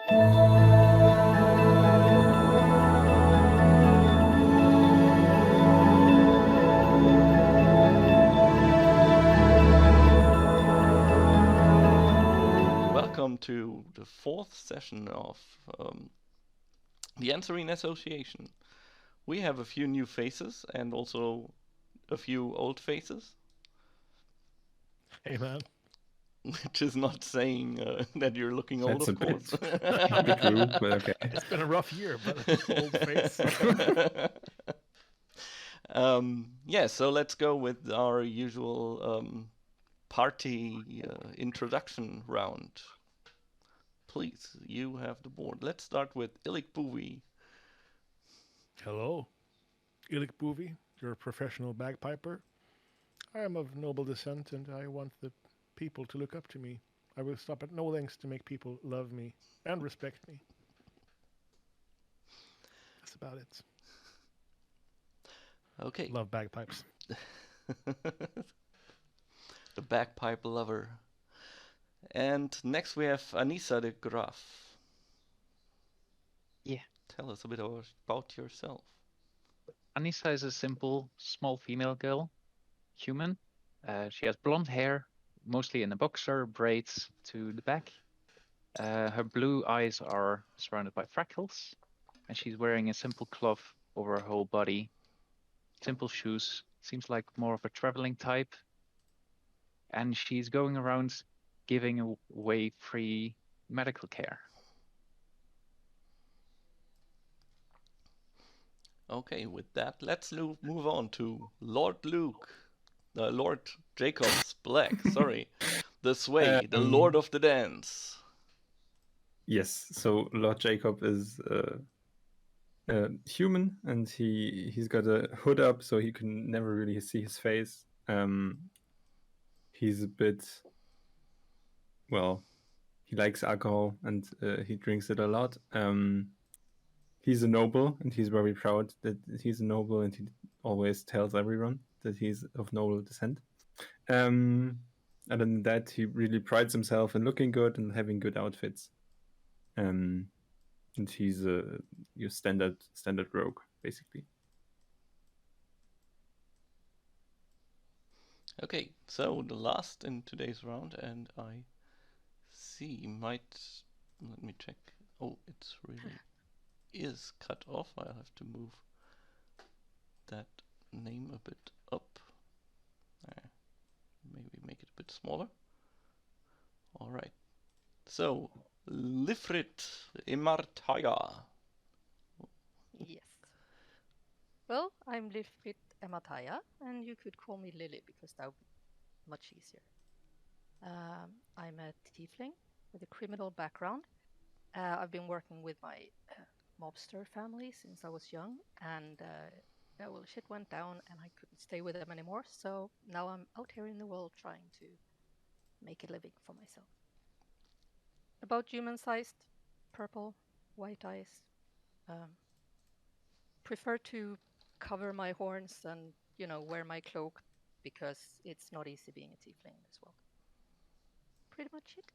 Welcome to the fourth session of the Anserine Association. We have a few new faces and also a few old faces. Hey, man. Which is not saying that you're looking old, That's of course. a bit rude, but okay. It's been a rough year, but old face. Yeah, so let's go with our usual party introduction round. Please, you have the board. Let's start with Ilik Boovie. Hello. Ilik Boovie, you're a professional bagpiper. I am of noble descent and I want the people to look up to me. I will stop at no lengths to make people love me and respect me. That's about it. Okay. Love bagpipes. The bagpipe lover. And next we have Anisa de Graff. Yeah. Tell us a bit about yourself. Anisa is a simple, small female girl, human. She has blonde hair, mostly in a boxer, braids to the back. Her blue eyes are surrounded by freckles, and she's wearing a simple cloth over her whole body. Simple shoes, seems like more of a traveling type. And she's going around giving away free medical care. Okay, with that, let's move on to Lord Jacobs Black, sorry. The Sway, the Lord of the Dance. Yes, so Lord Jacob is human, and he's got a hood up, so he can never really see his face. He's a bit, well, he likes alcohol, and he drinks it a lot. He's a noble, and he's very proud that he's a noble, and he always tells everyone that he's of noble descent. Other than that, he really prides himself in looking good and having good outfits. And he's your standard rogue, basically. Okay, so the last in today's round, and I see let me check. Oh, it's really is cut off. I'll have to move that name a bit up. Maybe make it a bit smaller. All right. So, Lifrit Imartaya. Yes. Well, I'm Lifrit Imartaya, and you could call me Lily because that would be much easier. I'm a tiefling with a criminal background. I've been working with my mobster family since I was young, and shit went down and I couldn't stay with them anymore, so now I'm out here in the world trying to make a living for myself. About human-sized, purple, white eyes. Prefer to cover my horns and, wear my cloak because it's not easy being a tiefling in this world. Pretty much it.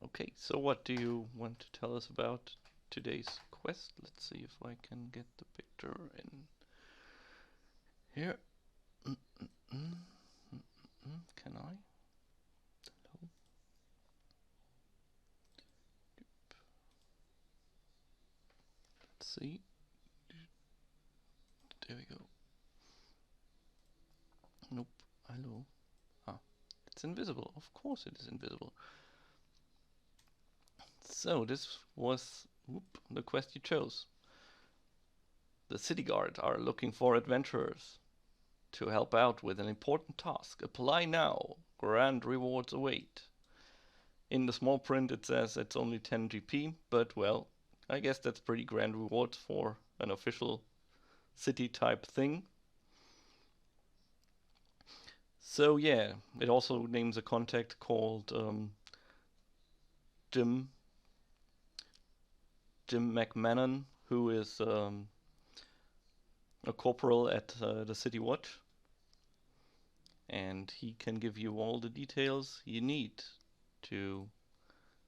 Okay, so what do you want to tell us about today's quest? Let's see if I can get the picture in here. Can I? Hello? Let's see. There we go. Nope. Hello. It's invisible. Of course it is invisible. So this was the quest you chose. The city guard are looking for adventurers to help out with an important task. Apply now. Grand rewards await. In the small print it says it's only 10 GP, but well, I guess that's pretty grand rewards for an official city type thing. So yeah, it also names a contact called Jim McMahon, who is a corporal at the City Watch, and he can give you all the details you need to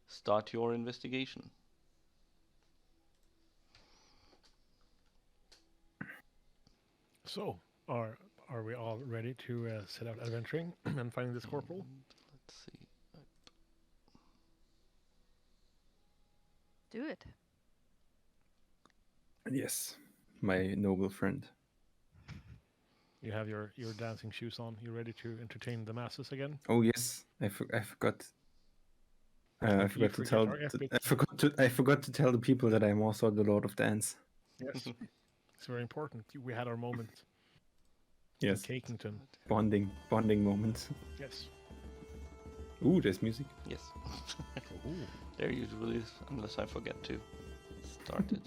start your investigation. So, are we all ready to set out adventuring and finding this corporal? Let's see. Do it. Yes, my noble friend. You have your dancing shoes on. You ready to entertain the masses again? Oh yes, I forgot. I Like we forgot to forget tell. our epic. I forgot to tell the people that I'm also the Lord of Dance. Yes, it's very important. We had our moment. Yes, Honkington. bonding moment. Yes. Ooh, there's music. Yes. Ooh. There usually is, unless I forget to start it.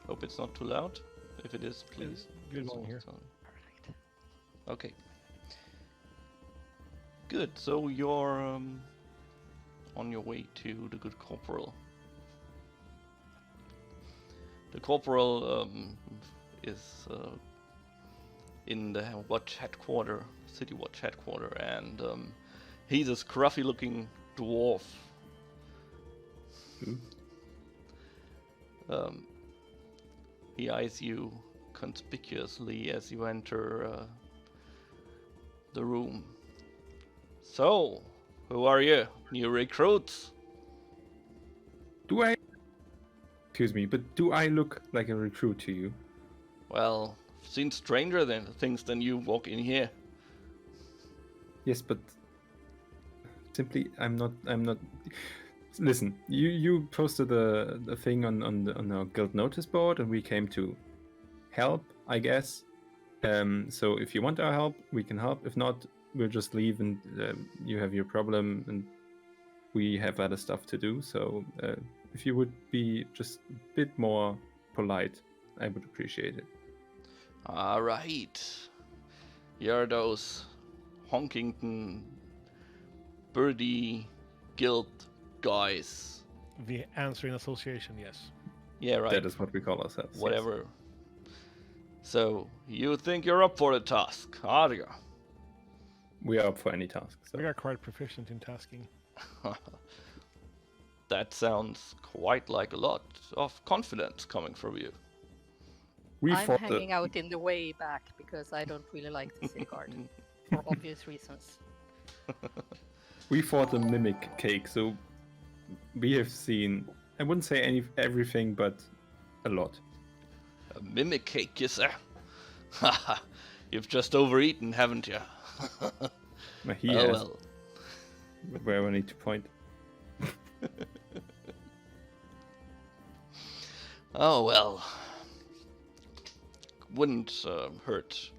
Hope it's not too loud. If it is, please. Good one here. tell me. Perfect. Okay. Good. So you're on your way to the good corporal. The corporal is in the city watch headquarter, and he's a scruffy-looking dwarf. He eyes you conspicuously as you enter the room. So, who are you? New recruits? Excuse me, but do I look like a recruit to you? Well, I've seen stranger things than you walk in here. Yes, but simply I'm not. Listen, you posted the thing on our guild notice board, and we came to help, I guess. So if you want our help, we can help. If not, we'll just leave, and you have your problem, and we have other stuff to do. So if you would be just a bit more polite, I would appreciate it. All right. You're those Honkington birdie guild guys. The Anserine Association, yes. Yeah, right. That is what we call ourselves. yes. Whatever. So, you think you're up for the task, are you? We are up for any task. So. We are quite proficient in tasking. That sounds quite like a lot of confidence coming from you. We I'm fought hanging out in the way back because I don't really like the city guard for obvious reasons. We fought a mimic cake, so we have seen. I wouldn't say everything, but a lot. A mimic cake, you say? Haha, you've just overeaten, haven't you? He Oh has. well. Where I need to point. Oh well. Wouldn't hurt.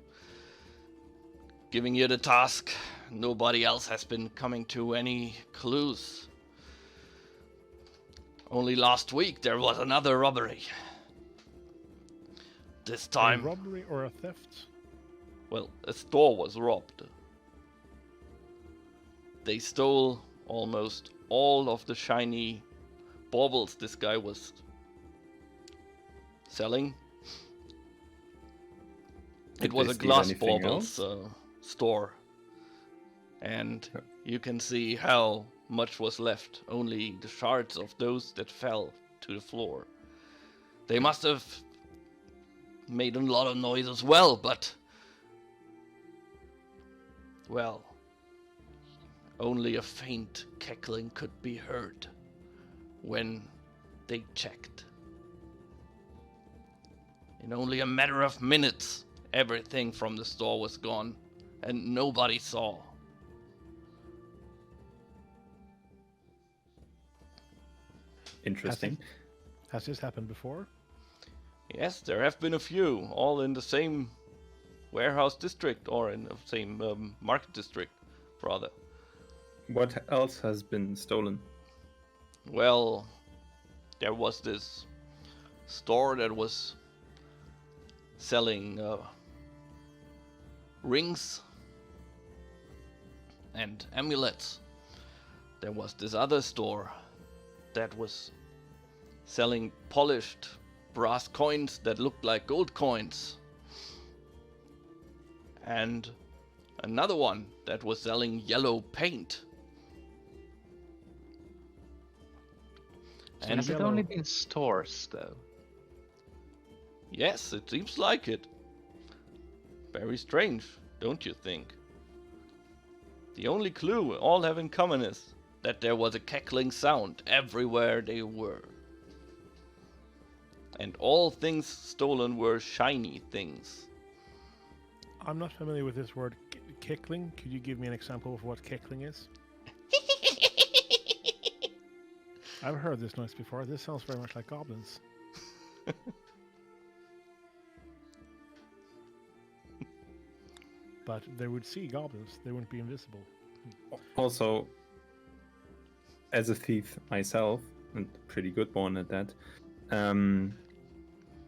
Giving you the task. Nobody else has been coming to any clues. Only last week there was another robbery. This A time, robbery or a theft? well, a store was robbed. They stole almost all of the shiny baubles this guy was selling. It Did was they a steal glass anything baubles store. And you can see how much was left. Only the shards of those that fell to the floor. They must have made a lot of noise as well, but... well... only a faint cackling could be heard when they checked. In only a matter of minutes, everything from the store was gone, and nobody saw. Interesting. Has this happened before? Yes, there have been a few, all in the same warehouse district, or in the same market district, rather. What else has been stolen? Well, there was this store that was selling rings and amulets. There was this other store that was selling polished brass coins that looked like gold coins. And another one that was selling yellow paint And Has it yellow. only been stores, though? yes, it seems like it. Very strange, don't you think? The only clue all have in common is that there was a cackling sound everywhere they were. And all things stolen were shiny things. I'm not familiar with this word kickling. Could you give me an example of what kickling is? I've heard this noise before. This sounds very much like goblins. But they would see goblins. They wouldn't be invisible. Also, as a thief myself, and pretty good one at that,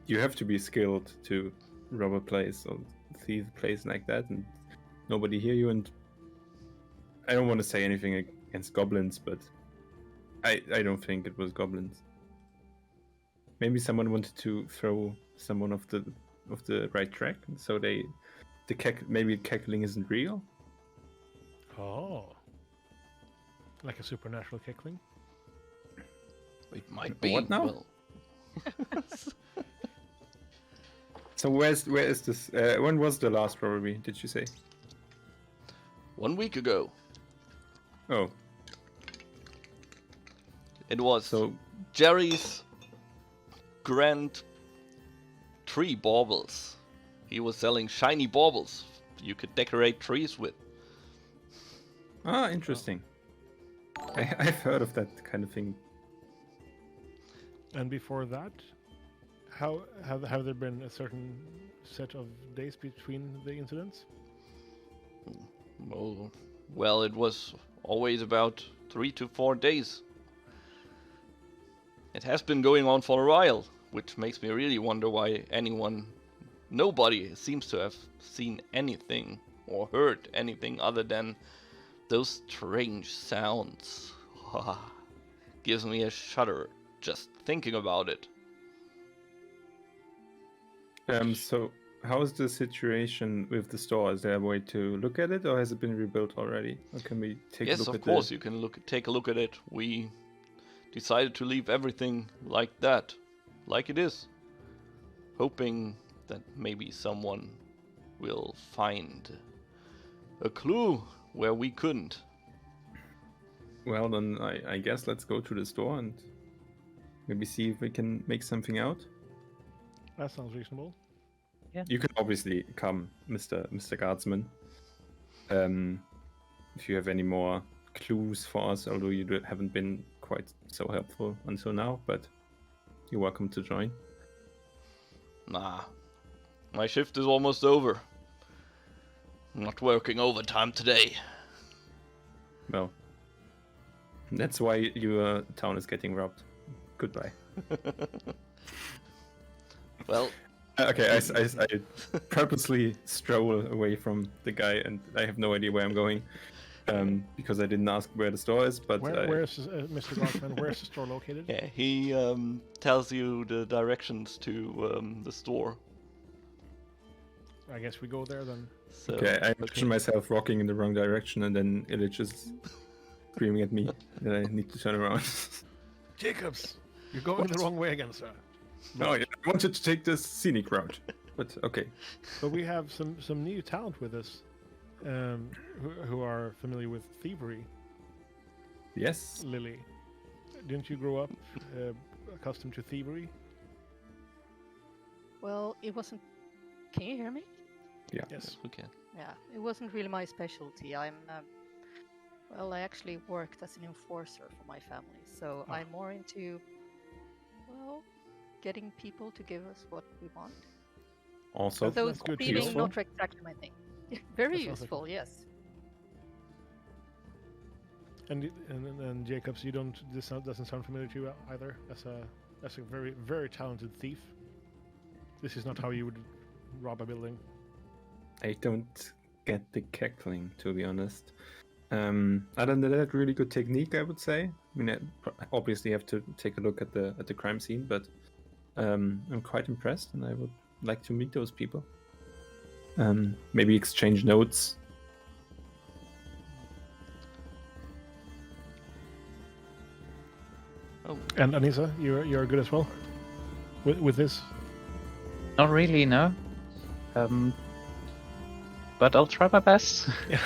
you have to be skilled to rob a place or thief a place like that, and nobody hear you. And I don't want to say anything against goblins, but I don't think it was goblins. Maybe someone wanted to throw someone off the right track, and so maybe cackling isn't real. Oh. Like a supernatural kickling? It might be. What now? Well, So where is this? When was the last robbery? Did you say? 1 week ago, Oh, it was so Jerry's grand tree baubles. He was selling shiny baubles you could decorate trees with. interesting. I've heard of that kind of thing. And before that, have there been a certain set of days between the incidents? Oh, well, it was always about 3 to 4 days. It has been going on for a while, which makes me really wonder why nobody seems to have seen anything or heard anything other than those strange sounds. Gives me a shudder just thinking about it. So how is the situation with the store? Is there a way to look at it, or has it been rebuilt already? Or can we take a Yes, look of at course, you can take a look at it. We decided to leave everything like that, like it is, hoping that maybe someone will find a clue where we couldn't. Well, then I guess let's go to the store and maybe see if we can make something out. That sounds reasonable. You can obviously come, Mr. Guardsman. If you have any more clues for us, although you haven't been quite so helpful until now, but you're welcome to join. Nah, my shift is almost over. I'm not working overtime today. Well, that's why your town is getting robbed. Goodbye. Well, Okay, I purposely stroll away from the guy, and I have no idea where I'm going, because I didn't ask where the store is. But Where's Mr. Guardsman? Where's the store located? yeah, he tells you the directions to the store. I guess we go there then. So, okay, I imagine myself walking in the wrong direction, and then Illich is screaming at me that I need to turn around. Jacobs, you're going the wrong way again, sir. No, I wanted to take this scenic route, but okay. But we have some new talent with us, who are familiar with thievery. Yes. Lily, didn't you grow up accustomed to thievery? Well, it wasn't. Can you hear me? Yeah. Yes. we can. Yeah, it wasn't really my specialty. Well, I actually worked as an enforcer for my family, so I'm more into, well, getting people to give us what we want. Also, Though that's good. stealing, Useful. not exactly my thing. Very That sounds like useful, yes. And Jacobs, you don't. Doesn't sound familiar to you either. As a very very talented thief. This is not how you would rob a building. I don't get the cackling, to be honest. Other than that, really good technique, I would say. I mean, I obviously have to take a look at the crime scene, but I'm quite impressed, and I would like to meet those people. Maybe exchange notes. And Anisa, you're good as well with this. Not really, no. But I'll try my best. Yeah.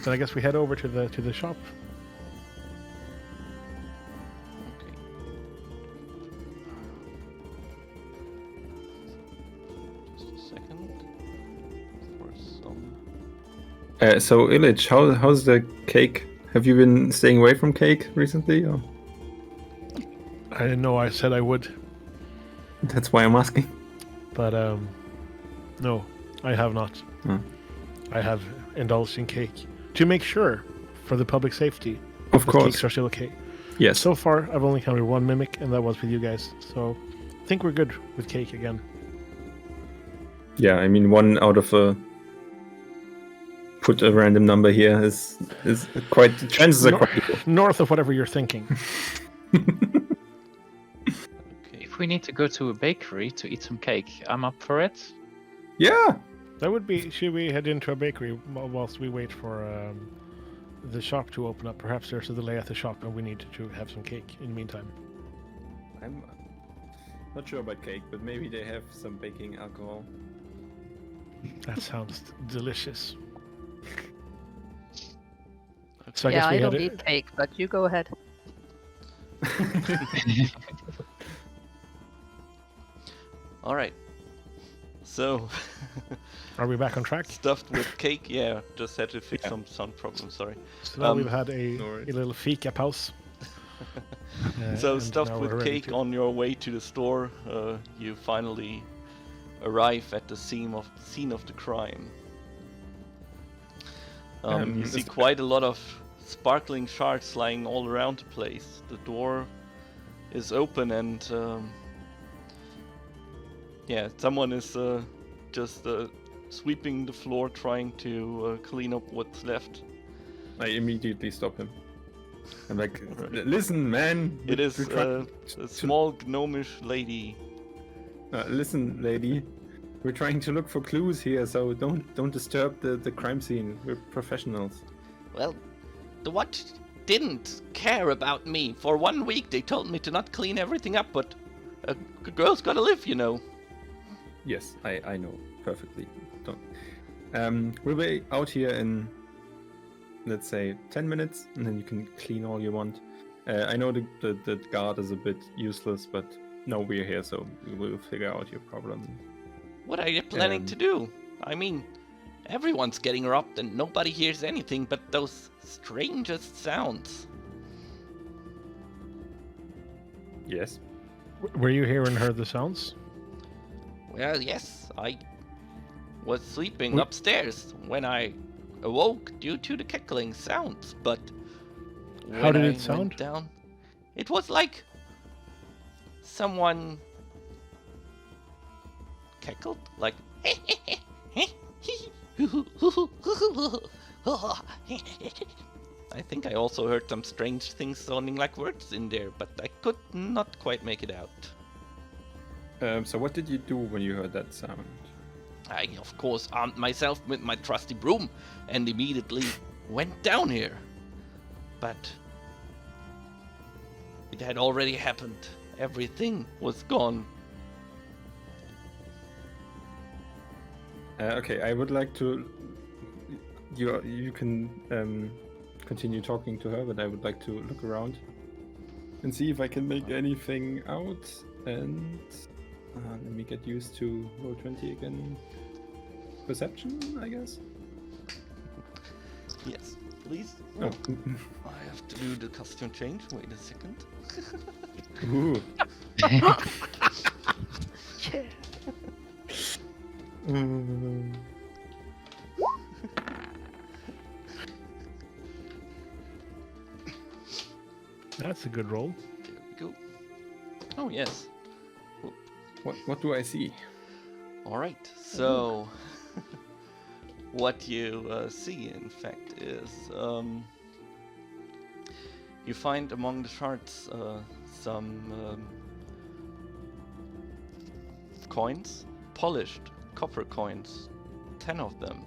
Then I guess we head over to the shop. Okay. Just a second. For some. So Illich, how's the cake? Have you been staying away from cake recently? Or? I didn't know I said I would, That's why I'm asking. but no, I have not. Hmm. I have indulged in cake to make sure, for the public safety, Of that course. cakes are still okay. Yes. So far, I've only encountered one mimic, and that was with you guys. So I think we're good with cake again. Yeah, I mean, one out of a put a random number here is quite, the chances are Nor- quite low. North of whatever you're thinking. Okay. If we need to go to a bakery to eat some cake, I'm up for it. Yeah. That would be. Should we head into a bakery whilst we wait for the shop to open up? Perhaps there's a delay at the shop, and we need to have some cake in the meantime. I'm not sure about cake, but maybe they have some baking alcohol. That sounds delicious. So I yeah, guess we I don't head. eat cake, but you go ahead. All right. So, Are we back on track? stuffed with cake. Yeah, just had to fix Yeah. some sound problem. Sorry. So now we've had no worries. a little fika pause. So and stuffed now with we're ready cake to- on your way to the store, you finally arrive at the scene of the crime. You see is- quite a lot of sparkling shards lying all around the place. The door is open and yeah, someone is just sweeping the floor, trying to clean up what's left. I immediately stop him. I'm like, Alright. listen, man. It is we're trying a small gnomish lady. listen, lady. We're trying to look for clues here, so don't disturb the crime scene. We're professionals. Well, the watch didn't care about me. For 1 week they told me to not clean everything up, but a girl's gotta live, you know. Yes, I know perfectly. Don't. We'll be out here in, let's say, 10 minutes, and then you can clean all you want. I know the guard is a bit useless, but no, we're here, so we'll figure out your problem. What are you planning Um, to do? I mean, everyone's getting robbed and nobody hears anything but those strangest sounds. Yes. Were you here and heard the sounds? Well, yes, I was sleeping Wh- upstairs when I awoke due to the cackling sounds, but How when did I it went sound? down, it was like someone cackled, like I think I also heard some strange things sounding like words in there, but I could not quite make it out. So what did you do when you heard that sound? I, of course, armed myself with my trusty broom and immediately went down here. But it had already happened. Everything was gone. Okay, I would like to. You can continue talking to her, but I would like to look around and see if I can make anything out. And let me get used to roll 20 again. Perception, I guess. Yes, please. Oh. I have to do the costume change. Wait a second. Ooh. That's a good roll. There we go. Oh yes. What do I see? All right. So, what you see, in fact, is you find among the shards some coins, polished copper coins, 10 of them.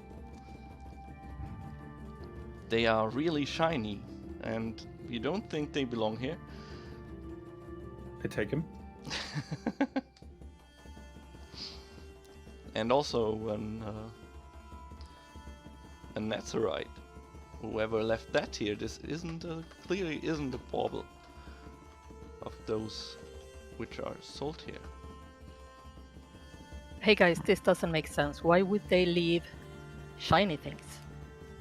They are really shiny, and you don't think they belong here. I take him. And also a Nazarite. Whoever left that here, this clearly isn't a bauble of those which are sold here. Hey guys, this doesn't make sense. Why would they leave shiny things?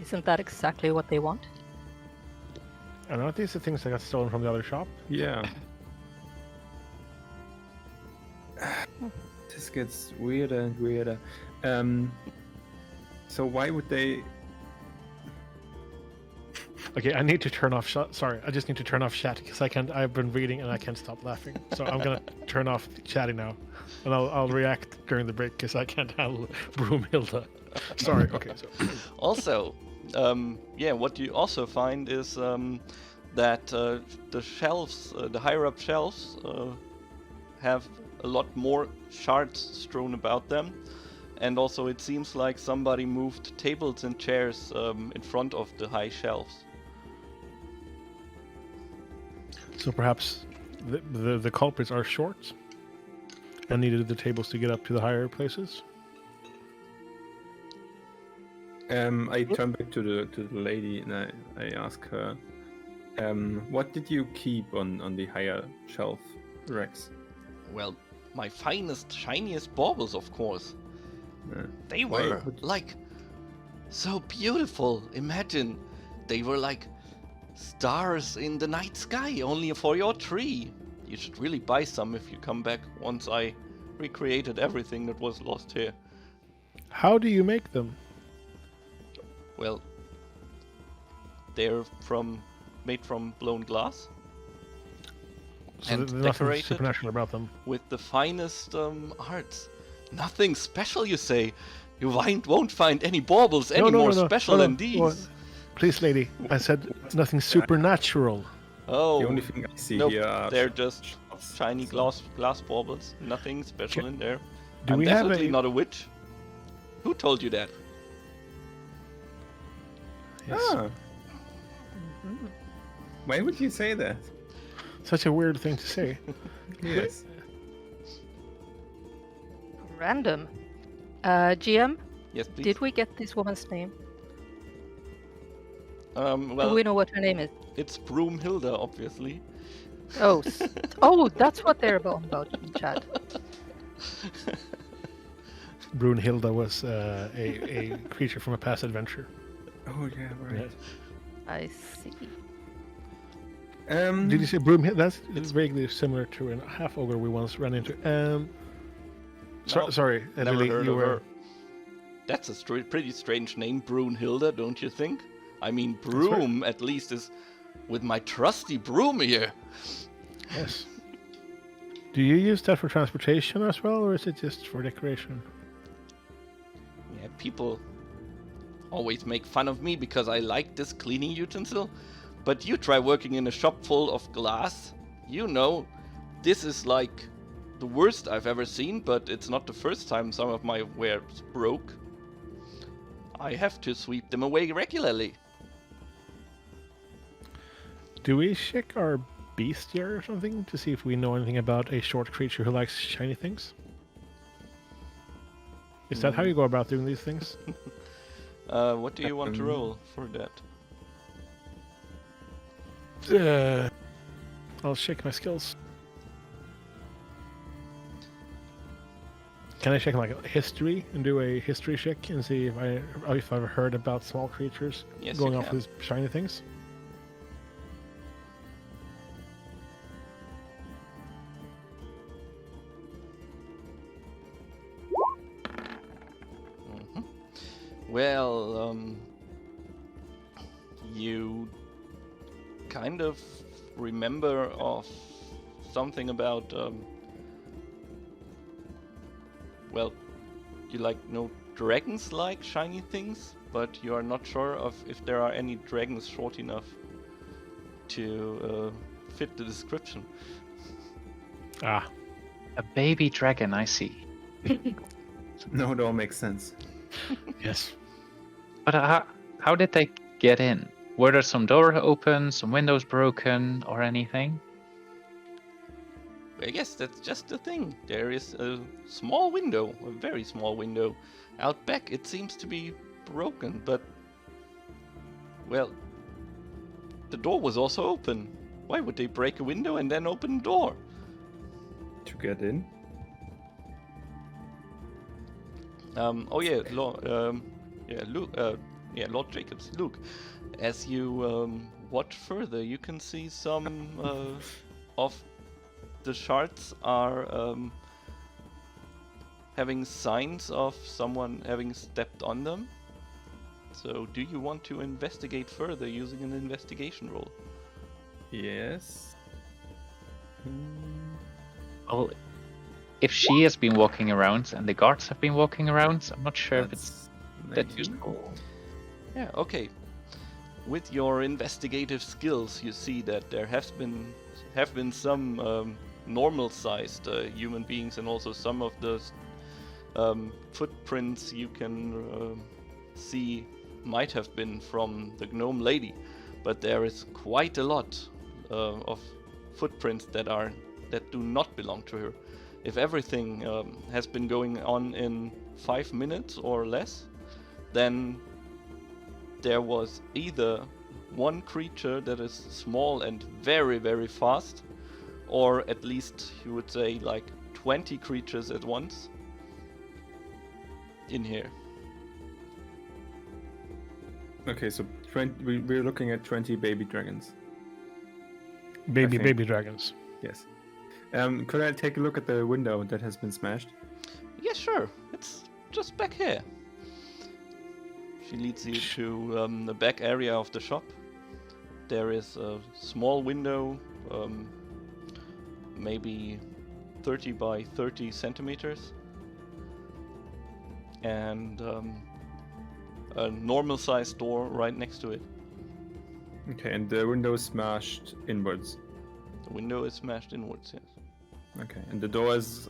Isn't that exactly what they want? And aren't these the things that got stolen from the other shop? Yeah. This gets weirder and weirder. So why would they? Okay, I need to turn off sorry, I just need to turn off chat because I've been reading and I can't stop laughing. So I'm gonna turn off chatting now. And I'll react during the break because I can't handle Broomhilda. Sorry, okay. So. Also, what you also find is that the shelves, the higher up shelves, have a lot more shards strewn about them. And also it seems like somebody moved tables and chairs in front of the high shelves. So perhaps the culprits are short and needed the tables to get up to the higher places? I turn back to the lady and I ask her, what did you keep on the higher shelf racks? Well, my finest, shiniest baubles, of course. They were like so beautiful. Imagine, they were like stars in the night sky, only for your tree. You should really buy some if you come back once I recreated everything that was lost here. How do you make them? Well, they're made from blown glass. So and there's nothing decorated supernatural about them. with the finest arts. Nothing special, you say? You won't find any baubles any more special than these. Well, please, lady, I said nothing supernatural. Oh, The only thing I see nope, here are they're just shiny glass baubles. Nothing special in there. Do I'm we have definitely a- not a witch. Who told you that? Yes. Ah, why would you say that? Such a weird thing to say. Yes. Random. GM, Yes, please. did we get this woman's name? Do Well, we know what her name is? it's Broomhilda, obviously. Oh, oh, that's what they're about in chat. Brunhilda was a creature from a past adventure. Oh yeah, right. I see. Did you say Broomhilda? That's vaguely similar to a half ogre we once ran into. No, Sorry, Never Lily, heard you of were. her. That's a pretty strange name, Brunhilda, don't you think? I mean, broom at least is with my trusty broom here. Yes. Do you use that for transportation as well, or is it just for decoration? Yeah, people always make fun of me because I like this cleaning utensil. But you try working in a shop full of glass. You know, this is like the worst I've ever seen, but it's not the first time some of my wares broke. I have to sweep them away regularly. Do we check our bestiary or something to see if we know anything about a short creature who likes shiny things? Is that how you go about doing these things? What do you want to roll for that? I'll check my skills. Can I check like history and do a history check and see if I've heard about small creatures Yes, going you off can. with shiny things? Well, you kind of remember of something about, well, you know dragons like shiny things, but you are not sure of if there are any dragons short enough to fit the description. Ah, A baby dragon, I see. No, it all makes sense. yes. But how did they get in? Were there some doors open, some windows broken, or anything? I guess that's just the thing. There is a small window, a very small window. Out back it seems to be broken, but... Well, the door was also open. Why would they break a window and then open the door? To get in? Oh yeah, Lord Jacobs. Luke, as you watch further, you can see some of the shards are having signs of someone having stepped on them. So, do you want to investigate further using an investigation roll? Yes. Well, if she has been walking around and the guards have been walking around, I'm not sure if it's that 19. useful. Yeah, okay. With your investigative skills, you see that there have been some normal-sized human beings, and also some of the footprints you can see might have been from the gnome lady, but there is quite a lot of footprints that do not belong to her. If everything has been going on in 5 minutes or less, then there was either one creature that is small and very, very fast, or at least you would say like 20 creatures at once in here. Okay, so we're looking at 20 baby dragons. Baby, think- baby dragons. Yes. Could I take a look at the window that has been smashed? Yeah, sure. It's just back here. She leads you to the back area of the shop. There is a small window, maybe 30 by 30 centimeters, and a normal-sized door right next to it. Okay, and the window is smashed inwards. The window is smashed inwards, yes. Okay, and the door is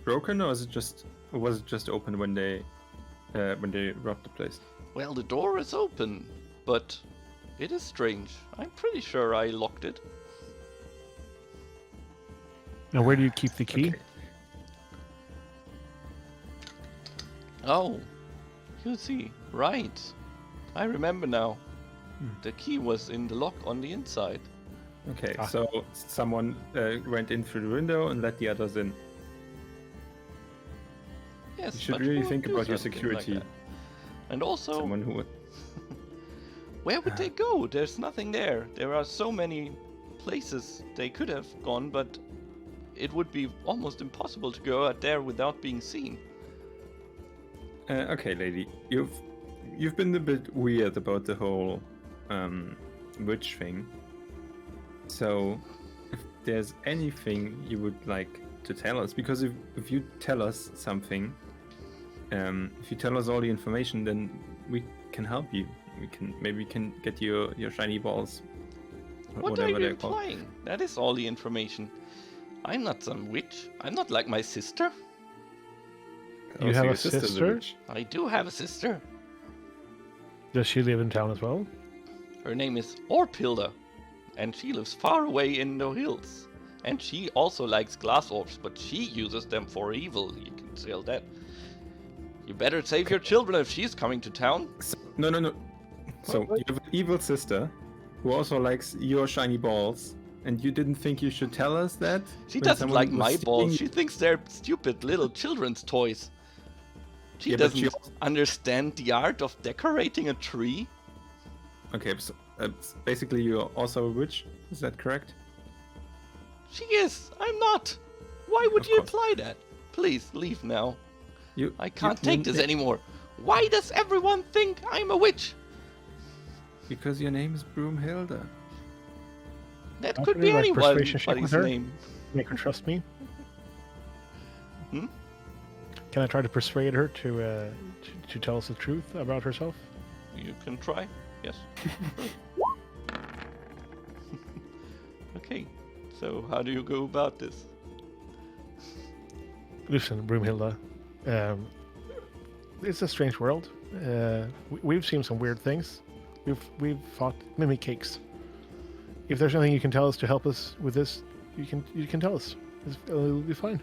broken, or was it just open when they robbed the place? Well, the door is open, but it is strange. I'm pretty sure I locked it. Now, where do you keep the key? Okay. Oh, you see, right. I remember now. The key was in the lock on the inside. Okay, Ah. so someone went in through the window and let the others in. Yes, You should but really who would think do about your something like security. that? And also, Someone who would. where would they go? There's nothing there. There are so many places they could have gone, but it would be almost impossible to go out there without being seen. Okay, lady, you've been a bit weird about the whole witch thing. So, if there's anything you would like to tell us, because if you tell us something, if you tell us all the information, then we can help you. We can get your shiny balls. What are whatever you they're called. implying? That is all the information. I'm not some witch. I'm not like my sister. You so have your a sister's sister? witch. I do have a sister. Does she live in town as well? Her name is Orpilda, and she lives far away in the hills. And she also likes glass orbs, but she uses them for evil. You can tell that. You better save your children if she's coming to town. No. So What? you have an evil sister who also likes your shiny balls, and you didn't think you should tell us that? She when doesn't someone like was my stealing- balls. She thinks they're stupid little children's toys. She Yeah, but doesn't she- understand the art of decorating a tree. Okay, so basically you're also a witch. Is that correct? She is. I'm not. Why would Of you course. imply that? Please leave now. You. I can't you- take this anymore. Why does everyone think I'm a witch? Because your name is Broomhilda. That Can't could we, be like, persuasion check anybody's with her? name. Make her trust me? Hmm? Can I try to persuade her to tell us the truth about herself? You can try. Yes. Okay. So how do you go about this? Listen, Broomhilda, it's a strange world. We've seen some weird things. We've fought mimic cakes. If there's anything you can tell us to help us with this, you can tell us. It'll be fine.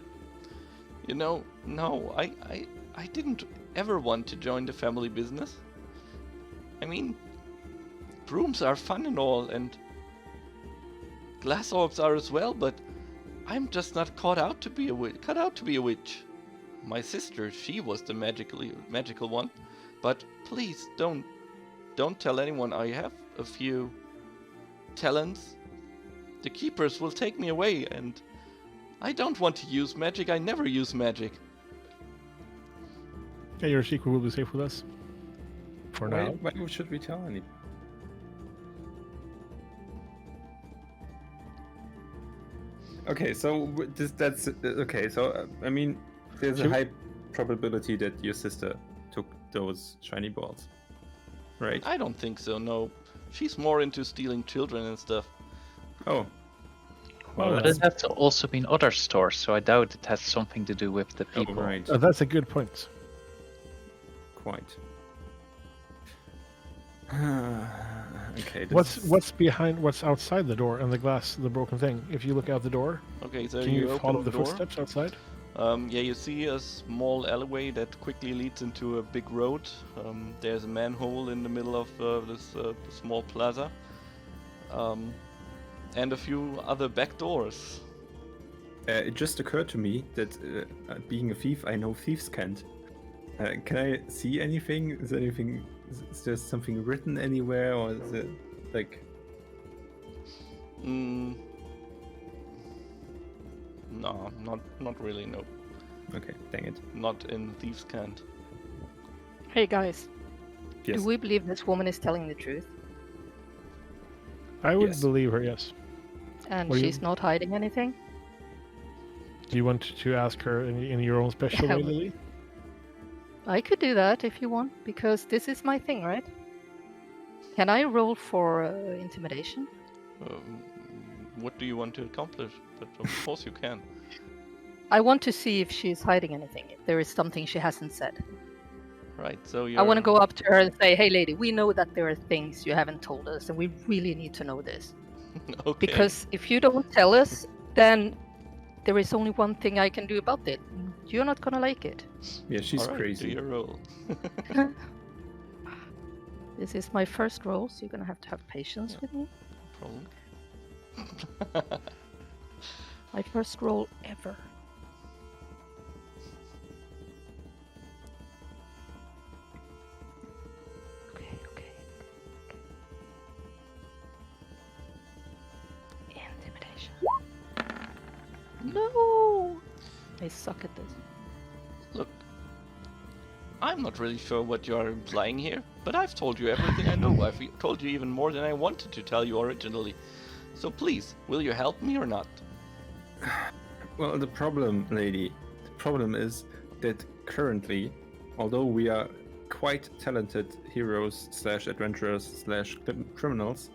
You know, no, I didn't ever want to join the family business. I mean, brooms are fun and all, and glass orbs are as well, but I'm just not cut out to be a witch. My sister, she was the magical one, but please don't tell anyone I have a few talents. The keepers will take me away, and I don't want to use magic. I never use magic. Yeah, your secret will be safe with us. For now. Why should we tell any? Okay, so that's okay. So I mean, there's a high probability that your sister took those shiny balls, right? I don't think so. No, she's more into stealing children and stuff. Oh, Well, But it has to also been other stores, so I doubt it has something to do with the people. right. that's a good point. Quite. Okay. What's outside the door and the glass, the broken thing? If you look out the door, Okay, so can you open follow the door. footsteps outside? Yeah, you see a small alleyway that quickly leads into a big road. There's a manhole in the middle of this small plaza. And a few other back doors. It just occurred to me that being a thief, I know thieves can't. Can I see anything? Is there something written anywhere, or is it like? No, not really. No, Okay, dang it. not in Thieves' Cant. Hey guys, Yes. do we believe this woman is telling the truth? I would Yes. believe her, yes. And What do you- she's not hiding anything? Do you want to ask her in your own special way, Yeah. Lily? I could do that if you want, because this is my thing, right? Can I roll for intimidation? What do you want to accomplish? But of course you can. I want to see if she's hiding anything, if there is something she hasn't said. Right. So you. I want to go up to her and say, hey lady, we know that there are things you haven't told us, and we really need to know this. Okay. Because if you don't tell us, then there is only one thing I can do about it. You're not gonna like it. Yeah, she's All right, crazy. Do your roll. This is my first roll, so you're gonna have to have patience Yeah. with me. Problem. My first roll ever. Okay. Intimidation. No! I suck at this. Look, I'm not really sure what you're implying here, but I've told you everything I know. I've told you even more than I wanted to tell you originally. So please, will you help me or not? Well, the problem, lady, is that currently, although we are quite talented heroes / adventurers / criminals,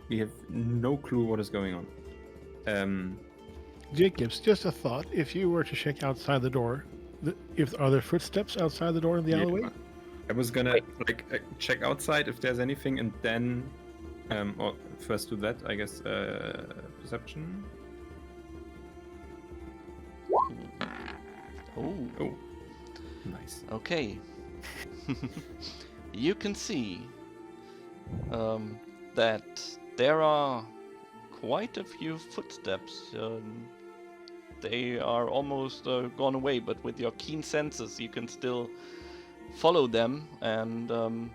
we have no clue what is going on. Jacobs, just a thought. If you were to check outside the door, are there footsteps outside the door in the Yeah, alleyway? I was gonna check outside if there's anything, and then, or first do that, I guess. Perception. Oh, Nice. okay. You can see that there are quite a few footsteps. They are almost gone away, but with your keen senses, you can still follow them, and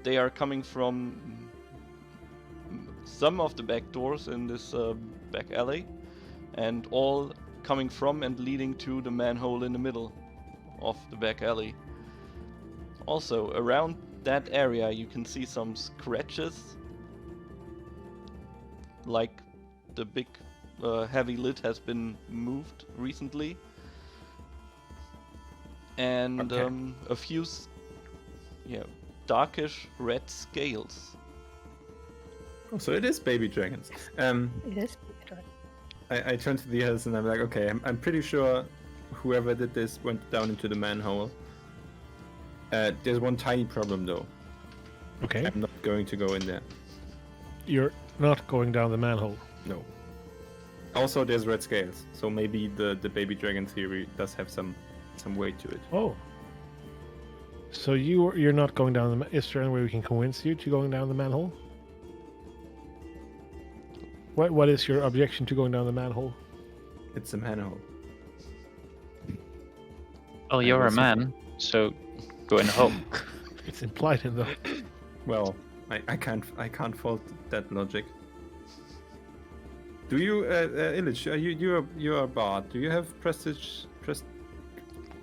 they are coming from some of the back doors in this back alley, and all coming from and leading to the manhole in the middle of the back alley. Also, around that area, you can see some scratches, like the big heavy lid has been moved recently, and Okay. a few darkish red scales. Oh, so it is baby dragons. It is. I turn to the others and I'm like, okay, I'm pretty sure whoever did this went down into the manhole. There's one tiny problem though. Okay. I'm not going to go in there. You're not going down the manhole. No. Also, there's red scales, so maybe the baby dragon theory does have some weight to it. Oh. So you're not going down the... Is there any way we can convince you to going down the manhole? What is your objection to going down the manhole? It's a manhole. Well, you're a man, so go in the hole. It's implied in the... Well, I can't fault that logic. Do you, Illich? You're a bard. Do you have prestige?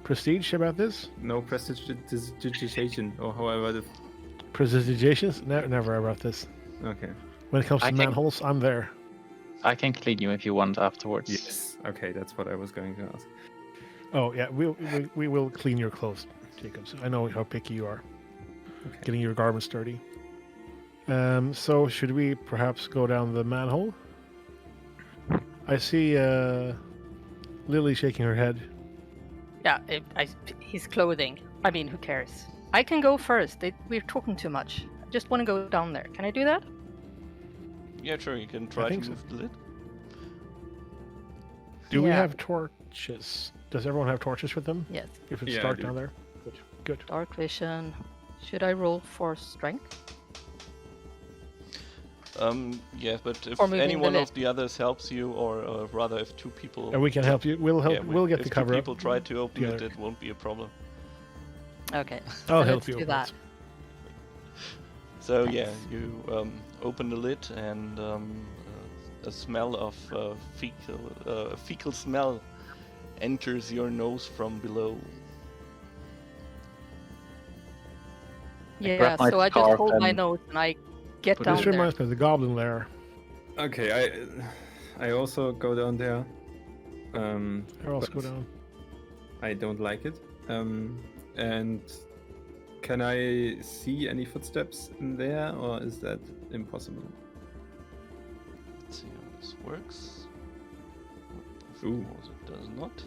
Prestige about this? No prestidigitation, or however the. Prestidigitations? Never about this. Okay. When it comes to I can- manholes, I'm there. I can clean you if you want afterwards. Yes. Okay, that's what I was going to ask. Oh yeah, we will clean your clothes, Jacobs. I know how picky you are. Okay. Getting your garments dirty. So should we perhaps go down the manhole? I see Lily shaking her head. Yeah, his clothing. I mean, who cares? I can go first. We're talking too much. I just want to go down there. Can I do that? Yeah, sure, you can try to think so. move the lid. Do we Yeah. have torches? Does everyone have torches with them? Yes. If it's Yeah, I dark do. down there? Good. Dark vision. Should I roll for strength? Yeah, but if Or moving any the one lid. of the others helps you, or rather, if two people, And we can help you. We'll help. yeah, we'll get if the two cover up. people try to open it, together. it won't be a problem. Okay. I'll so help let's you. do open that. it. So yeah, you open the lid, and a smell of fecal smell enters your nose from below. Yeah, grab my so I just scarf hold my and nose and I get put it down This there. reminds me of the goblin lair. Okay, I also go down there. Or else go but down. I don't like it. And can I see any footsteps in there, or is that impossible? Let's see how this works. Of Ooh. course it does not.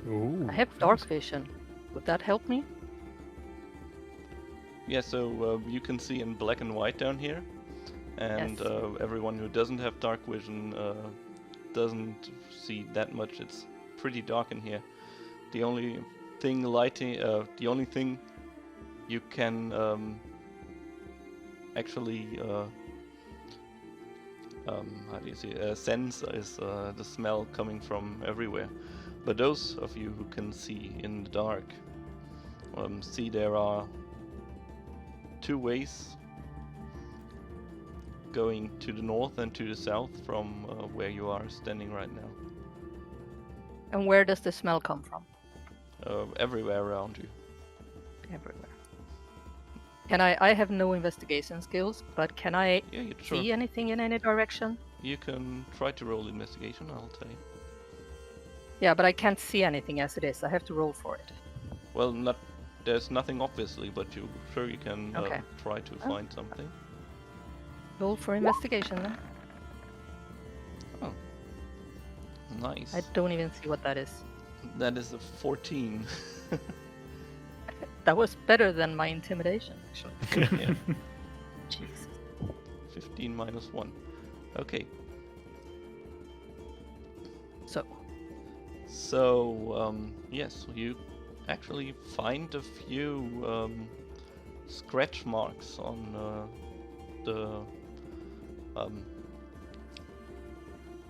Ooh. I have dark vision. Would that help me? Yeah, so you can see in black and white down here, and Yes. everyone who doesn't have dark vision doesn't see that much. It's pretty dark in here. The only thing you can actually how do you say sense is the smell coming from everywhere. But those of you who can see in the dark see there are two ways going to the north and to the south from where you are standing right now. And where does the smell come from? Everywhere around you. Everywhere. Can I have no investigation skills, but can I Yeah, you sure. see anything in any direction? You can try to roll investigation, I'll tell you. Yeah, but I can't see anything as it is. I have to roll for it. Well, there's nothing obviously, but you can Okay. try to Oh. find something. Roll for investigation then. Nice. I don't even see what that is. That is a 14. That was better than my intimidation, actually. Yeah, Jesus. 15 minus 1. Okay. So, yes, you actually find a few scratch marks on the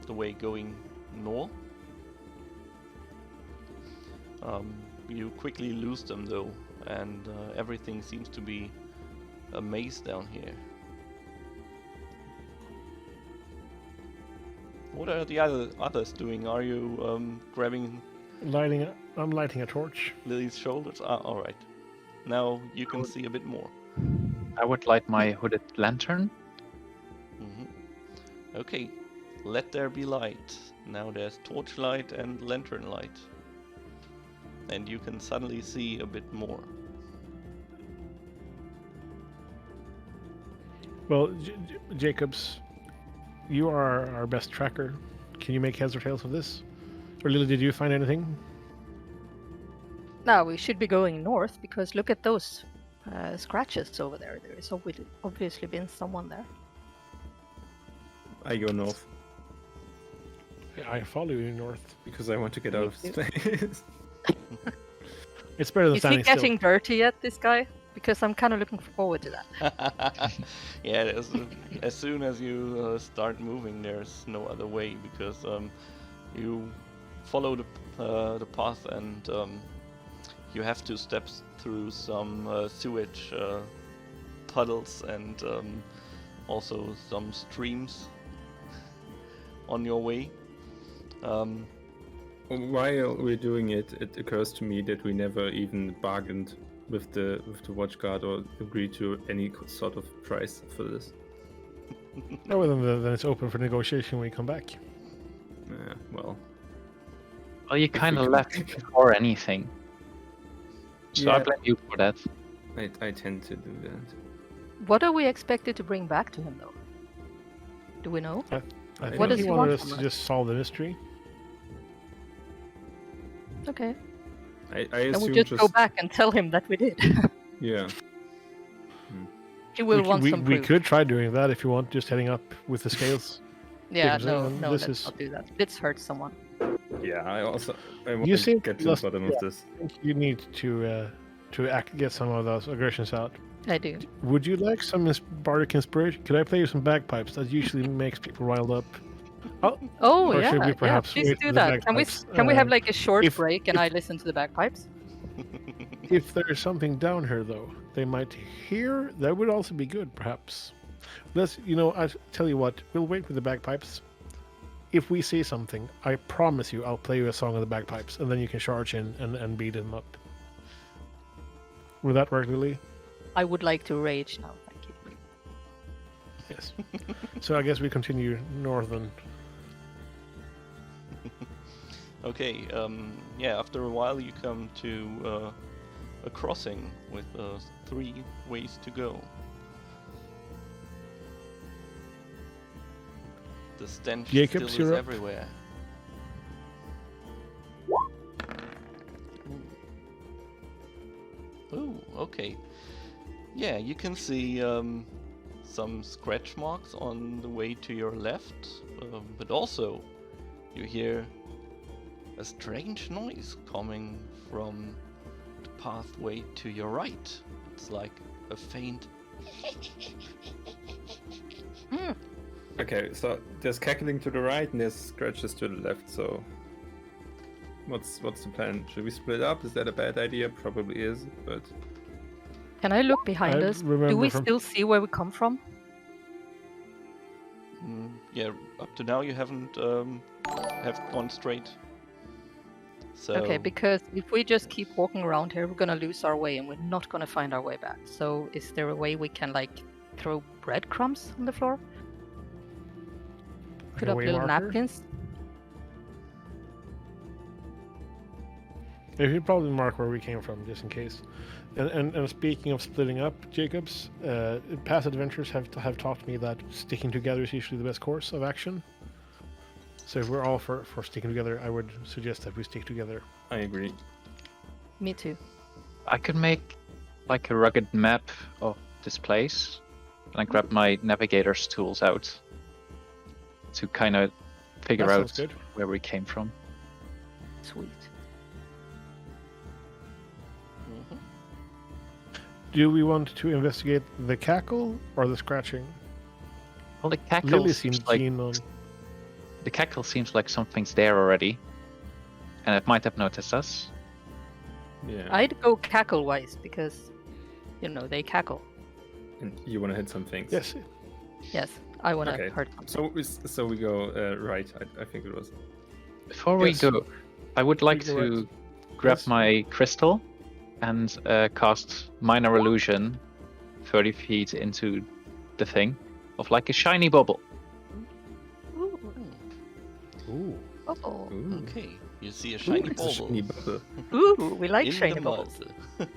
way going north. You quickly lose them though, and everything seems to be a maze down here. What are the others doing? Are you grabbing I'm lighting a torch. Lily's shoulders? Ah, all right. Now you can see a bit more. I would light my hooded lantern. Okay, let there be light. Now there's torchlight and lantern light, and you can suddenly see a bit more. Well, Jacobs, you are our best tracker. Can you make heads or tails of this? Or Lily, did you find anything? Now we should be going north because look at those scratches over there. There is obviously been someone there. I go north Yeah, I follow you north. because I want to get out of this place. It's better than Is he standing still. getting dirty yet, this guy? Because I'm kind of looking forward to that. Yeah, as soon as you start moving, there's no other way because you follow the path and you have to step through some sewage puddles and also some streams on your way. While we're doing it, it occurs to me that we never even bargained with the watchguard or agreed to any sort of price for this. Oh, well, then it's open for negotiation when we come back. Yeah, well, Well, you kind of left before anything. So I Yeah. blame you for that. I tend to do that. What are we expected to bring back to him, though? Do we know? I What think does he he wanted want us from to us? just solve the mystery. Okay. I And assume we just go back and tell him that we did. Yeah. He will want some we proof. could try doing that if you want, just heading up with the scales. Yeah, Because, no, this let's is- not do that. Let's hurt someone. Yeah, I want You to seem get to the lost- bottom yeah. of this. I think you need to get some of those aggressions out. I do. Would you like some bardic inspiration? Could I play you some bagpipes? That usually makes people riled up. Oh, Or yeah, should we yeah. perhaps Please wait do for the that. bagpipes? Can we have like a short if- break and if- I listen to the bagpipes? If there's something down here, though, they might hear. That would also be good, perhaps. I tell you what. We'll wait with the bagpipes. If we see something, I promise you, I'll play you a song of the bagpipes, and then you can charge in and beat them up. Would that work, Lily? I would like to rage now. Thank you. Yes. So I guess we continue northern. Okay, yeah, after a while you come to a crossing with 3 ways to go. The stench Jacobs, still is you're up. everywhere. Ooh, okay. Yeah, you can see some scratch marks on the way to your left, but also you hear a strange noise coming from the pathway to your right. It's like a faint. Okay, so there's cackling to the right and there's scratches to the left. So, what's the plan? Should we split up? Is that a bad idea? Probably is, but Can I look behind I us? Do remember we from- still see where we come from? Yeah, up to now you haven't have gone straight. So Okay, because if we just keep walking around here, we're gonna lose our way and we're not gonna find our way back. So is there a way we can like throw breadcrumbs on the floor? Put a up way little marker? napkins? If you probably mark where we came from, just in case. And speaking of splitting up, Jacobs, past adventures have taught me that sticking together is usually the best course of action. So if we're all for sticking together, I would suggest that we stick together. I agree. Me too. I could make like a rugged map of this place, and I grab my navigator's tools out to kind of figure That out sounds good. where we came from. Sweet. Mhm. Do we want to investigate the cackle or the scratching? Well, the cackle Lily seems seems like keen on. the cackle seems like something's there already, and it might have noticed us. Yeah. I'd go cackle wise because, they cackle. And you want to hit some things. Yes. Yes, I want to Okay. hurt something. So we go right. I think it was. Before we Yes. go, I would like go to right. grab Yes. my crystal and cast minor illusion 30 feet into the thing of like a shiny bubble. Ooh, Ooh. bubble. Ooh. Okay, you see a shiny It's a bubble shiny bubble. Ooh, we like in shiny the bubbles. mud.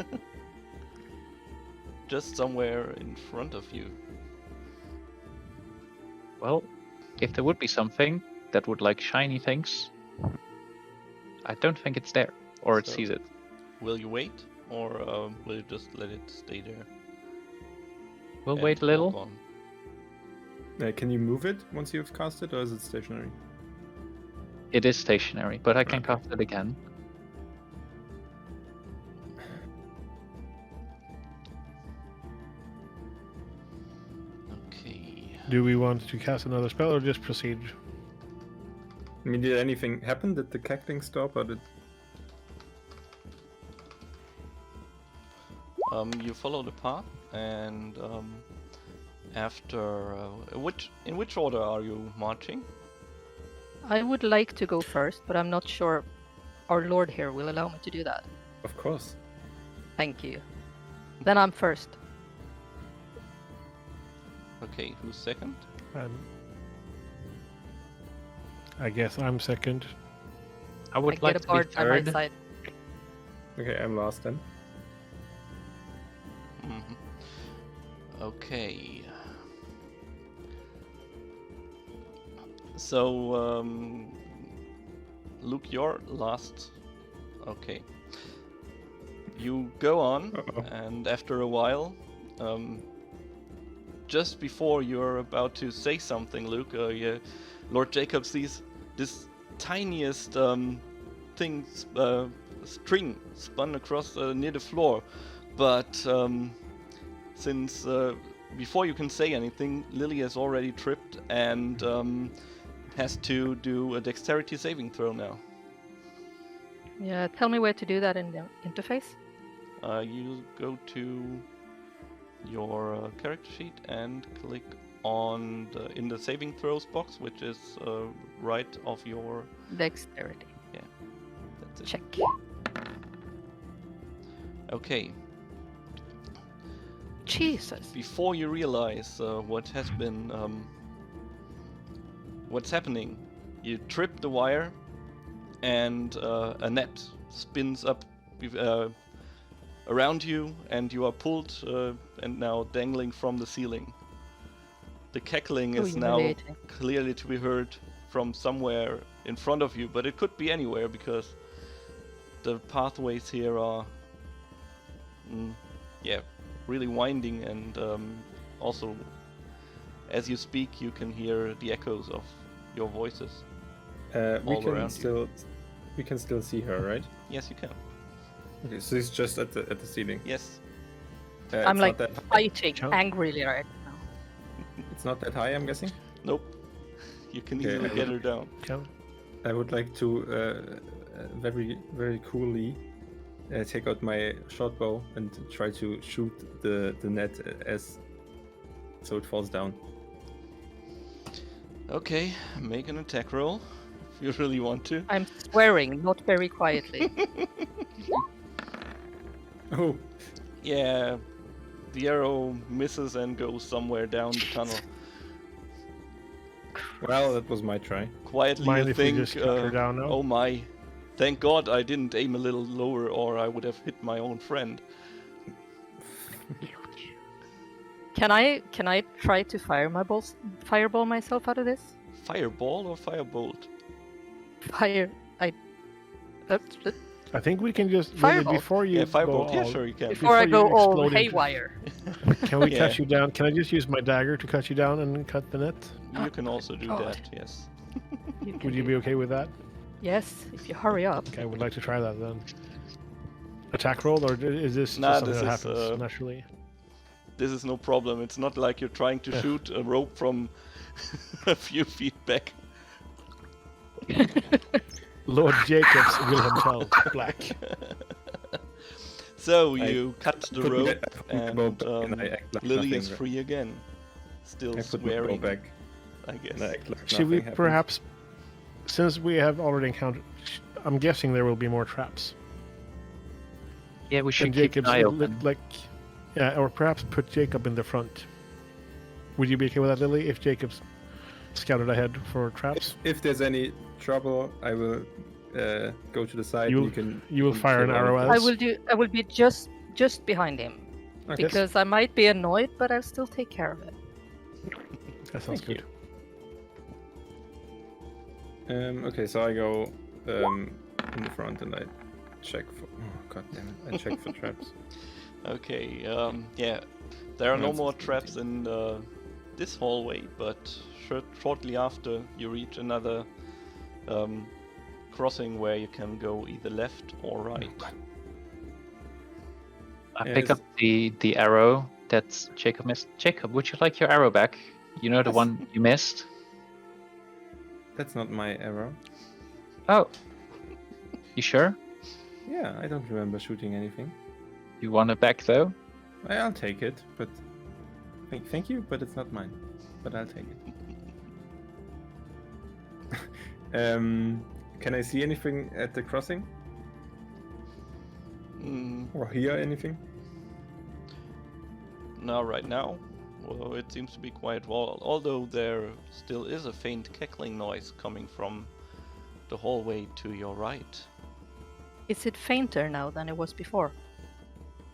Just somewhere in front of you. Well, if there would be something that would like shiny things, I don't think it's there, or it So- sees it. Will you wait, or will you just let it stay there? We'll and wait a walk little. on? Can you move it once you've cast it, or is it stationary? It is stationary, but I can Okay. cast it again. Okay. Do we want to cast another spell or just proceed? I mean, did anything happen? Did the cackling stop, or did... You follow the path, and after in which order are you marching? I would like to go first, but I'm not sure our lord here will allow me to do that. Of course. Thank you. Then I'm first. Okay, who's second? I guess I'm second. I would I like get to a be bard by my third. side. Okay, I'm last then. Mhm. Okay. So, Luke, you're last. Okay. You go on, Uh-oh. and after a while, just before you're about to say something, Luke, Lord Jacob sees this tiniest thing, string spun across near the floor. But since before you can say anything, Lily has already tripped and has to do a dexterity saving throw now. Yeah, tell me where to do that in the interface. You go to your character sheet and click on in the saving throws box, which is right of your... Dexterity. That's it. Check. Okay. Jesus. Before you realize what has been, what's happening, you trip the wire, and a net spins up around you, and you are pulled and now dangling from the ceiling. The cackling is now Humiliating. clearly to be heard from somewhere in front of you, but it could be anywhere because the pathways here are, really winding, and also, as you speak, you can hear the echoes of your voices. We All can around you. we can still see her, right? Yes, you can. Okay, so it's just at the ceiling. Yes. I'm It's like not that high. fighting Count. angrily right now. It's not that high, I'm guessing. Nope. You can Okay, easily I get will- her down. Count. I would like to very, very coolly take out my short bow and try to shoot the net so it falls down. Okay, make an attack roll if you really want to. I'm swearing, not very quietly. Oh, Yeah, the arrow misses and goes somewhere down the tunnel. well, that was my try. Quietly, Mind you if we think, just cut her down now? oh my, thank God I didn't aim a little lower, or I would have hit my own friend. Can I try to fireball myself out of this? Fireball or firebolt? Fire. I think we can just really Fireball. before you Yeah, go firebolt. Yeah, all, sure you can. Before I you go all explode into- haywire. Can we Yeah. cut you down? Can I just use my dagger to cut you down and cut the net? You can also do God. that. Yes. Would you be okay with that? Yes, if you hurry up. Okay, I would like to try that then. Attack roll, or is this Nah, just something this that is, happens naturally? This is no problem. It's not like you're trying to Yeah. shoot a rope from a few feet back. Lord Jacobs Wilhelm Tell, black. So I you cut the put my- rope, I put my and bow back and I act like Lily nothing is ra- free again. Still I put my bow swearing, back I and I guess. act like Should we nothing happened. perhaps, since we have already encountered, I'm guessing there will be more traps. Yeah, we should And keep an Jacob's eye open. yeah, or perhaps put Jacob in the front. Would you be okay with that, Lily? If Jacob's scouted ahead for traps, If there's any trouble, I will go to the side. You- You can. you will fire an kill all arrow of at them. I will be just behind him Okay. because I might be annoyed, but I'll still take care of it. that sounds Thank good. Okay, so I go in the front and I check for. Oh, God damn it! I check for traps. Okay, yeah. There are no That's more 17. traps in the this hallway, but shortly after you reach another crossing where you can go either left or right. I pick up the arrow that Jacob missed. Jacob, would you like your arrow back? You know the Yes. one you missed? That's not my arrow. Oh. You sure? Yeah, I don't remember shooting anything. You want it back though? I'll take it, but thank you, but it's not mine. But I'll take it. Can I see anything at the crossing? Or hear anything? Now, right now, well, it seems to be quiet. Well, although there still is a faint cackling noise coming from the hallway to your right. Is it fainter now than it was before?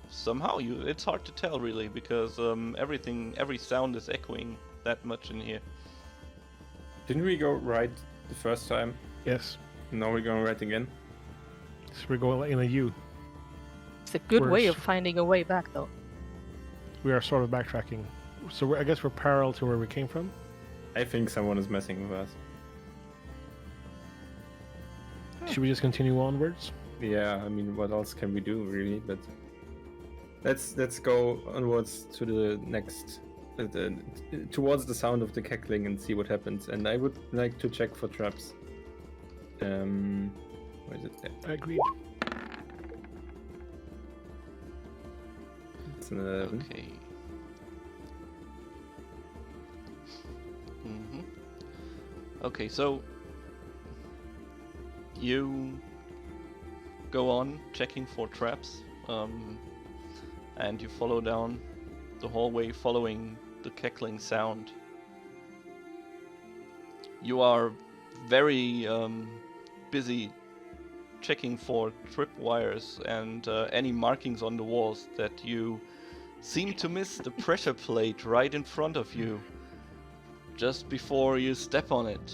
Somehow, it's hard to tell really, because every sound is echoing that much in here. Didn't we go right the first time? Yes. Now we're going right again? So we're going in a U. It's a good way Worse. of finding a way back, though. We are sort of backtracking. So I guess we're parallel to where we came from. I think someone is messing with us. Should we just continue onwards? Yeah, I mean, what else can we do, really? But let's go onwards to the next, towards the sound of the cackling and see what happens. And I would like to check for traps. Where is it? There. Agreed. It's an 11. Okay. Okay, so you go on checking for traps, and you follow down the hallway following the cackling sound. You are very busy checking for tripwires and any markings on the walls that you seem to miss the pressure plate right in front of you just before you step on it.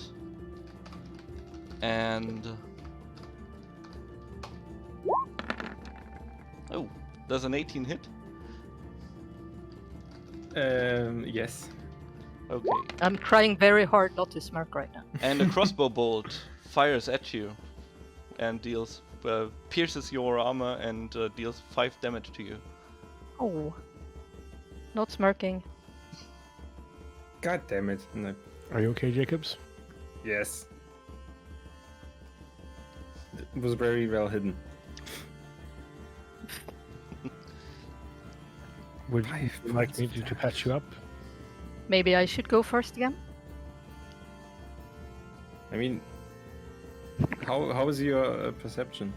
And oh, does an 18 hit? Yes. Okay. I'm trying very hard not to smirk right now. And a crossbow bolt fires at you and deals pierces your armor and deals 5 damage to you. Oh. Not smirking. God damn it. No. Are you okay, Jacobs? Yes. It was very well hidden. Would you like me to patch you up? Maybe I should go first again? I mean, how is your perception?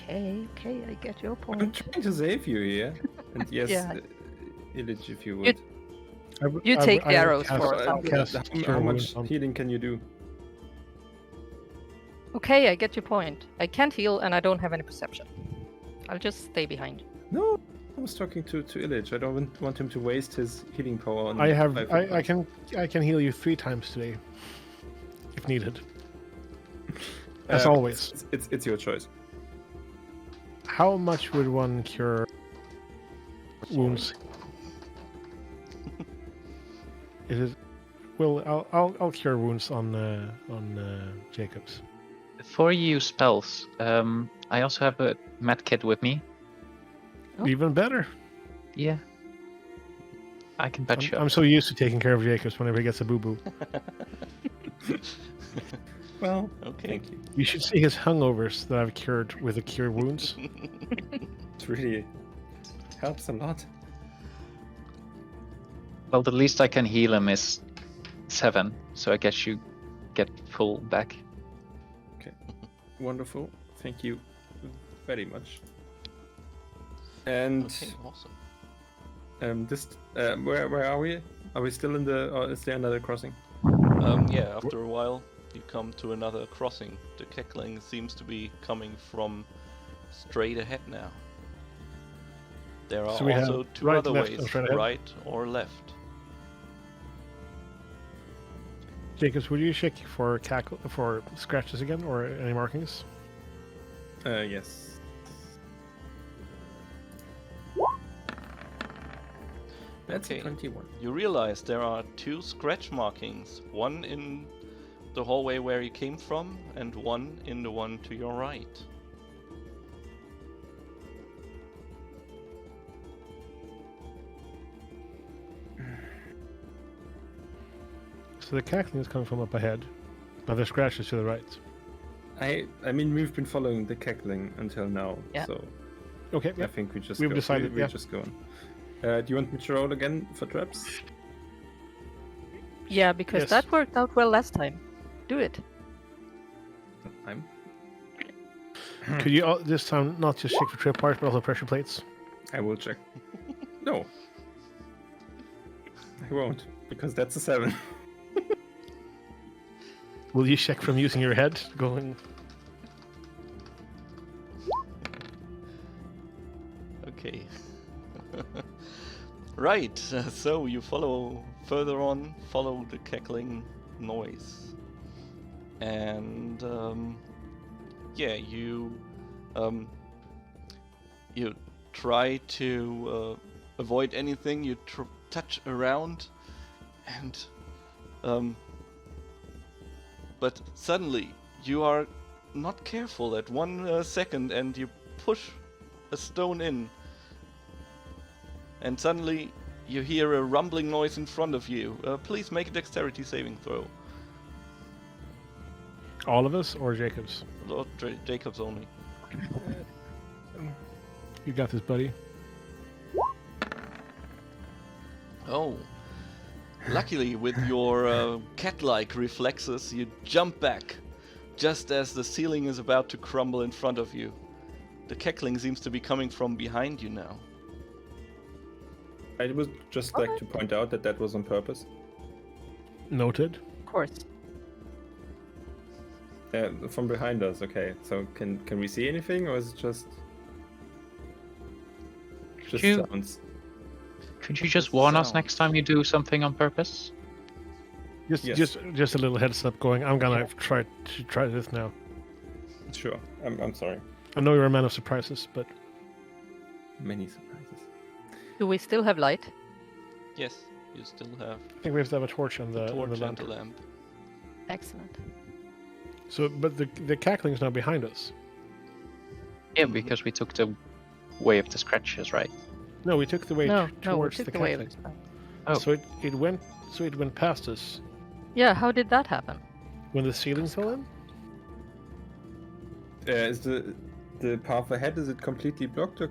Okay, I get your I'm point. trying to save you here. And yes, Yeah. Illich, if you would. You take the arrows cast- for I'll some cast How Cure much Wounds on- healing can you do? Okay, I get your point. I can't heal and I don't have any perception. I'll just stay behind. No, I was talking to Illich. I don't want him to waste his healing power on. I have. 5 hit I points. can heal you 3 times today, if needed. As always. It's your choice. How much would one cure wounds? Is it? Well, I'll cure wounds on Jacobs. Before you use spells, I also have a med kit with me. Oh. Even better. Yeah. I can patch you up. I'm so used to taking care of Jacobs whenever he gets a boo boo. Well, Okay. thank you. You should see his hungovers that I've cured with the cure wounds. It really helps a lot. Well, the least I can heal him is 7, so I guess you get full back. Wonderful. Thank you very much. And Okay, awesome. where are we? Are we still in the? Or is there another crossing? Yeah, after a while, you come to another crossing. The cackling seems to be coming from straight ahead now. There are So we have also 2 right, other left, ways, and straight ahead? right or left. Jacobs, would you check for scratches again or any markings? Yes. That's Okay. a 21. You realize there are 2 scratch markings, one in the hallway where you came from, and one in the one to your right. So the cackling is coming from up ahead, but the scratch is to the right. I mean, we've been following the cackling until now, Yeah. so Okay, I yeah. think we just We've go. decided, we yeah. just go on. Do you want me to roll again for traps? Yeah, because Yes. that worked out well last time. Do it. I'm. Could you this time not just check for trip wires, but also pressure plates? I will check. No. I won't, because that's a 7. Will you check from using your head? Going. Okay. Right, so you follow further on, follow the cackling noise. And yeah, you try to avoid anything, you touch around, and but suddenly you are not careful at 1 second and you push a stone in. And suddenly you hear a rumbling noise in front of you. Please make a dexterity saving throw. All of us or Jacobs? Lord Jacobs only. You got this, buddy. Oh. Luckily, with your cat-like reflexes, you jump back just as the ceiling is about to crumble in front of you. The cackling seems to be coming from behind you now. I would just like to point out that was on purpose. Noted. Of course. From behind us, okay. So can we see anything, or is it just You- sounds? Could you just warn us Sound. next time you do something on purpose? Just, Yes. just a little heads up. Going. I'm gonna try this now. Sure. I'm sorry. I know you're a man of surprises, but Many surprises. Do we still have light? Yes, you still have I think we have to have a torch on the the torch and lamp. the lamp. Excellent. So, but the cackling is now behind us. Yeah, because we took the way of the scratches, right? No, we took the way No, we towards took the the way of cackling. it. Oh. So it went past us Yeah, how did that happen? when the ceiling fell in. Is the path ahead, is it completely blocked, or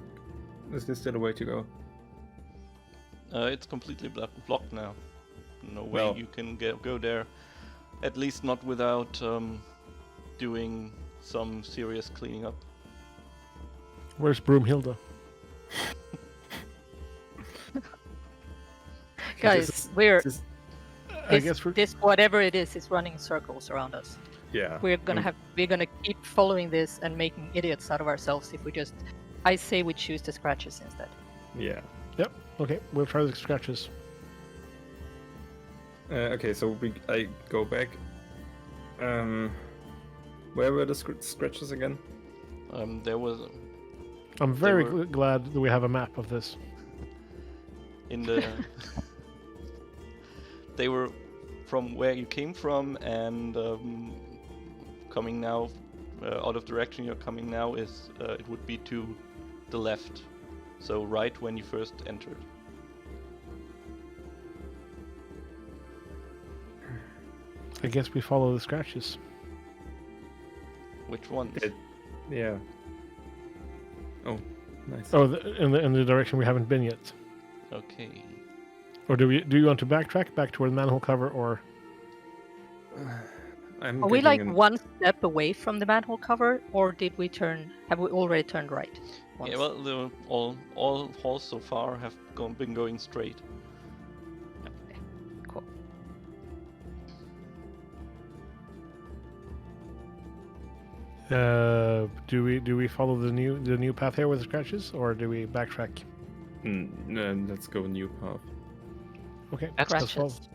is there still a way to go? It's completely blocked now. No way Well- you can go there. At least not without doing some serious cleaning up. Where's Broomhilda? Guys, This is- we're this is- I guess we're. this whatever it is running in circles around us. Yeah. We're gonna keep following this and making idiots out of ourselves if we just. I say we choose the scratches instead. Yeah. Yep. Okay, we'll try the scratches. Okay, so I go back. Where were the scratches again? There was I'm very were- glad that we have a map of this. in the they were from where you came from, and coming now out of direction you're coming now is it would be to the left, so right when you first entered. I guess we follow the scratches. Which ones? Yeah. Oh, nice. Oh, in the direction we haven't been yet. Okay. Or do you want to backtrack back to where the manhole cover, or I'm Are we getting like an- one step away from the manhole cover, or did we turn? Have we already turned right? Yeah, once? well, all halls so far have been going straight. Okay, cool. do we follow the new path here with the scratches, or do we backtrack? No, let's go new path. Okay, That's let's follow. Scratches.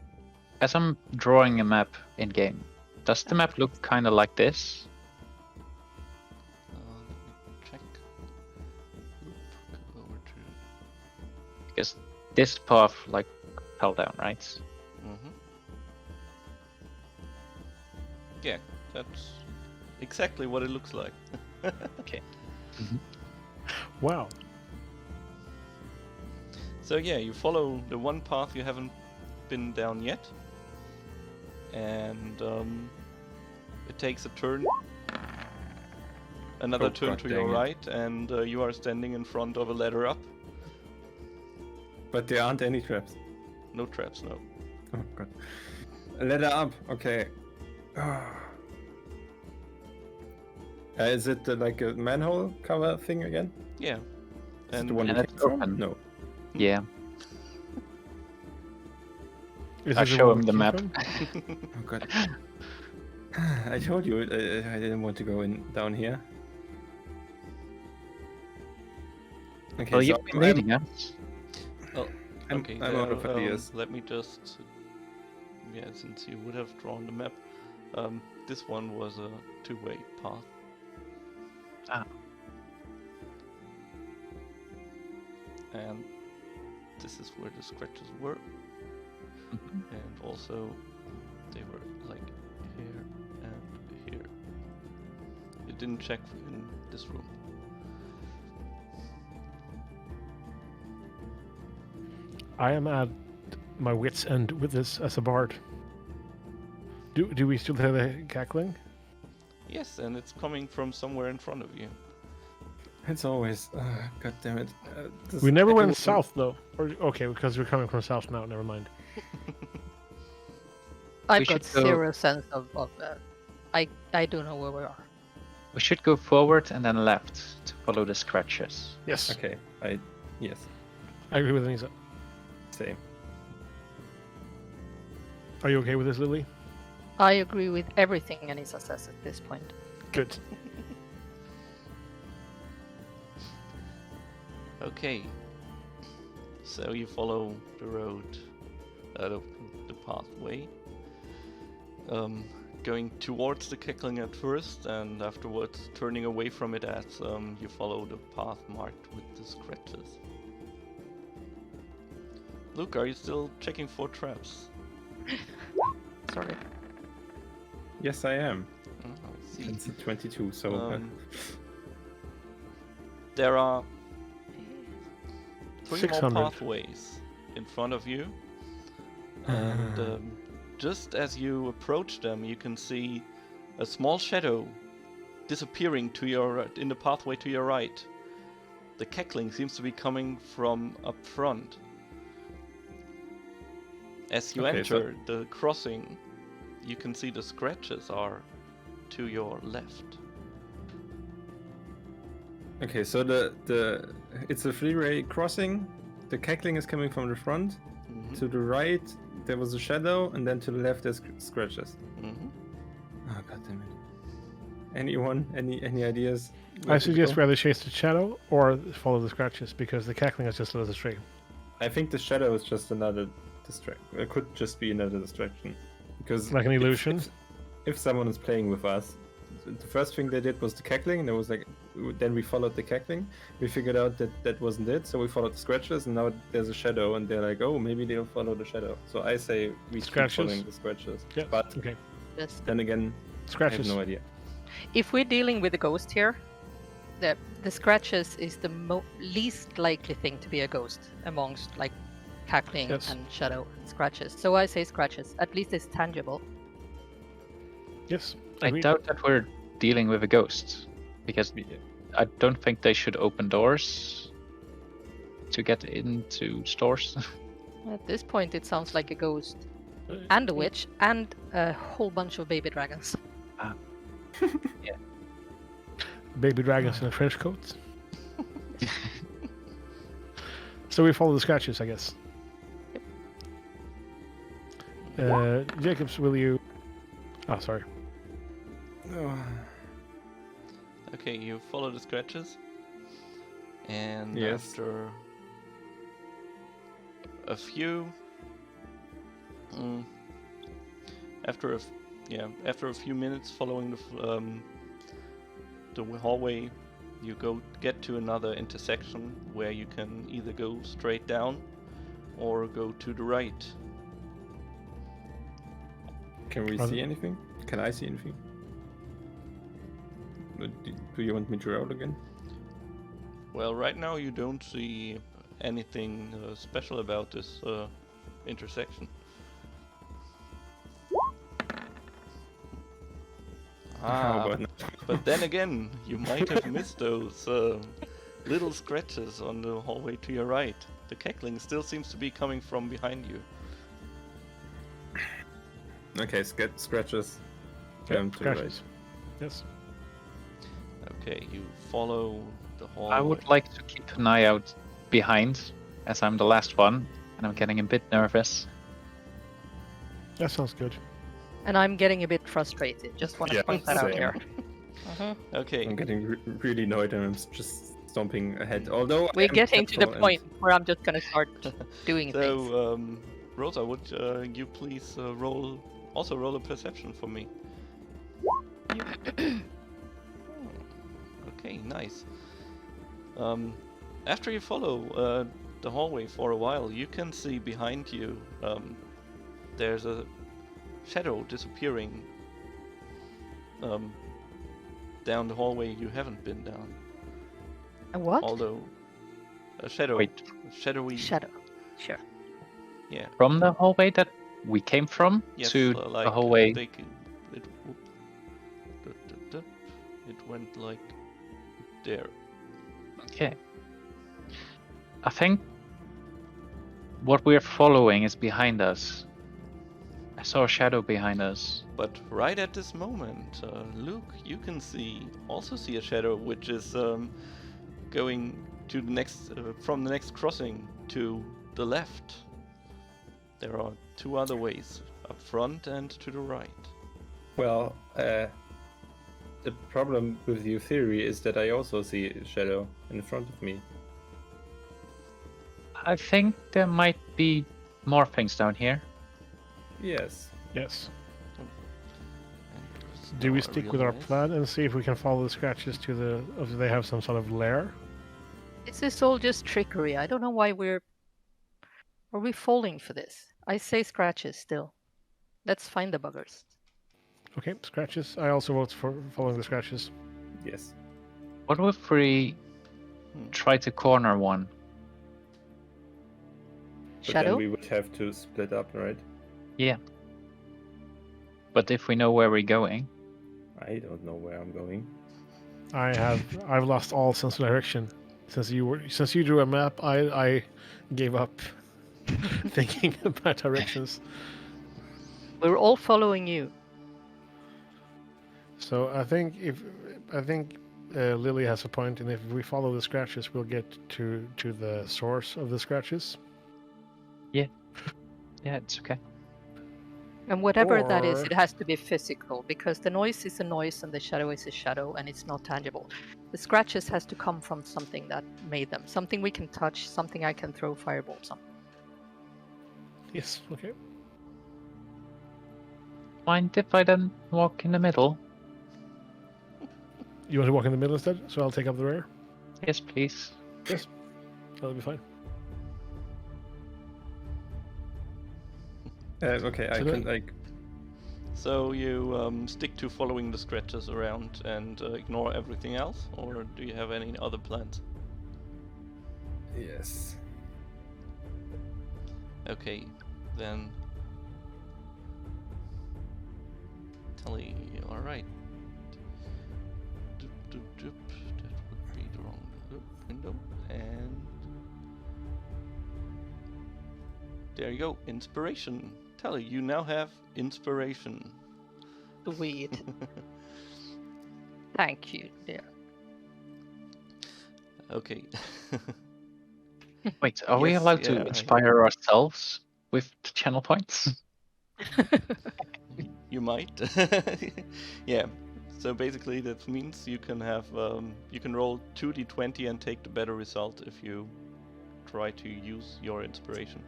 As I'm drawing a map in game, does the map look kind of like this? Let me check. Oop, go over to. Because This path like fell down, right? Mm-hmm. Yeah, that's exactly what it looks like. Okay. Wow. So yeah, you follow the one path you haven't been down yet, and it takes a turn, another Oh, turn God to dang your it. right, and you are standing in front of a ladder up. But there aren't any traps. No traps, no. Oh god. A ladder up. Okay. Is it like a manhole cover thing again? Yeah, Is it and the one And we it's came from? open. No. Yeah. Is I'll it the show one him we the came map. from? Oh god. I told you I didn't want to go in down here. Okay, Well, so you've been leading us. okay. I'm out of there, ideas. let me just, yeah, since you would have drawn the map, this one was a two-way path. Ah. And this is where the scratches were. Mhm. And also they were like here and here. You didn't check in this room. I am at my wits' end with this as a bard. Do we still have the cackling? Yes, and it's coming from somewhere in front of you. It's always. God damn it. We never went everyone- south though. Or, okay, because we're coming from south now. Never mind. I've should got go- zero sense of I don't know where we are. We should go forward and then left to follow the scratches. Yes, Okay. Yes. I agree with Anisa. Same. Are you okay with this, Lily? I agree with everything Anisa says at this point. Good. Okay. So you follow the road, the pathway, going towards the cackling at first, and afterwards turning away from it as you follow the path marked with the scratches. Luke, are you still checking for traps? Sorry. Yes, I am. Oh, I see. It's a 22, so. There are three more 600. pathways in front of you, and just as you approach them, you can see a small shadow disappearing to your in the pathway to your right. The cackling seems to be coming from up front. As you Okay, so- enter the crossing, you can see the scratches are to your left. Okay, so it's a freeway crossing. The cackling is coming from the front. Mhm, To the right, there was a shadow, and then to the left, there's scratches. mhm. Oh god damn it! Anyone? Any ideas? I suggest we either chase the shadow or follow the scratches because the cackling has just led us astray. I think the shadow is just another distraction. It could just be another distraction, because Like an if- illusion? If someone is playing with us, the first thing they did was the cackling, and it was like, then we followed the cackling. We figured out that that wasn't it, so we followed the scratches, and now there's a shadow, and they're like, oh, maybe they'll follow the shadow. So I say we keep Scratches? following the scratches. Yeah. But Okay. Yes. then again, I have Scratches. no idea. If we're dealing with a ghost here, the scratches is the least likely thing to be a ghost amongst like cackling Yes. and shadow scratches. So I say scratches. At least it's tangible. Yes. I agreed. doubt that we're dealing with a ghost, because I don't think they should open doors to get into stores. At this point, it sounds like a ghost and a witch and a whole bunch of baby dragons. Baby dragons in a trench coat. So we follow the scratches, I guess. Jacobs, will you? Oh, sorry. Okay, you follow the scratches, and Yes. after a few, after a few minutes following the hallway, you get to another intersection where you can either go straight down or go to the right. Can we see anything? Can I see anything? Do you want me to roll again? Well, right now you don't see anything special about this intersection. How about now? But then again, you might have missed those little scratches on the hallway to your right. The cackling still seems to be coming from behind you. Okay, scratches. Yeah, To the right. scratches. Yes. Okay, you follow the hallway. I would like to keep an eye out behind, as I'm the last one, and I'm getting a bit nervous. That sounds good. And I'm getting a bit frustrated. Just want to Yeah, point that out same. here. Mhm. Okay, I'm getting really annoyed and I'm just stomping ahead. Although We're I'm getting to the careful point where I'm just gonna start doing things. so Rosa, would you please roll a perception for me? Okay, nice. After you follow the hallway for a while, you can see behind you there's a shadow disappearing down the hallway you haven't been down. A what? Although a shadow, Wait. shadowy, Shadow. Sure. yeah, From the hallway that we came from yes, to like the hallway. It went like there. Okay. I think what we're following is behind us. I saw a shadow behind us. But right at this moment, Luke, you can also see a shadow which is going to the next, from the next crossing to the left. There are two other ways, up front and to the right. Well, the problem with your theory is that I also see a shadow in front of me. I think there might be more things down here. Yes. Yes. And Do we now I stick with our realize- plan and see if we can follow the scratches to the... Or do they have some sort of lair? This is all just trickery. I don't know why Are we falling for this? I say scratches still. Let's find the buggers. Okay, scratches. I also vote for following the scratches. Yes. What if we try to corner one? But Shadow? then we would have to split up, right? Yeah. But if we know where we're going, I don't know where I'm going. I've lost all sense of direction. Since you drew a map, I gave up thinking about directions. We're all following you. So I think Lily has a point, and if we follow the scratches, we'll get to the source of the scratches. yeah, it's okay. And whatever that is, Or- it has to be physical, because the noise is a noise and the shadow is a shadow, and it's not tangible. The scratches has to come from something that made them. Something we can touch, something I can throw firebolts on. Yes. Okay. Mind if I then walk in the middle? You want to walk in the middle instead, so I'll take up the rear. Yes, please. Yes. That'll be fine. Okay, I So can then- like. So you stick to following the scratches around and ignore everything else, or do you have any other plans? Yes. Okay, then. Tally, alright. Doop, doop, doop. That would be the wrong window. And. There you go, inspiration. Tally, you now have inspiration. Sweet. Thank you, dear. Okay. Wait, are we Yes, allowed yeah, to inspire ourselves with the channel points? You might. Yeah. So basically, that means you can have you can roll 2d20 and take the better result if you try to use your inspiration.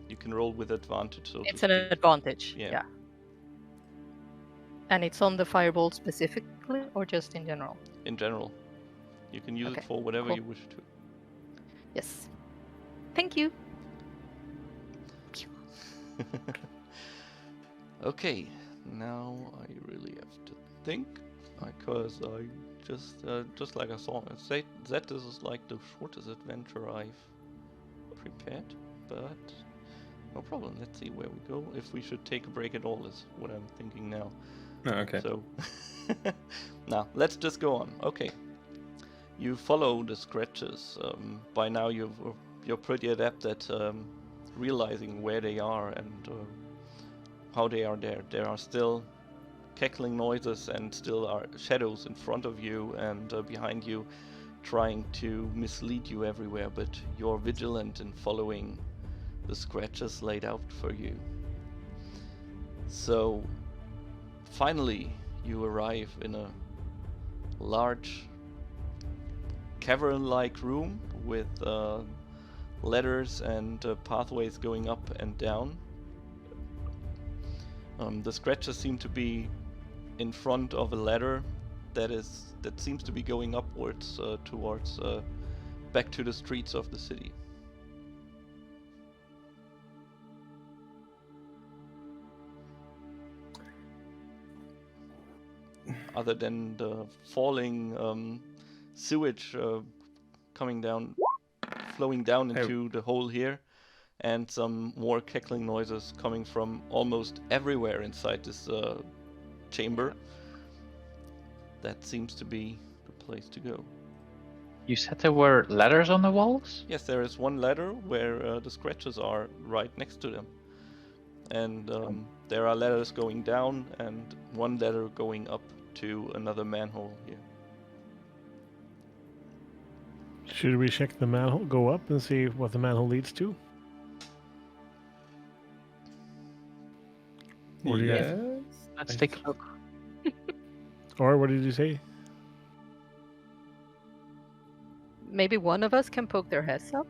You can roll with advantage. So It's to an speak. advantage. Yeah. Yeah. And it's on the firebolt specifically, or just in general? In general, you can use Okay, it for whatever cool. you wish to. Yes. Thank you. Okay, now I really have to think, because I just like I saw, that this is like the shortest adventure I've prepared, but no problem. Let's see where we go. If we should take a break at all is what I'm thinking now. Oh, okay. So, now let's just go on. Okay, you follow the scratches. By now you're pretty adept at realizing where they are and how they are there. There are still cackling noises and still are shadows in front of you and behind you, trying to mislead you everywhere. But you're vigilant in following the scratches laid out for you. So finally you arrive in a large cavern-like room with ladders and pathways going up and down. The scratches seem to be in front of a ladder that seems to be going upwards towards back to the streets of the city. Other than the falling sewage coming down, flowing down into the hole here, and some more cackling noises coming from almost everywhere inside this chamber. That seems to be the place to go. You said there were ladders on the walls? Yes, there is one ladder where the scratches are right next to them. And there are ladders going down and one ladder going up to another manhole here. Should we check the manhole, go up and see what the manhole leads to? Or do you- Yes. Let's take a look. Or what did you say? Maybe one of us can poke their heads up.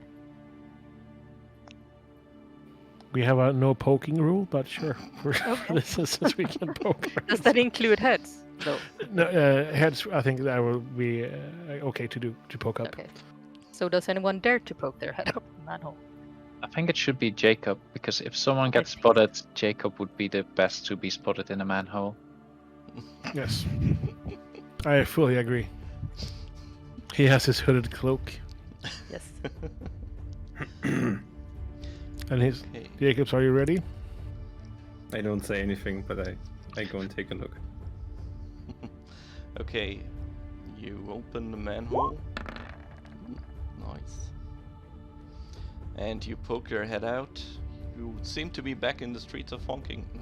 We have a no poking rule, but sure. For Okay. this instance, we can poke. our Does that include heads? No. No, heads. I think that will be okay to poke up. Okay. So does anyone dare to poke their head up the manhole? I think it should be Jacob, because if someone gets spotted, Jacob would be the best to be spotted in a manhole. Yes, I fully agree. He has his hooded cloak, Yes. and his Okay. Jacobs. Are you ready? I don't say anything, but I go and take a look. Okay, you open the manhole. Nice. And you poke your head out. You seem to be back in the streets of Honkington.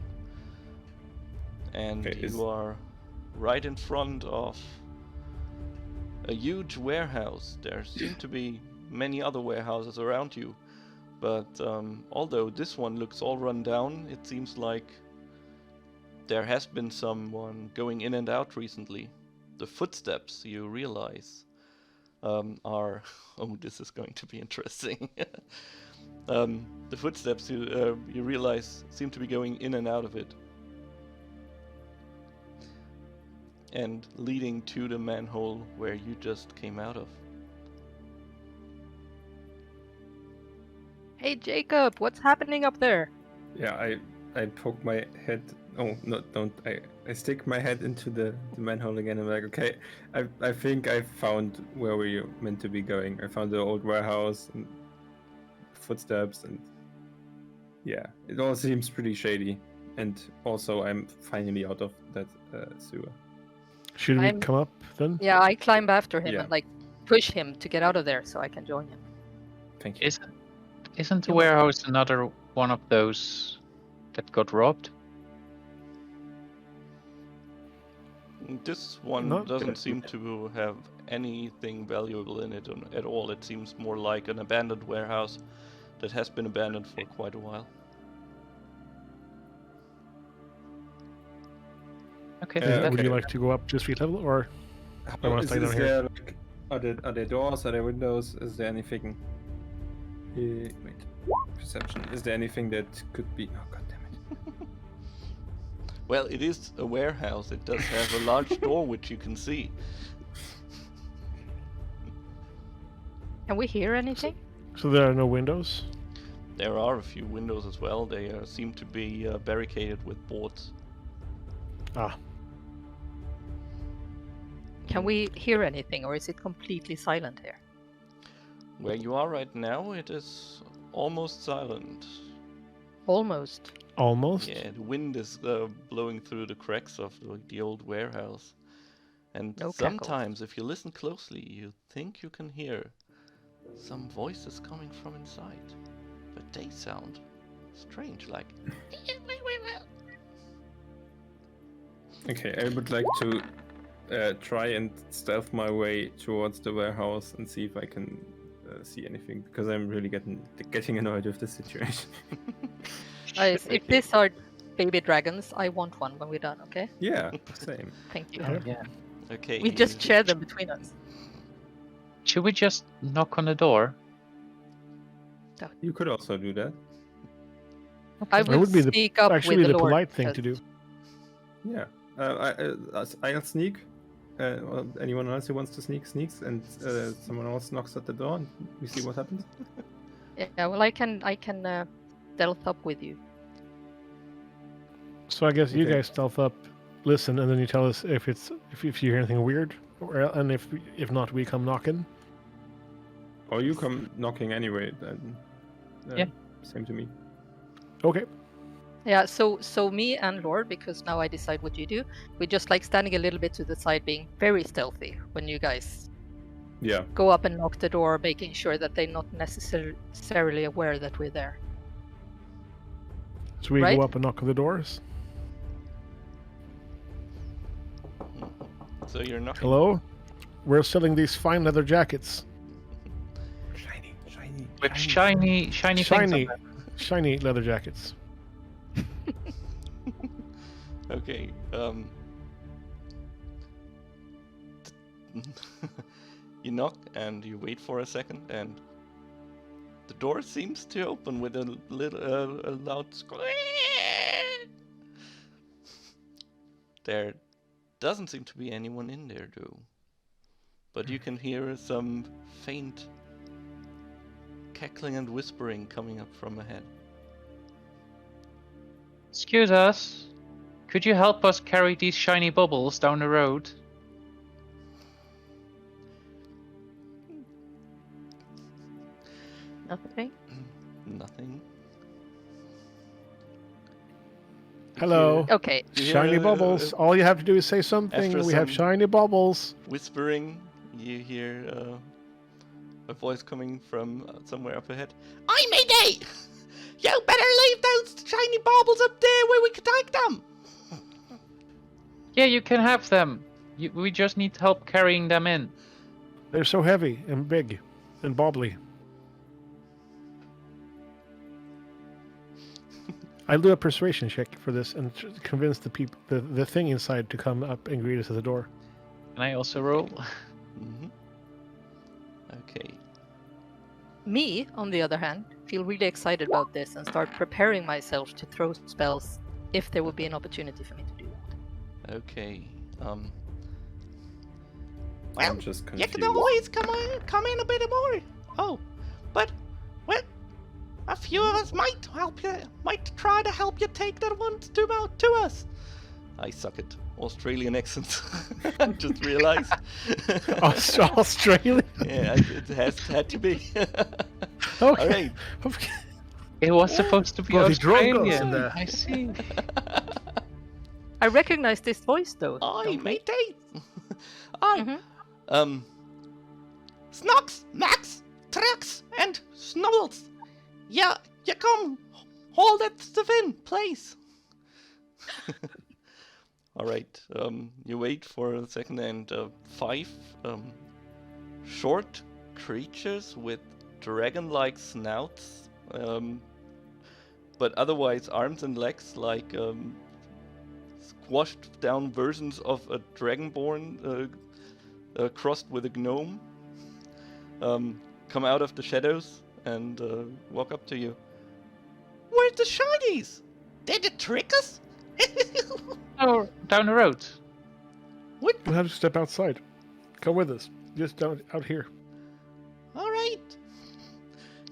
And Okay, you are right in front of a huge warehouse. There seem to be many other warehouses around you. But although this one looks all run down, it seems like there has been someone going in and out recently. The footsteps, you realize, are... Oh, this is going to be interesting. The footsteps, you realize, seem to be going in and out of it. And leading to the manhole where you just came out of. Hey Jacob, what's happening up there? Yeah, I poke my head. Oh no, don't! I stick my head into the manhole again. I'm like, okay, I think I found where we were meant to be going. I found the old warehouse and footsteps, and yeah, it all seems pretty shady. And also, I'm finally out of that sewer. Should we I'm- come up then? Yeah, I climb after him Yeah. and like push him to get out of there so I can join him. Thank you. Isn't the Yeah, but- warehouse another one of those that got robbed? This one No. doesn't seem to have anything valuable in it at all. It seems more like an abandoned warehouse that has been abandoned for quite a while. Okay, Uh, Would okay. you like to go up to street level, or I wanna stay down here. There, like, are there doors? Are there windows? Is there anything? Wait, perception. Is there anything that could be? Oh god damn it! Well, it is a warehouse. It does have a large door which you can see. Can we hear anything? so there are no windows? There are a few windows as well. They seem to be barricaded with boards. Ah, Can we hear anything, or is it completely silent here? Where you are right now, it is almost silent. Almost. almost. Yeah, the wind is blowing through the cracks of the old warehouse. And No cackles. sometimes, if you listen closely, you think you can hear some voices coming from inside. But they sound strange, like... Okay, I would like to try and stealth my way towards the warehouse and see if I can see anything, because I'm really getting annoyed with this situation. Guys, if these are baby dragons, I want one when we're done, okay? Yeah, same. Thank you. Yeah. Yeah. Okay. We just share them between us. Should we just knock on the door? You could also do that. I That will would be speak up actually with the the Lord. polite thing to do. Yeah. I'll sneak. Well, anyone else who wants to sneak sneaks, and someone else knocks at the door, and we see what happens. Yeah, well, I can stealth up with you. So I guess you Okay. guys stealth up, listen, and then you tell us if you hear anything weird, and if not, we come knocking. Or you come knocking anyway. Then, Yeah. Same to me. Okay. Yeah, so me and Lord, because now I decide what you do, we're just like standing a little bit to the side, being very stealthy when you guys Yeah. go up and knock the door, making sure that they're not necessarily aware that we're there. So we Right? go up and knock on the doors. So you're knocking. Hello? We're selling these fine leather jackets. Shiny. With shiny things on Shiny, them. shiny leather jackets. Okay. You knock and you wait for a second, and the door seems to open with a little a loud squeak. There doesn't seem to be anyone in there, though. But you can hear some faint cackling and whispering coming up from ahead. Excuse us. Could you help us carry these shiny bubbles down the road? Nothing. Nothing. Hello. Okay. You hear Shiny a- bubbles. All you have to do is say something. After We have some- shiny bubbles. Whispering, you hear a voice coming from somewhere up ahead. I'm Mayday! You better leave those shiny baubles up there where we can take them! Yeah, you can have them. We just need help carrying them in. They're so heavy and big and bobbly. I'll do a persuasion check for this and convince the people, the thing inside, to come up and greet us at the door. Can I also roll? Mm-hmm. Okay. Me, on the other hand, feel really excited about this and start preparing myself to throw spells if there would be an opportunity for me to do that. Okay. I'm Well, just you confused. can always come in a bit more. Oh, but well, a few of us might try to help you take that one to us. I suck at Australian accents. I just realized. Australia? Yeah, it had to be. Okay. All right. Okay. It was supposed to be Bloody Drogos Australian. in there. I see. I recognize this voice though. I don't we? matey. I Mhm. Snox, Max, Trax, and Snubbles. Yeah, you come hold that stuff in, please. All right. You wait for a second, and 5 short creatures with dragon-like snouts, but otherwise arms and legs like squashed down versions of a dragonborn crossed with a gnome, come out of the shadows and walk up to you. Where's the shinies? Did it trick us? Oh, down the road. What? We'll have to step outside. Come with us. Just down out here. All right.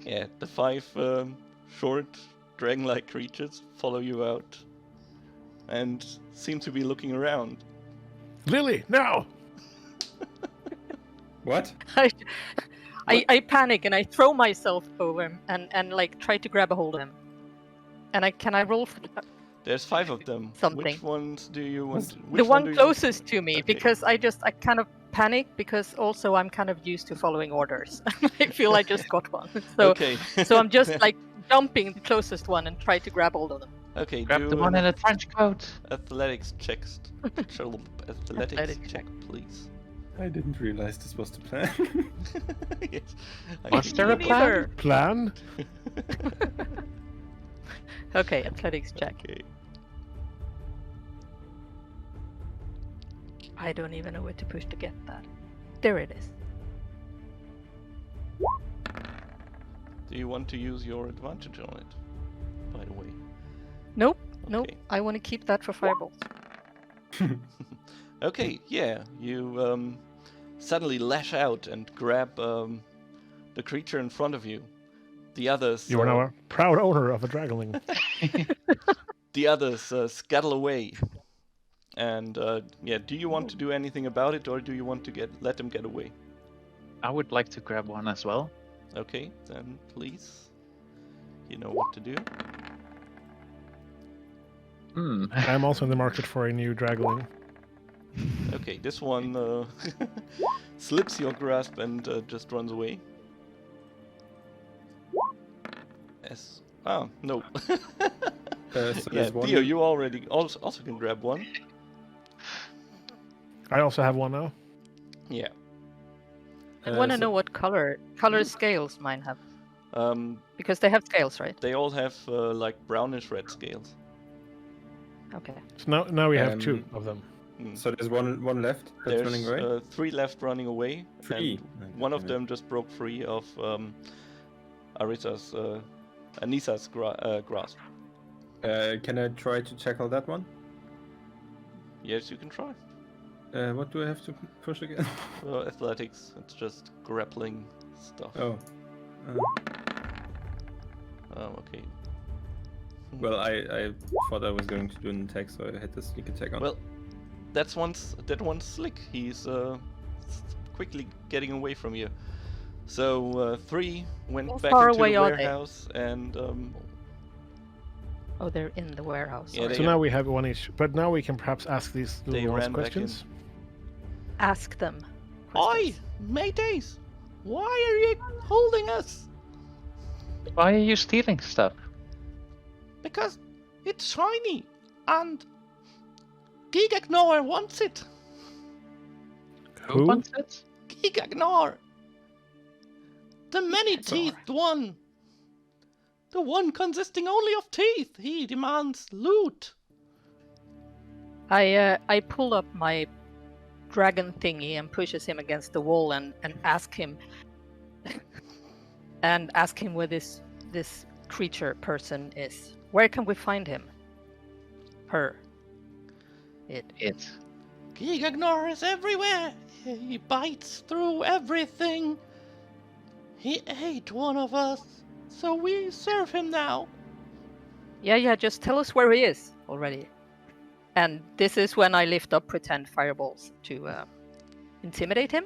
Yeah, the 5 short, dragon-like creatures follow you out and seem to be looking around. Lily, now! What? I panic and I throw myself over him and like try to grab a hold of him. And can I roll for that? There's 5 of them. Something. Which ones do you want? The Which one do you- closest to me, Okay. because I kind of panic because also I'm kind of used to following orders. I feel I just got one. So Okay. so I'm just like jumping the closest one and try to grab hold of them. Okay, Grab do the one an in a trench coat. athletics checks. Athletics Athletics. check, please. I didn't realize this was the plan. Yes. Was there a Me plan? neither. Plan? Okay, athletics check. Okay. I don't even know where to push to get that. There it is. Do you want to use your advantage on it? By the way. Nope. Nope. Okay. I want to keep that for fireballs. Okay, yeah. You suddenly lash out and grab the creature in front of you. The others. You are now a proud owner of a dragonling. The others scuttle away. And yeah, do you want to do anything about it, or do you want to let them get away? I would like to grab one as well. Okay, then please. You know what to do. I'm also in the market for a new dragonling. Okay, this one slips your grasp and just runs away. Yes. Oh, no. So Yeah, there's one. Theo, you already also can grab one. I also have one now. Yeah. I want to so- know what color scales mine have, Um, because they have scales, right? they all have like brownish red scales. Okay. So now we have 2 Um, of them. Mm. So there's one left that's running There's away. 3 left running away. 3. And one of them just broke free of Anisa's grasp. Can I try to tackle that one? Yes, you can try. What do I have to push again? Athletics, it's just grappling stuff. Oh. Okay. Well, I thought I was going to do an attack, so I had to sneak attack on. Well, that one's slick. He's quickly getting away from you. So 3 went How back far into away the are they? warehouse, and Oh, they're in the warehouse. Yeah, sorry. So now we have one each. But now we can perhaps ask these They little ran back questions. Ask them. Oi, questions. mateys! Why are you holding us? Why are you stealing stuff? Because it's shiny, and Gigagnor wants it. Who? wants it? Gigagnor, the many-teethed one. The one consisting only of teeth. He demands loot. I pull up my dragon thingy and pushes him against the wall and ask him where this creature person is. Where can we find him? Her. It. It. Gigagnor is everywhere. He bites through everything. He ate one of us, so we serve him now. Yeah, just tell us where he is already. And this is when I lift up pretend fireballs to intimidate him,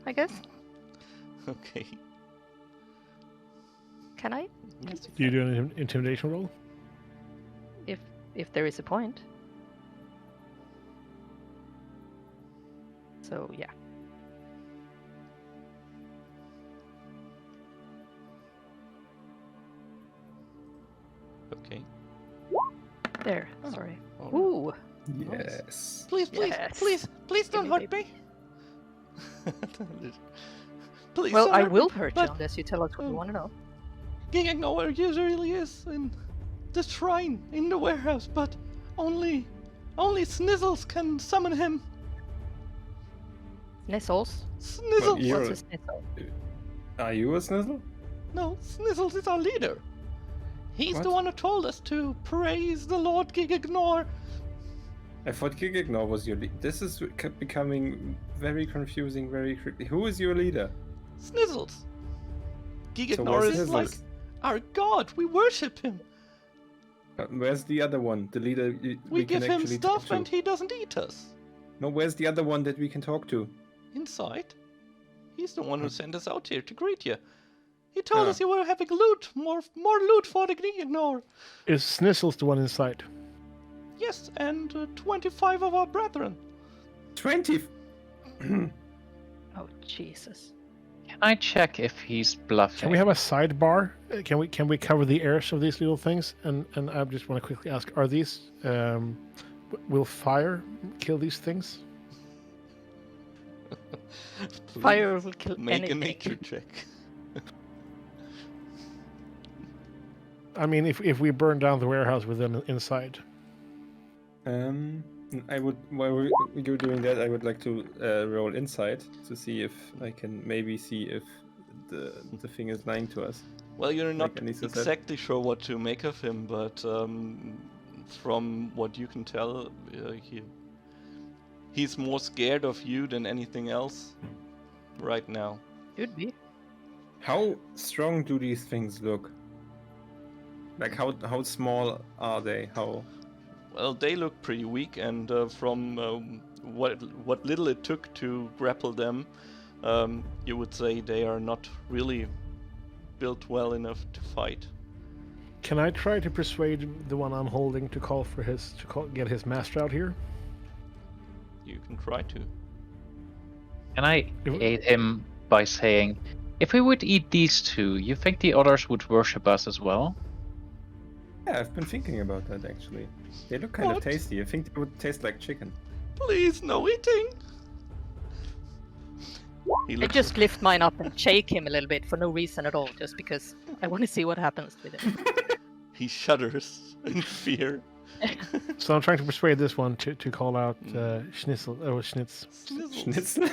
I guess. Okay. Can I? Yes, Do you do an intimidation roll? If there is a point. So yeah. Okay. There. Oh. Sorry. All right. Ooh. Yes. Please, Yes. please don't Gimme, hurt me. Please. Well, don't I hurt will me, hurt you but unless you tell us what you want to know. Gigagnor usually is in the shrine in the warehouse, but only Snizzles can summon him. Snizzles? Snizzles. You're- What's a snizzle? Are you a Snizzle? No, Snizzles is our leader. He's the What? one who told us to praise the Lord Gigagnor. I thought Gigagnor was your leader. This is becoming very confusing very quickly. Who is your leader? Snizzles. Gigagnor where's is Snizzles? like Our god, we worship him. Where's the other one? The leader We can give him actually stuff talk to. and he doesn't eat us. No, where's the other one that we can talk to? Inside. He's the one who sent us out here to greet you. He told Ah. us you were having loot, more loot for the ignore. Is Snizzles the one inside? Yes, and 25 of our brethren. 20. Oh, Jesus. Can I check if he's bluffing? Can we have a sidebar? Can we cover the airs of these little things? And I just want to quickly ask: are these will fire kill these things? Fire will kill Make anything. a nature check. I mean, if we burn down the warehouse with them inside. I would, while you're doing that, I would like to roll insight to see if I can maybe see if the thing is lying to us. Well, you're not Like Anisa said. exactly sure what to make of him, but from what you can tell, he's more scared of you than anything else right now. Could be. How strong do these things look? Like how small are they? How? Well, they look pretty weak, and from what little it took to grapple them, you would say they are not really built well enough to fight. Can I try to persuade the one I'm holding to get his master out here? You can try to. Can I If- aid him by saying, if we would eat these two, you think the others would worship us as well? Yeah, I've been thinking about that actually. They look kind of What? tasty. I think they would taste like chicken. Please, no eating! He I looks just lift mine up and shake him a little bit for no reason at all, just because I want to see what happens with it. He shudders in fear. So I'm trying to persuade this one to call out Schnitzel or Schnitz. Snizzles. Schnitzel?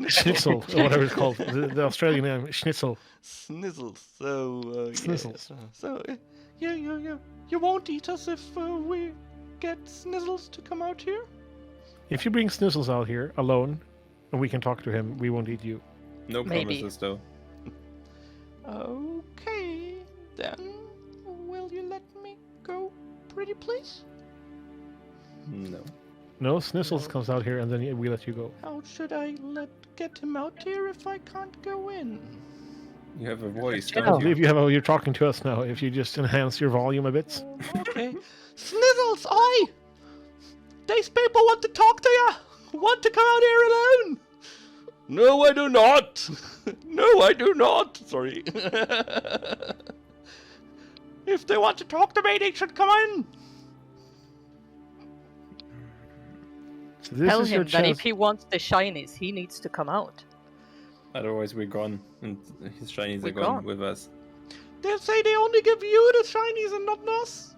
Schnitzel, or whatever it's called. The Australian name, Schnitzel. Snizzles. So, Snizzles. yeah. So, you won't eat us if we get Snizzles to come out here? If you bring Snizzles out here alone, and we can talk to him, we won't eat you. No Maybe. promises though. Okay, then will you let me go, pretty please? No. No, Snizzles comes out here, and then we let you go. How should I get him out here if I can't go in? You have a voice, I don't you? believe you're talking to us now. If you just enhance your volume a bit. Okay. Snizzles, oi! These people want to talk to you! Want to come out here alone! No, I do not! No, I do not! Sorry. If they want to talk to me, they should come in! So this Tell is your him that chance. if he wants the shinies, he needs to come out. Otherwise we're gone, and his shinies We're are gone gone. with us. They'll say they only give you the shinies and not us.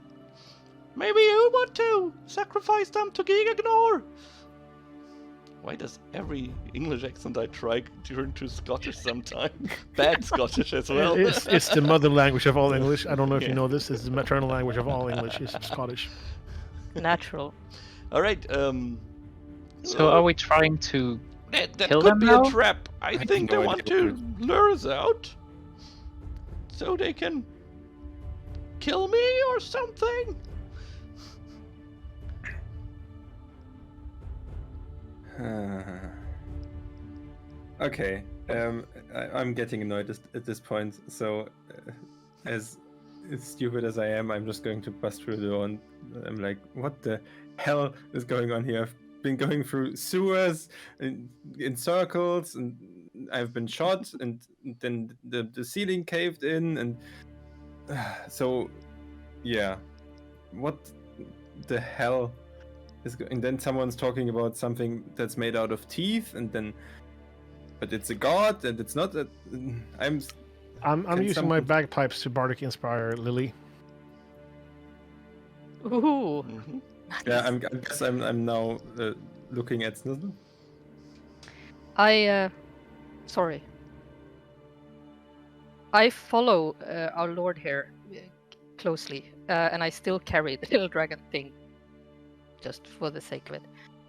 Maybe you want to sacrifice them to Gigagnore. Why does every English accent I try turn to Scottish sometime? Bad Scottish as well. It's the mother language of all English. I don't know if Yeah. you know this. It's the maternal language of all English. It's Scottish. Natural. All right. So are we trying to... That kill could them be now? a trap. I have think no they want idea to lure us out, so they can kill me or something. Okay. I'm getting annoyed at this point. So, as stupid as I am, I'm just going to bust through the door, and I'm like, "What the hell is going on here? I've been going through sewers in circles, and I've been shot, and then the ceiling caved in, and so, yeah. What the hell is and then someone's talking about something that's made out of teeth, and then, but it's a god, and it's not a. I'm I'm Can using my someone- bagpipes to bardic inspire Lily. Ooh. Mm-hmm. yeah. I guess I'm now looking at Snizzle. Sorry. I follow our lord here closely, and I still carry the little dragon thing, just for the sake of it.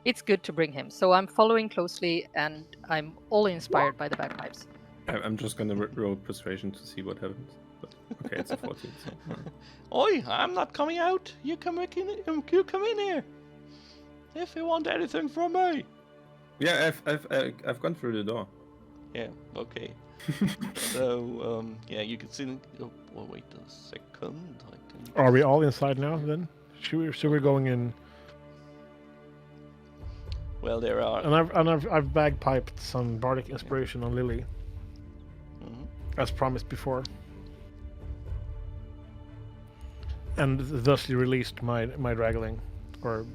It's good to bring him, so I'm following closely, and I'm all inspired by the bagpipes. I'm just gonna roll persuasion to see what happens. But, okay, it's a 14. So, Oi, I'm not coming out. You come in here. If you want anything from me. yeah, I've gone through the door. Yeah, okay. So, yeah, you can see... Oh, wait a second. Are we all inside now then? Should we going in? Well, there are... And I've bagpiped some bardic inspiration on Lily, as promised before, and thusly released my dragling, or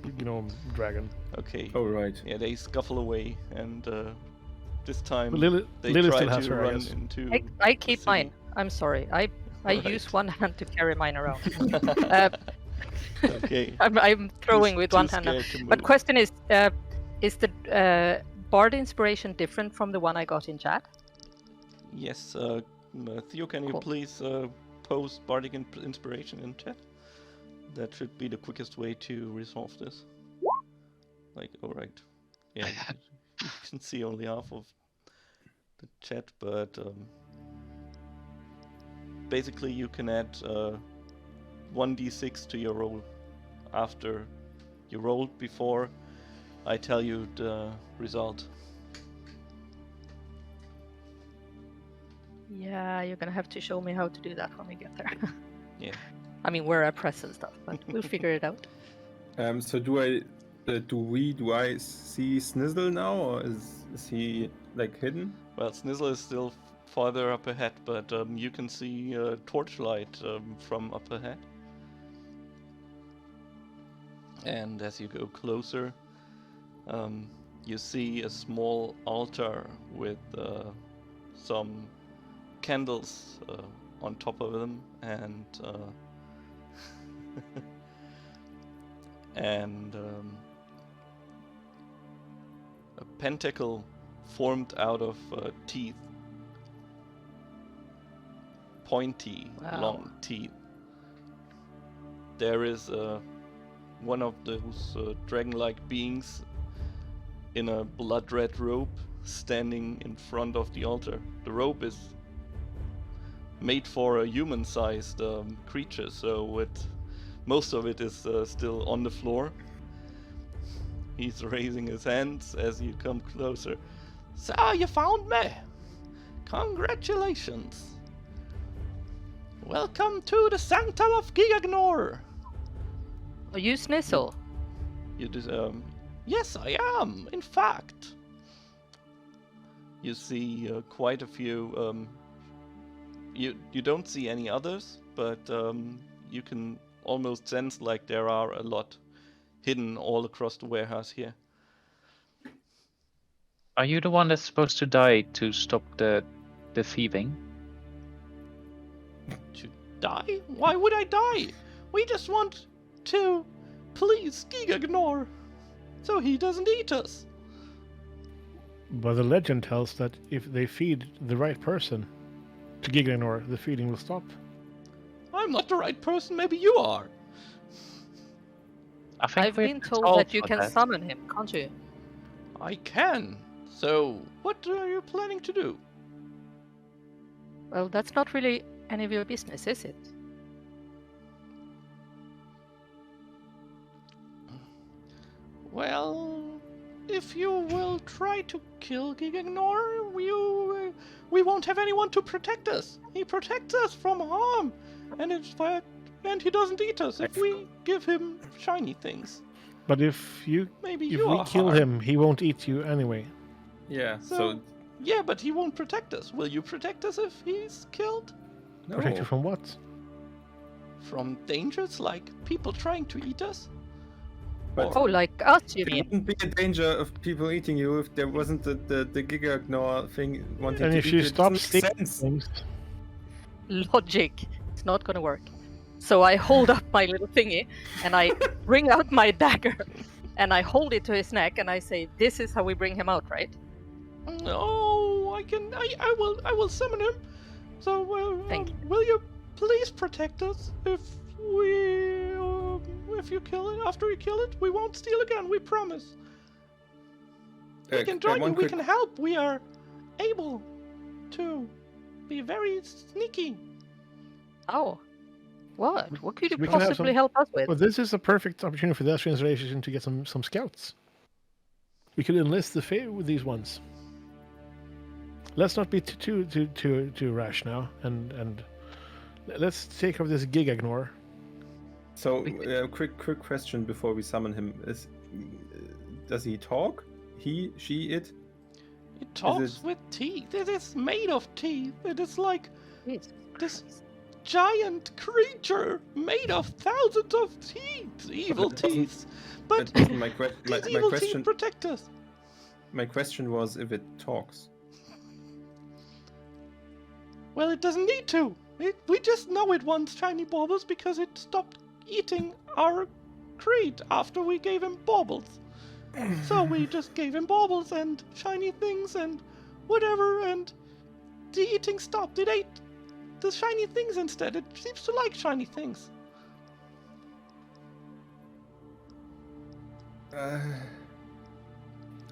dragon. Okay. Oh, right. Yeah, they scuffle away, and this time But Lily they still try has to her, I run guess. into... I keep city. mine. I'm sorry. I Right. use one hand to carry mine around. Okay. I'm throwing Too- with too one hand now. scared to But move. question is the Bard inspiration different from the one I got in chat? Yes, Theo, can you Cool. please post Bardic Inspiration in chat? That should be the quickest way to resolve this. Like, alright. Yeah, you can see only half of the chat, but basically you can add 1d6 to your roll after you rolled before I tell you the result. Yeah, you're gonna have to show me how to do that when we get there. Yeah. I mean, where I press and stuff, but we'll figure it out. So do I see Snizzle now, or is he like hidden? Well, Snizzle is still farther up ahead, but you can see torchlight from up ahead. And as you go closer, you see a small altar with some candles on top of them, and a pentacle formed out of teeth, pointy, Wow. long teeth. There is one of those dragon-like beings in a blood-red robe standing in front of the altar. The robe is made for a human-sized creature, so most of it is still on the floor. He's raising his hands as you come closer. So you found me! Congratulations! Welcome to the Sanctum of Gigagnor! Are you Snizzle? You just, yes, I am, in fact. You see quite a few, you don't see any others, but you can almost sense like there are a lot hidden all across the warehouse here. Are you the one that's supposed to die to stop the thieving? To die? Why would I die? We just want to please Gigagnor, so he doesn't eat us. But the legend tells that if they feed the right person to Giganor, the feeding will stop. I'm not the right person, maybe you are. I think I've we're been told told that you for can summon him, can't you? I can. So, what are you planning to do? Well, that's not really any of your business, is it? Well, if you will try to kill Gigagnor, we won't have anyone to protect us. He protects us from harm, and and he doesn't eat us if we give him shiny things. But if Maybe we you are kill harmed. him, he won't eat you anyway. Yeah. So, yeah, but he won't protect us. Will you protect us if he's killed? No. Protect you from what? From dangers like people trying to eat us? But Oh, like us, you there mean? wouldn't be a danger of people eating you if there wasn't the Gigagnor thing wanting And to if eat you you. It stop doesn't make stealing sense. things, Logic. It's not gonna work. So I hold up my little thingy and I bring out my dagger and I hold it to his neck and I say, "This is how we bring him out, right?" No, I will summon him. So, Thank you. will you please protect us if you kill it? After we kill it, we won't steal again. We promise. We can join you. We can help. We are able. to be very sneaky. Oh. What? What could you We can have possibly some- help us with? Well, this is a perfect opportunity for the Anserine Association to get some scouts. We could enlist these ones. Let's not be too rash now, and let's take off this gig ignore. So, quick question before we summon him: does he talk? He, she, it? It talks it- with teeth. It is made of teeth. It is like Jesus this Christ. giant creature made of thousands of teeth, evil that doesn't- teeth. But But my these evil question, teeth protect us. my question was if it talks. Well, it doesn't need to. We just know it wants shiny baubles because it stopped eating our creed after we gave him baubles. So we just gave him baubles and shiny things and whatever, and the eating stopped. It ate the shiny things instead. It seems to like shiny things.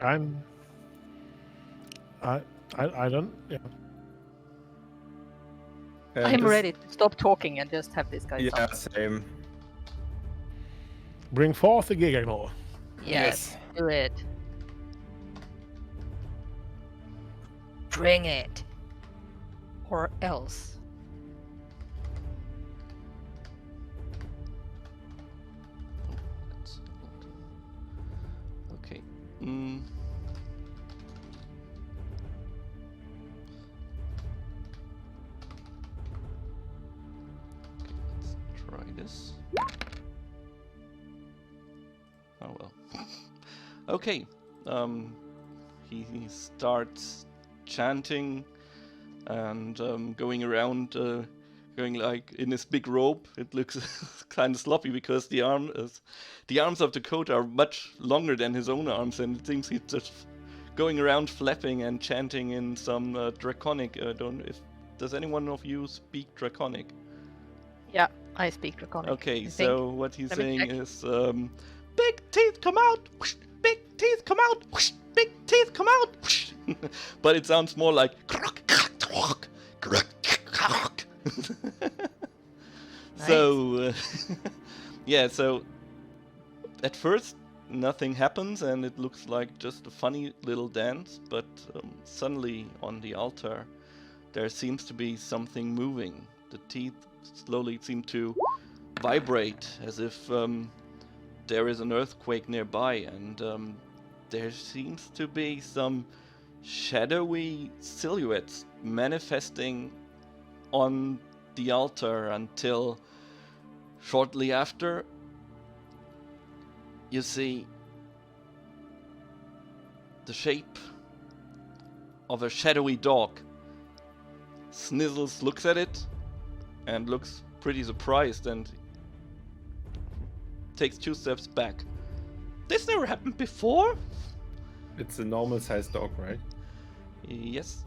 I don't. Yeah. I'm This- ready to stop talking and just have this guy Yeah, talk. same. Bring forth the gig ignore. Yes, do it. Bring it. Or else. That's okay. Mm. Okay, let's try this. Oh well. Okay. He starts chanting and going around, going like in his big robe. It looks kind of sloppy because the arms of the coat are much longer than his own arms, and it seems he's just going around flapping and chanting in some draconic. Does anyone of you speak draconic? Yeah, I speak draconic. Okay, I think. so what he's Let me saying check. is, big teeth come out, whoosh, big teeth come out, whoosh, big teeth come out, whoosh. But it sounds more like so yeah, so at first nothing happens and it looks like just a funny little dance, but suddenly on the altar there seems to be something moving. The teeth slowly seem to vibrate as if there is an earthquake nearby, and there seems to be some shadowy silhouettes manifesting on the altar until shortly after you see the shape of a shadowy dog. Snizzles looks at it and looks pretty surprised and takes 2 steps back. This never happened before? It's a normal sized dog, right? Yes.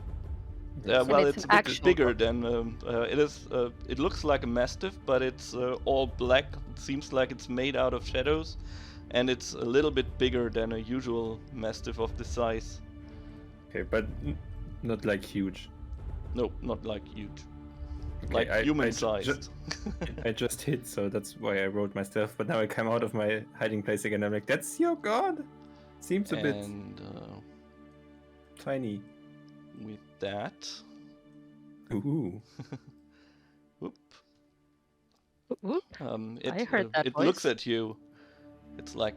Yes. Well, it's it's an a bit actual bigger dog. than it is. It looks like a mastiff, but it's all black. It seems like it's made out of shadows, and it's a little bit bigger than a usual mastiff of this size. Okay, but not like huge. No, not like huge, Okay, like I human-sized. I just hit, so that's why I wrote my stuff. But now I come out of my hiding place again. I'm like, that's your god. Seems a bit And tiny. with that, Ooh. whoop, Whoop. it I heard that it voice. looks at you. It's like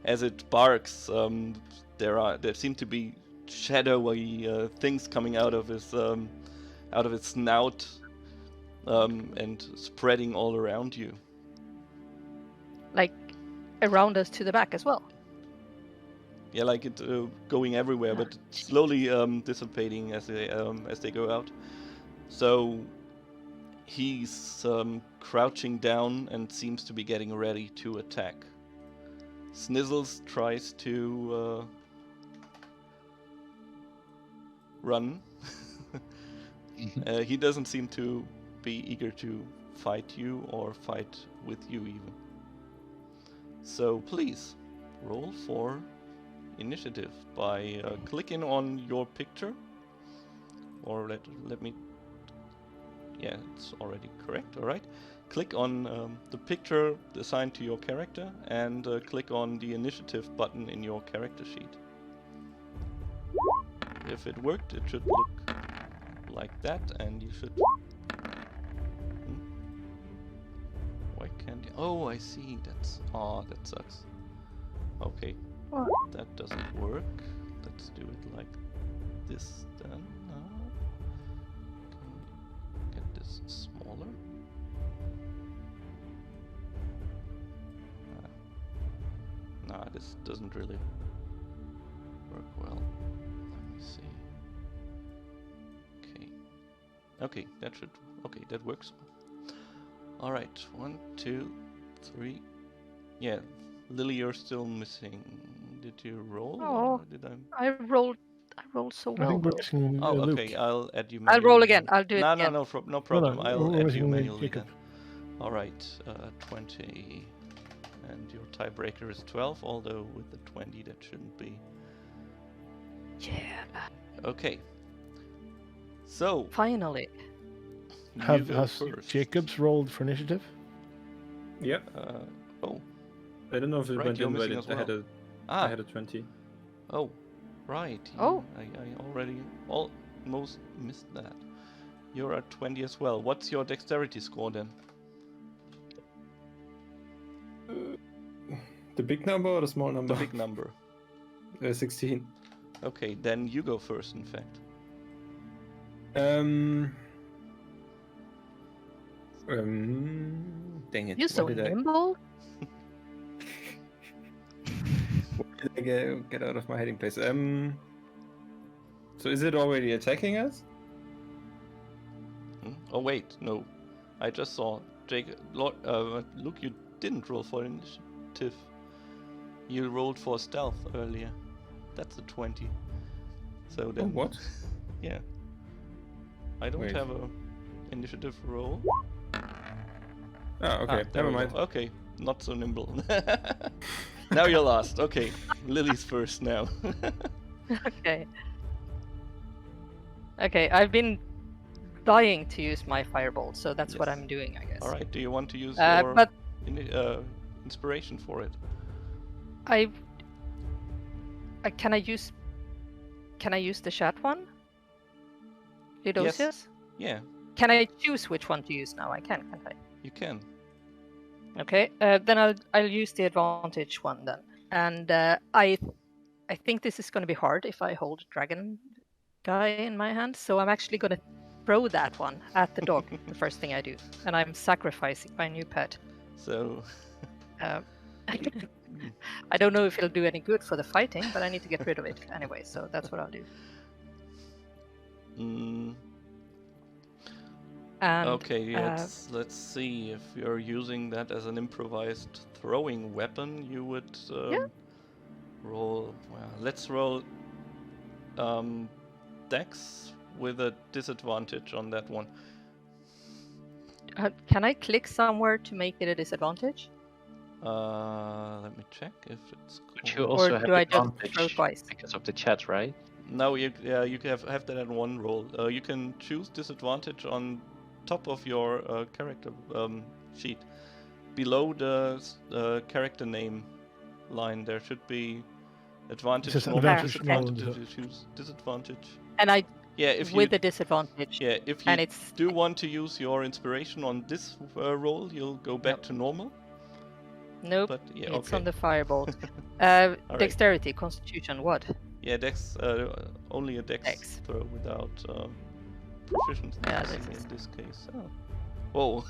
as it barks. There seem to be shadowy things coming out of its snout, and spreading all around you. Like around us to the back as well. Yeah, like it going everywhere, Ah, but slowly dissipating as they go out. So he's crouching down and seems to be getting ready to attack. Snizzles tries to run. He doesn't seem to be eager to fight you or fight with you even. So please roll for initiative by clicking on your picture. Or let me... Yeah, it's already correct, alright. Click on the picture assigned to your character and click on the initiative button in your character sheet. If it worked, it should look like that, and you should... Why can't you... Oh, I see. That's... Oh, that sucks. Okay. What? That doesn't work. Let's do it like this then. Can we get this smaller? Nah, this doesn't really work well. Let me see. Okay. Okay, that should... Okay, that works. Alright, 1, 2, 3. Yeah, Lily, you're still missing. Did you roll? Oh, or did I rolled so I well. think we're though. missing Oh, Luke. okay, I'll add you I'll manually. roll again. I'll do it No, again. no problem. No, I'll we're add you missing manually Jacob. then. Alright, 20. And your tiebreaker is 12, although with the 20 that shouldn't be. Yeah. Okay. So, Finally. you Has go first. Jacobs rolled for initiative? Yep. Oh, I don't know if it Right, went you're in, but missing as I had well. I had a 20. Oh, right. Oh. I already almost missed that. You're at 20 as well. What's your dexterity score then? The big number or the small The number? big number. 16. Okay, then you go first, in fact. Dang it. You're so Why did nimble. I get out of my hiding place? So is it already attacking us? Hmm? Oh wait, no. I just saw Luke, you didn't roll for initiative. You rolled for stealth earlier. That's a 20. So then... Oh, what? Yeah. I don't Wait. have a initiative roll. Ah, okay. There Never we mind. go. Okay, not so nimble. Now you're lost. Okay, Lily's first now. Okay. Okay, I've been dying to use my firebolt, so that's what Yes. I'm doing, I guess. All right. Do you want to use your But inspiration for it? can I use the chat one? Lidosius? Yeah, Can I choose which one to use now? I can, can't I? you can. Okay, then I'll use the advantage one then. And I think this is going to be hard if I hold dragon guy in my hand. So I'm actually going to throw that one at the dog. The first thing I do, and I'm sacrificing my new pet. So I don't know if it'll do any good for the fighting, but I need to get rid of it anyway. So that's what I'll do. And, okay, let's see. If you're using that as an improvised throwing weapon, you would roll. Well, let's roll Dex with a disadvantage on that one. can I click somewhere to make it a disadvantage? Let me check if it's. But you called- also Or have do I just advantage throw twice? because of the chat, right? No, you have that at one roll. You can choose disadvantage on top of your character sheet. Below the character name line, there should be advantage. It says normal, advantage, disadvantage. normal, If you choose disadvantage. And I Yeah, if you with the disadvantage. yeah if you And it's do want to use your inspiration on this roll, you'll go back to normal. nope. But yeah, It's okay. on the firebolt. right. Dexterity, Constitution, what? Yeah, Dex only a Dex throw without proficiency Yeah, in this is- this case. Oh. Whoa.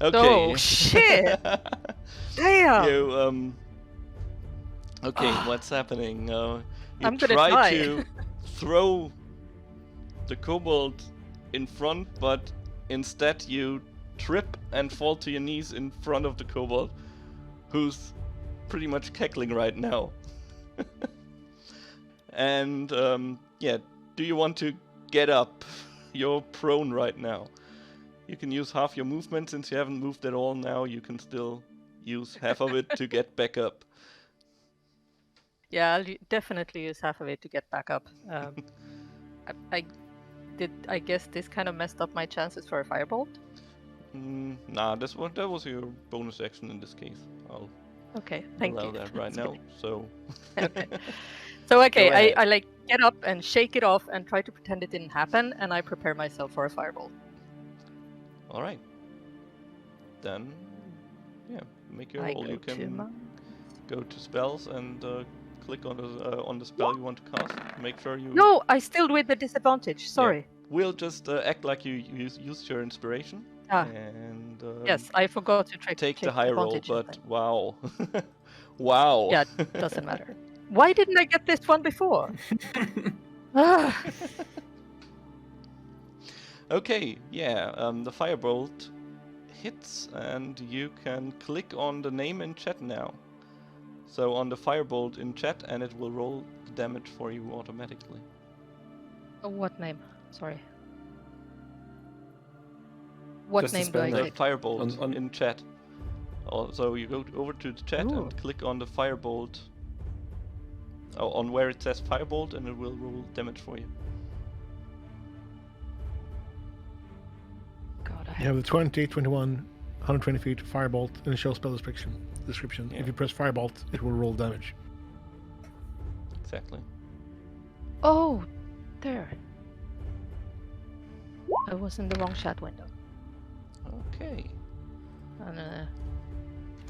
Okay. Oh shit! Damn. You Okay, what's happening? You I'm gonna try die. to throw the kobold in front, but instead you trip and fall to your knees in front of the kobold, who's pretty much cackling right now. And yeah, do you want to get up? You're prone right now. You can use half your movement since you haven't moved at all now. You can still use half of it to get back up. Yeah, I'll definitely use half of it to get back up. I guess this kind of messed up my chances for a firebolt. Nah, that was your bonus action in this case. I'll Okay, thank allow you. that right That's now. good. So Okay. So okay, Go ahead. I like get up and shake it off and try to pretend it didn't happen, and I prepare myself for a firebolt. all right. Then, yeah, make your I roll. go You to can my... go to spells and click on the spell you want to cast. Make sure you. No, I still with the disadvantage. Sorry. We'll just act like you used your inspiration Ah, and yes, I forgot to take the check high roll. advantage and But thing. wow, wow. Yeah, doesn't matter. Why didn't I get this one before? Ah, Okay, yeah. The firebolt hits, and you can click on the name in chat now. So on the firebolt in chat, and it will roll the damage for you automatically. what name? Sorry. What Just the name do spell I The name. click? firebolt On- in chat. So you go over to the chat Ooh. and click on the firebolt. On where it says firebolt, and it will roll damage for you. God, I You have the 20, 21, 120 feet firebolt and show spell description. Yeah. If you press firebolt, it will roll damage. Exactly. Oh, there. I was in the wrong chat window. Okay. And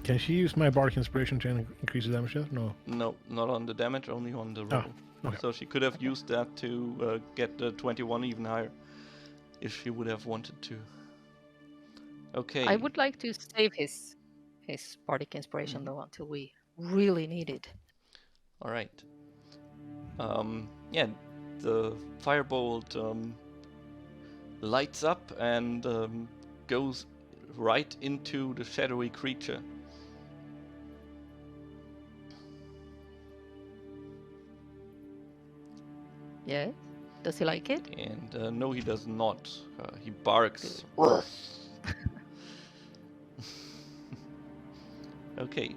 Can she use my bardic inspiration to increase the damage yet? No. No, not on the damage, only on the roll. okay. So she could have used that to get the 21 even higher, if she would have wanted to. Okay. I would like to save his bardic inspiration though until we really need it. All right. Yeah, the firebolt lights up and goes right into the shadowy creature. Yeah. Does he like it? And no, he does not. He barks. Okay.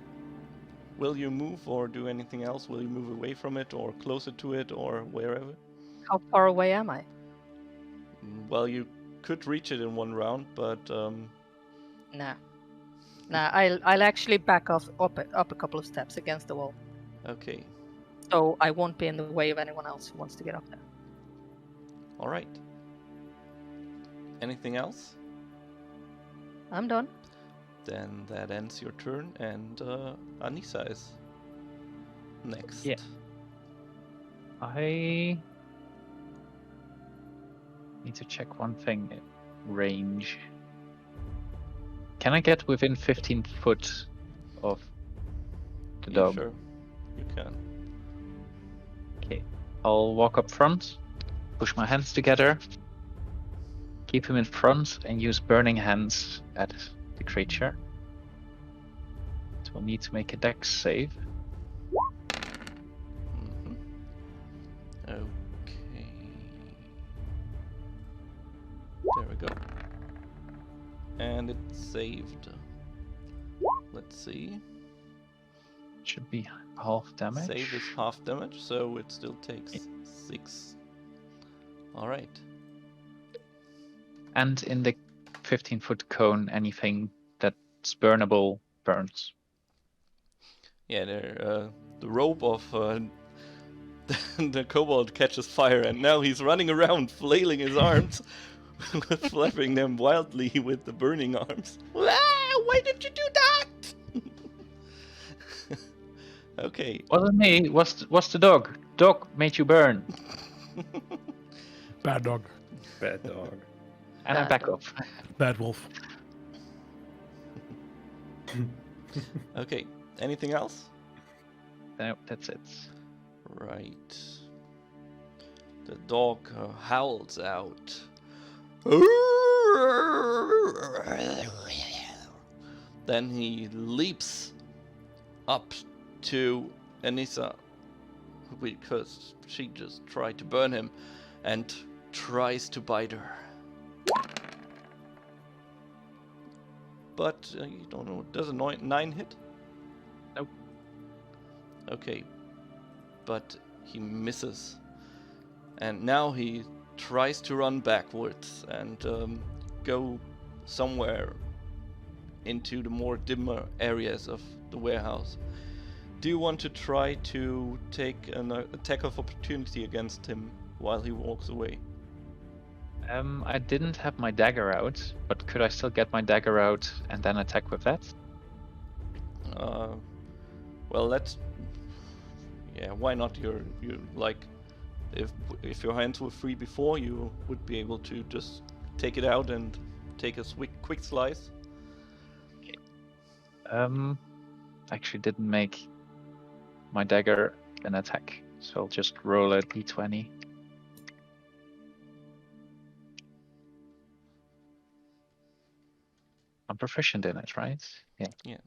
Will you move or do anything else? Will you move away from it or closer to it or wherever? How far away am I? Well, you could reach it in one round, but Nah. Nah, I'll actually back up a couple of steps against the wall. okay. So I won't be in the way of anyone else who wants to get up there. All right. Anything else? I'm done. Then that ends your turn, and Anisa is next. Yeah. I need to check one thing. Range. Can I get within 15 foot of the Yeah, dog? sure. You can. Okay. I'll walk up front, push my hands together, keep him in front, and use burning hands at the creature. It will need to make a dex save. Okay. There we go. And it's saved. Let's see. Should be half damage. Save is half damage, so it still takes 6. Alright. And in the 15-foot cone, anything that's burnable burns. Yeah, the robe of the kobold catches fire, and now he's running around, flailing his arms, flapping them wildly with the burning arms. Why did you do that? Okay. Wasn't me. Was the dog? Dog made you burn. Bad dog. Bad dog. And I Bad back dog. up. Bad wolf. Okay. Anything else? No, that's it. Right. The dog howls out. Then he leaps up to Anisa, because she just tried to burn him, and tries to bite her. But you don't know. Does a 9 hit? Nope. Okay. but he misses. And now he tries to run backwards and go somewhere into the more dimmer areas of the warehouse. Do you want to try to take an attack of opportunity against him while he walks away? I didn't have my dagger out, but could I still get my dagger out and then attack with that? Well, let's. Yeah, why not? You like, if your hands were free before, you would be able to just take it out and take a quick slice. Actually didn't make my dagger an attack, so I'll just roll a d20. I'm proficient in it, right? Yeah. Yeah.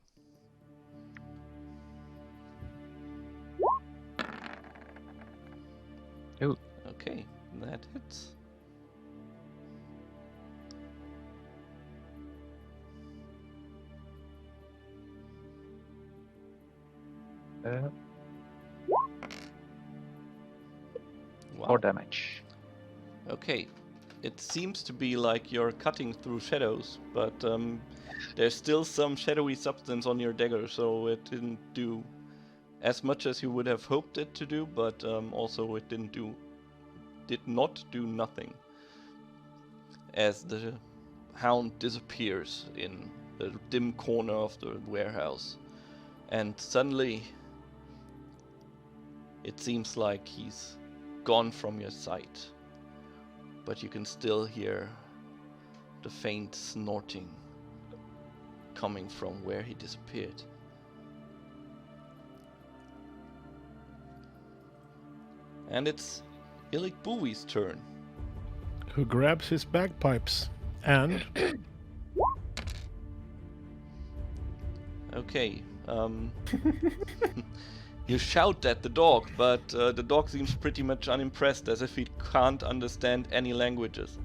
Ooh. Okay, that hits. Uh, Wow. 4 damage. Okay, it seems to be like you're cutting through shadows, but there's still some shadowy substance on your dagger, so it didn't do as much as you would have hoped it to do, but also it did not do nothing. As the hound disappears in the dim corner of the warehouse, and suddenly it seems like he's gone from your sight, but you can still hear the faint snorting coming from where he disappeared. And it's Illik Bowie's turn. Who grabs his bagpipes and Okay, you shout at the dog, but the dog seems pretty much unimpressed, as if he can't understand any languages.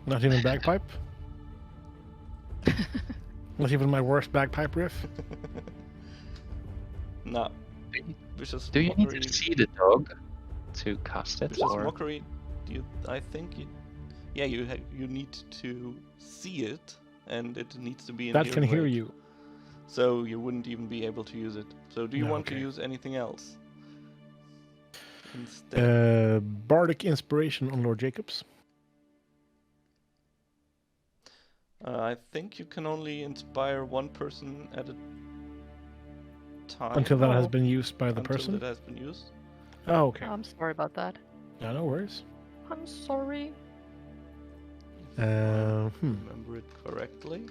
not even bagpipe? Not even my worst bagpipe riff? Nah. Vicious Do you mockery. need to see the dog to cast it? Vicious Or... mockery. I think you. Yeah, you need to see it, and it needs to be in That can hearing hear range. you. So you wouldn't even be able to use it. So do you No, want to okay. use anything else instead? Bardic Inspiration on Lord Jacobs. I think you can only inspire one person at a time. Until that has Oh. been used by the until person. that has been used. Oh, okay. I'm sorry about that. Yeah, no worries. I'm sorry. Remember it correctly.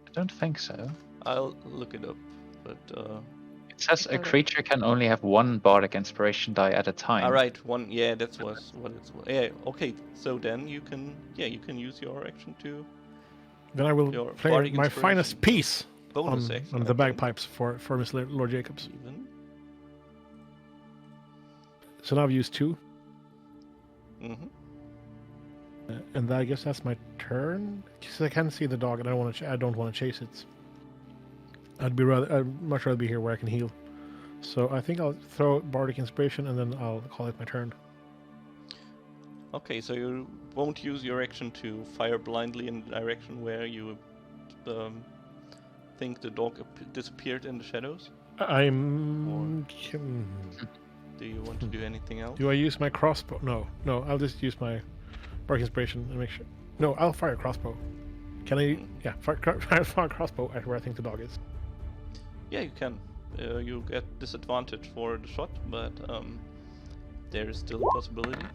I don't think so. I'll look it up, but It says a Okay. creature can only have one bardic inspiration die at a time. all right, one. Yeah, that was what it's. Yeah, okay. So then you can use your action to Then I will Your play bardic my inspiration. finest piece bonus on, action. on the I think. bagpipes for Miss Lord Jacobs. Even. So now I've used 2. Mm-hmm. And I guess that's my turn. Because I can see the dog, and I don't want to chase it. I'd much rather be here where I can heal. So I think I'll throw Bardic Inspiration, and then I'll call it my turn. Okay, so you won't use your action to fire blindly in the direction where you think the dog disappeared in the shadows? I'm. Do you want to do anything else? Do I use my crossbow? No. I'll just use my Bardic Inspiration and make sure. No, I'll fire a crossbow. Can I? Yeah, fire a crossbow at where I think the dog is. Yeah, you can. You get disadvantage for the shot, but there is still a possibility.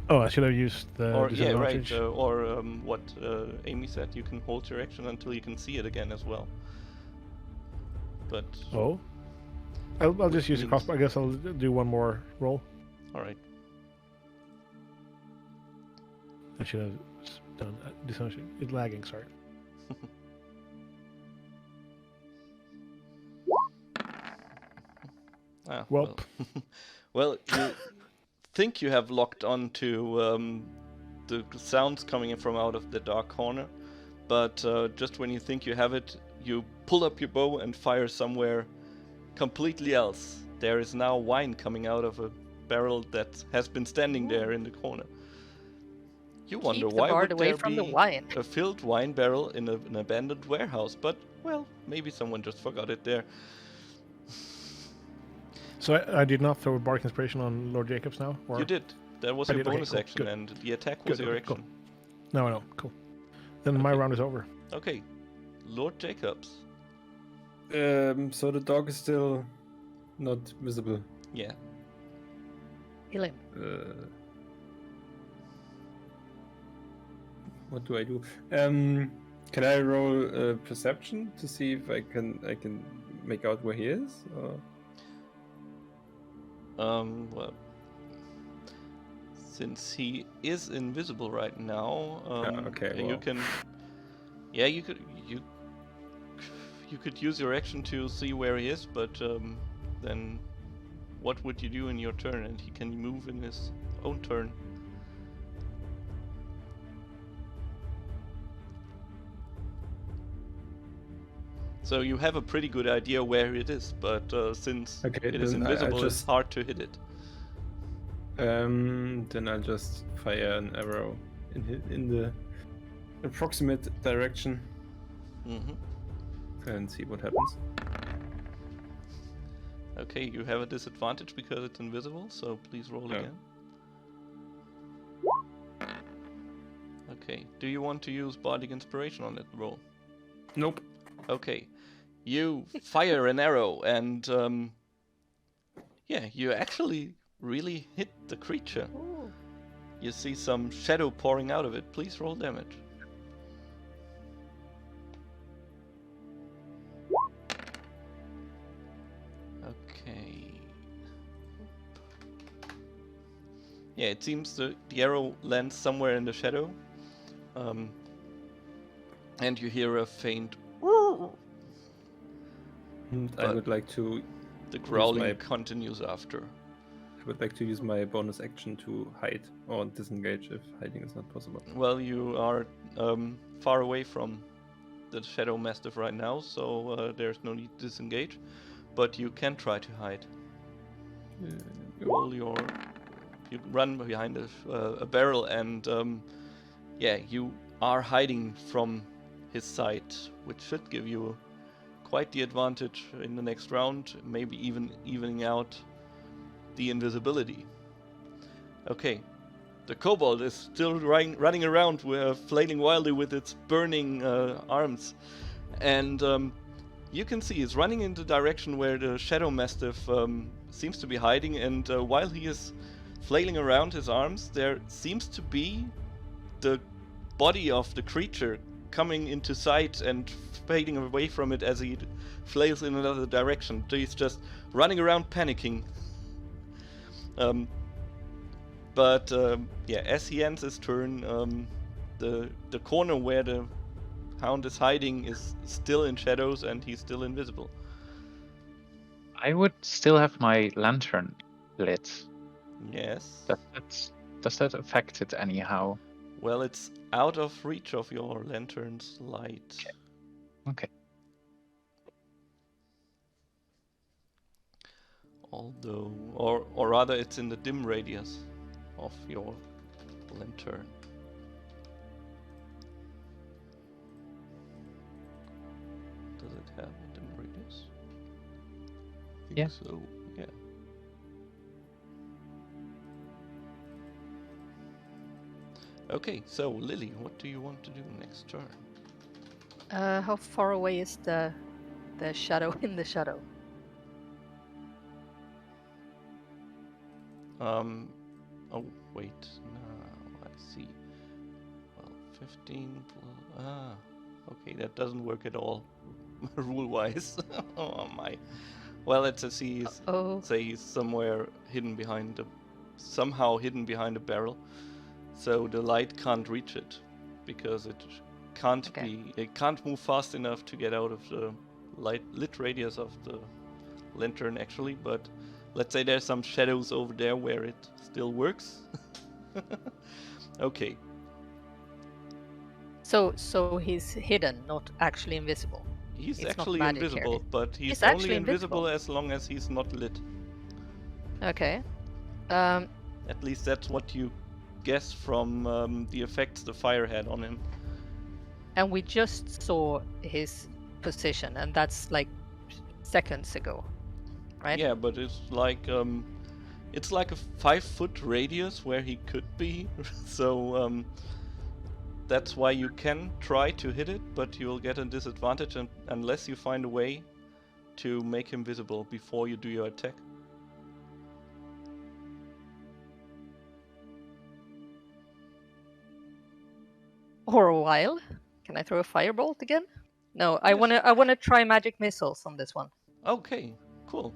Oh, I should have used the Or yeah, right. disadvantage. Or what Amy said, you can hold your action until you can see it again as well. But Oh. I'll just use the means- crossbow. I guess I'll do one more roll. all right. I should have done disadvantage. It's lagging, sorry. Ah, Well. well, you think you have locked on to the sounds coming in from out of the dark corner, but just when you think you have it, you pull up your bow and fire somewhere completely else. There is now wine coming out of a barrel that has been standing there in the corner. You wonder Keep the why bard would away there from the be wine. a filled wine barrel in an abandoned warehouse, but, well, maybe someone just forgot it there. So I did not throw a bark inspiration on Lord Jacobs now? Or? You did. That was I your did, okay, bonus cool, action, good. and the attack was Good, your okay, cool. action. No, cool. Then my Okay. round is over. Okay, Lord Jacobs. So the dog is still not visible. Yeah. Kill him. What do I do? Can I roll perception to see if I can make out where he is? Or? Well, since he is invisible right now, okay, you well. can. Yeah, you could use your action to see where he is, but then what would you do in your turn? And he can move in his own turn. So you have a pretty good idea where it is, but since Okay, it is then I invisible, it's just- hard to hit it. Then I'll just fire an arrow in the approximate direction Mm-hmm. and see what happens. Okay, you have a disadvantage because it's invisible, so please roll Yeah. again. Okay, do you want to use Bardic Inspiration on that roll? Nope. Okay, you fire an arrow and yeah, you actually really hit the creature. Ooh. You see some shadow pouring out of it. Please roll damage. Okay. Yeah, it seems the arrow lands somewhere in the shadow. And you hear a faint. And I But- would like to The growling my- continues after. I would like to use my bonus action to hide or disengage if hiding is not possible. Well, you are far away from the Shadow Mastiff right now, so there's no need to disengage. But you can try to hide. You run behind a barrel, and yeah, you are hiding from his sight, which should give you quite the advantage in the next round, maybe even evening out the invisibility. Okay, the kobold is still running around, flailing wildly with its burning arms, and you can see he's running in the direction where the Shadow Mastiff seems to be hiding, and while he is flailing around his arms, there seems to be the body of the creature coming into sight and fading away from it as he flails in another direction. He's just running around panicking. But yeah, as he ends his turn, the corner where the hound is hiding is still in shadows and he's still invisible. I would still have my lantern lit. Yes. Does that affect it anyhow? Well, it's out of reach of your lantern's light. Okay. Although, or rather, it's in the dim radius of your lantern. Does it have a dim radius? I think Yeah. so, yeah. Okay, so Lily, what do you want to do next turn? How far away is the shadow in the shadow? Oh, wait, no, I see. Well, 15 plus, okay, that doesn't work at all, rule-wise. Oh my. Well, let's just see, say he's somewhere hidden behind somehow hidden behind a barrel, so the light can't reach it, because it can't move fast enough to get out of the lit radius of the lantern actually, but let's say there's some shadows over there where it still works. Okay. So he's hidden, not actually invisible. He's It's not actually magic invisible, here. but he's He's only actually invisible invisible. as long as he's not lit. Okay. At least that's what you guess from the effects the fire had on him. And we just saw his position, and that's like seconds ago, right? Yeah, but it's like a 5-foot radius where he could be. So that's why you can try to hit it, but you'll get a disadvantage unless you find a way to make him visible before you do your attack. Or a while. Can I throw a firebolt again? No, I Yes. wanna try magic missiles on this one. Okay, cool.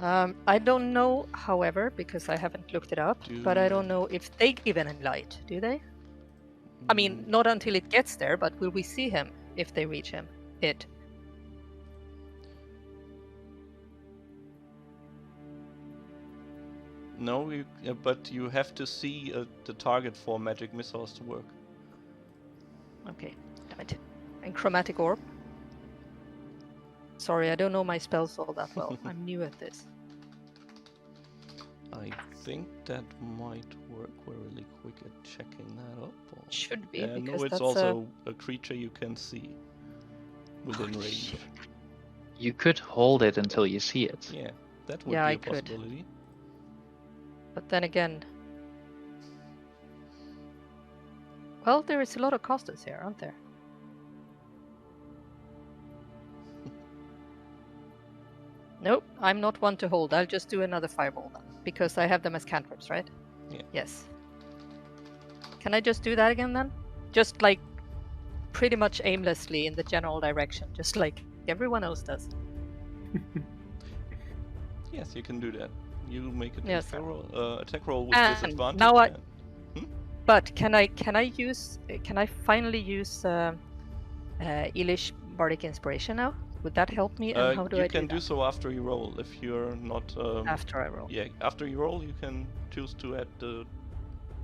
I don't know, however, because I haven't looked it up, but I don't know if they give any light, do they? I mean, not until it gets there, but will we see him if they reach him? It. No, but you have to see the target for magic missiles to work. Okay, damn it. And chromatic orb. Sorry, I don't know my spells all that well. I'm new at this. I think that might work. We're really quick at checking that up. Or... Should be, Yeah, because no, it's that's also a creature you can see within Holy range. shit. You could hold it until you see it. Yeah, that would Yeah, be I a could. possibility. But then again... Well, there is a lot of casters here, aren't there? Nope, I'm not one to hold. I'll just do another fireball then, because I have them as cantrips, right? Yeah. Yes. Can I just do that again then? Just like pretty much aimlessly in the general direction, just like everyone else does. Yes, you can do that. You make a Yes. attack roll with And disadvantage. now I- and- But can I finally use Elish Bardic Inspiration now? Would that help me? And how do you I can do do that? so after you roll. If you're not After I roll. yeah, after you roll, you can choose to add the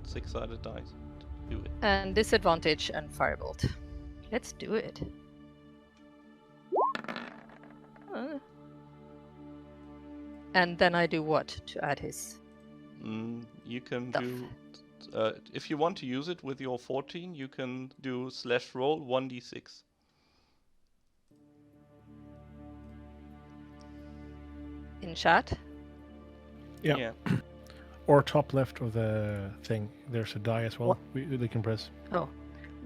6-sided dice to do it. And disadvantage and firebolt. Let's do it. And then I do what to add his You can stuff? do if you want to use it with your 14, you can do /roll 1d6. In chat? Yeah. Or top left of the thing. There's a die as well. They can press.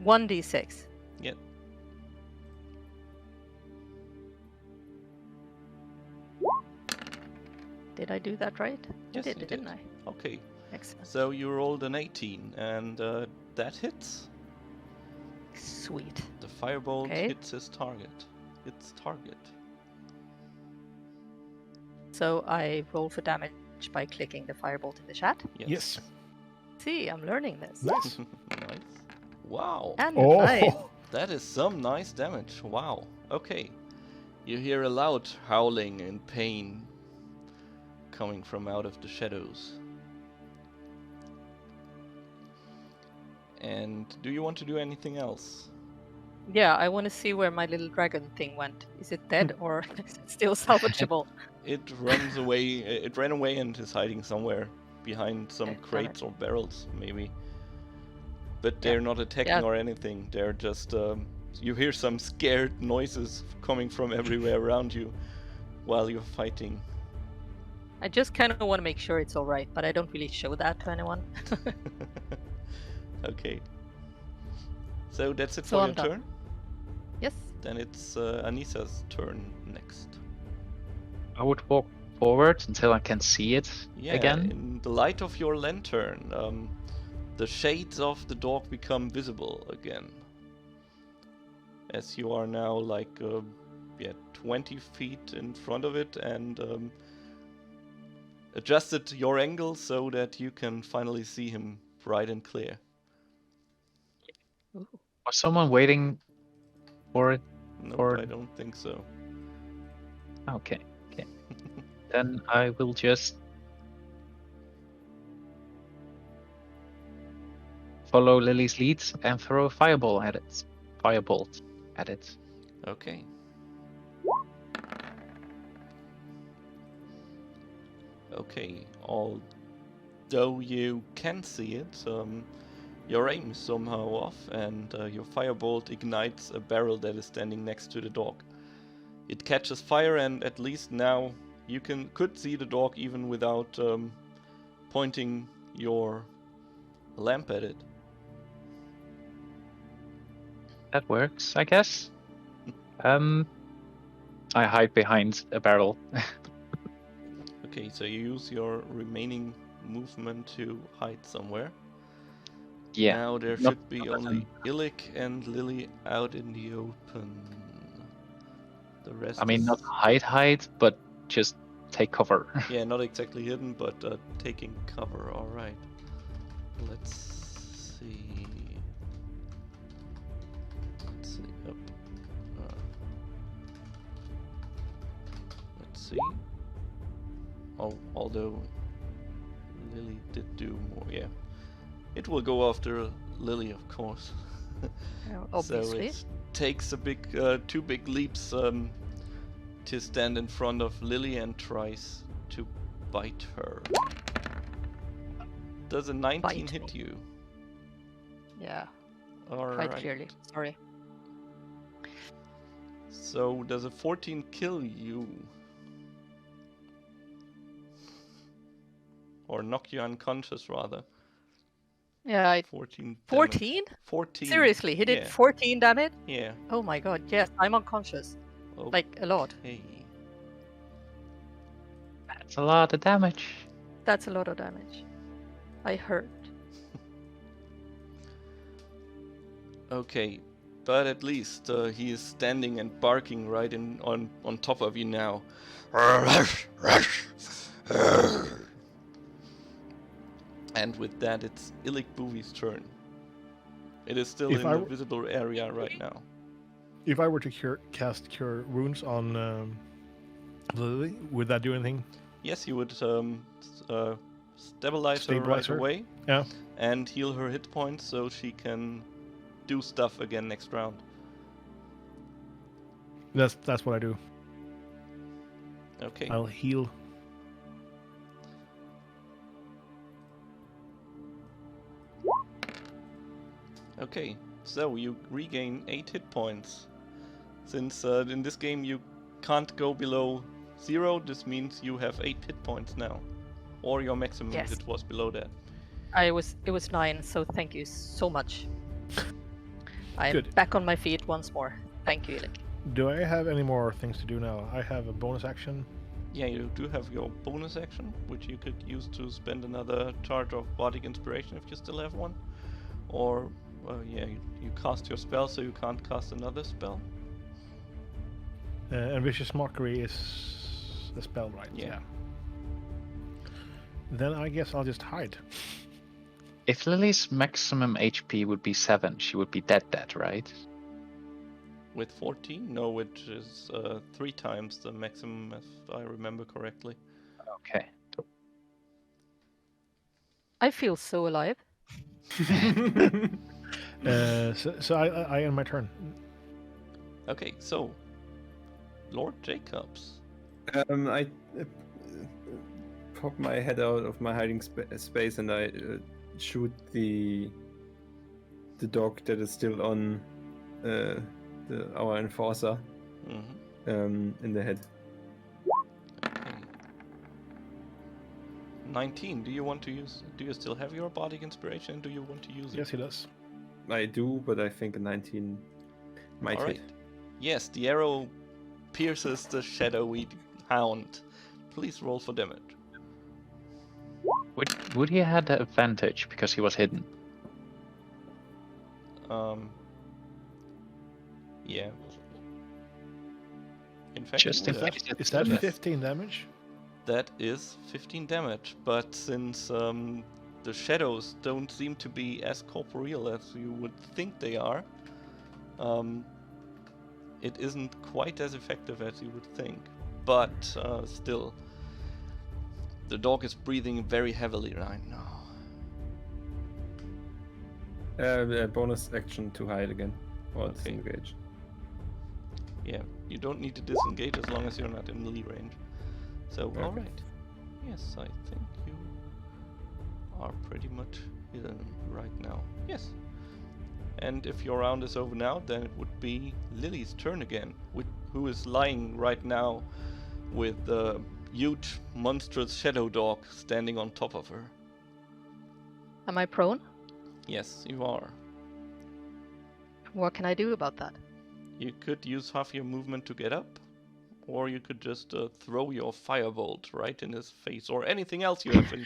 1d6. Yeah. Did I do that right? Yes, I you did, did. didn't I? Okay. Excellent. So you rolled an 18, and that hits. Sweet. The firebolt Okay. hits his target. Its target. So I roll for damage by clicking the firebolt in the chat. Yes. See, I'm learning this. Nice. Nice. Wow. And Oh. 9. That is some nice damage. Wow. Okay. You hear a loud howling in pain coming from out of the shadows. And do you want to do anything else? Yeah, I want to see where my little dragon thing went. Is it dead or is it still salvageable? It runs away. It ran away and is hiding somewhere behind some Okay, crates or barrels, maybe. But Yeah. they're not attacking Yeah. or anything. They're just. You hear some scared noises coming from everywhere around you while you're fighting. I just kind of want to make sure it's all right, but I don't really show that to anyone. Okay. So that's it So for I'm your done. turn. Yes. Then it's Anisa's turn next. I would walk forward until I can see it Yeah, again. in the light of your lantern, the shades of the dog become visible again. As you are now like 20 feet in front of it and adjusted your angle so that you can finally see him bright and clear. Ooh. Was someone waiting for it? Nope, Or- I don't think so. Okay. Then I will just follow Lily's lead and throw a fireball at it. Firebolt at it. Okay. Okay, although you can see it, your aim is somehow off, and your firebolt ignites a barrel that is standing next to the dog. It catches fire, and at least now you could see the dog even without pointing your lamp at it. That works, I guess. I hide behind a barrel. Okay, so you use your remaining movement to hide somewhere. Yeah. Now there not- should be not only Illic and Lily out in the open. The rest I mean, is... not hide, but just take cover. Yeah, not exactly hidden, but taking cover, alright. Let's see... Up. Let's see. Oh, although Lily did do more, yeah. It will go after Lily, of course. Obviously. So it takes a two big leaps to stand in front of Lily and tries to bite her. Does a 19 Bite hit me. you? Yeah, All quite right. clearly. Sorry. So does a 14 kill you? Or knock you unconscious, rather? Yeah, 14 damage. 14? 14. Seriously, he did Yeah. 14 damage? Yeah. Oh my god, yes, I'm unconscious. Like, a lot. Okay. That's a lot of damage. That's a lot of damage. I hurt. Okay, but at least he is standing and barking right on top of you now. And with that, it's Illic Boovy's turn. It is still in the visible area right now. If I were to cast Cure Wounds on Lily, would that do anything? Yes, you would stabilize her right Stabilize her? away. Yeah. And heal her hit points so she can do stuff again next round. That's what I do. Okay. I'll heal. Okay, so you regain 8 hit points. Since in this game you can't go below 0, this means you have 8 hit points now. Or your maximum Yes. if it was below that. It was 9, so thank you so much. I'm Good. back on my feet once more. Thank you, Illic. Do I have any more things to do now? I have a bonus action. Yeah, you do have your bonus action, which you could use to spend another charge of Bardic Inspiration if you still have one. Or, yeah, you cast your spell, so you can't cast another spell. And Vicious Mockery is a spell, right? Yeah. Then I guess I'll just hide. If Lily's maximum HP would be 7, she would be dead, right? With 14? No, which is 3 times the maximum, if I remember correctly. Okay. I feel so alive. So I end my turn. Okay, so Lord Jacobs. I pop my head out of my hiding space and I shoot the dog that is still on our enforcer in the head. Okay. 19. Do you still have your Bardic Inspiration? Do you want to use it? Yes, he does. I do, but I think a 19 might All right. hit. Yes, the arrow pierces the shadowy hound. Please roll for damage. Would he have had the advantage because he was hidden? Yeah. In fact, Just it in would case have. it's Is that yes. 15 damage? That is 15 damage, but since the shadows don't seem to be as corporeal as you would think they are, it isn't quite as effective as you would think. But still, the dog is breathing very heavily right now. Bonus action to hide again. Or Okay. disengage. Yeah, you don't need to disengage as long as you're not in melee range. So, Okay. alright. Yeah. Yes, I think you are pretty much hidden right now. Yes. And if your round is over now, then it would be Lily's turn again, who is lying right now with the huge, monstrous shadow dog standing on top of her. Am I prone? Yes, you are. What can I do about that? You could use half your movement to get up, or you could just throw your firebolt right in his face, or anything else you have in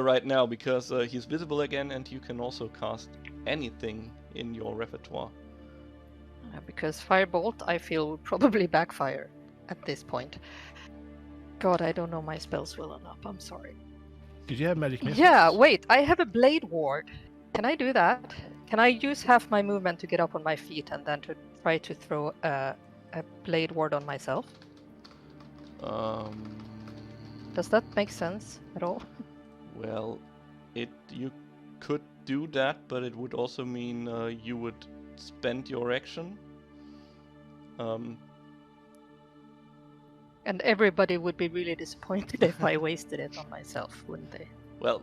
right now, because he's visible again, and you can also cast anything in your repertoire. Because Firebolt, I feel, would probably backfire at this point. God, I don't know my spells well enough. I'm sorry. Did you have magic missiles? Yeah, wait, I have a blade ward. Can I do that? Can I use half my movement to get up on my feet and then to try to throw a blade ward on myself? Does that make sense at all? Well, you could do that, but it would also mean you would spend your action. And everybody would be really disappointed if I wasted it on myself, wouldn't they? Well,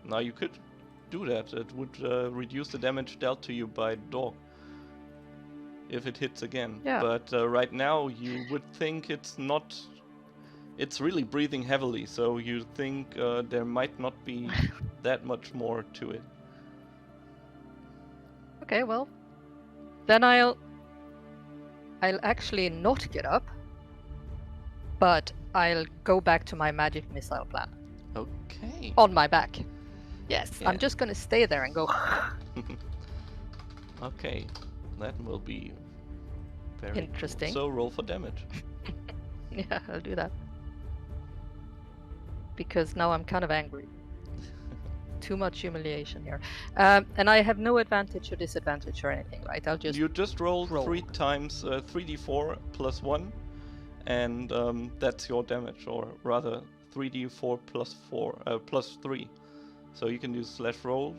now you could do that. It would reduce the damage dealt to you by dog if it hits again. Yeah. But right now you would think it's not. It's really breathing heavily, so you think there might not be that much more to it. Okay, well, then I'll actually not get up, but I'll go back to my magic missile plan Okay. on my back. Yes, Yeah. I'm just gonna stay there and go. Okay, that will be very Interesting. Cool. So roll for damage. Yeah, I'll do that. Because now I'm kind of angry. Too much humiliation here. And I have no advantage or disadvantage or anything, right? I'll just... You just roll roll. 3 times 3d4 plus 1, and that's your damage, or rather 3d4 plus 3. So you can use slash roll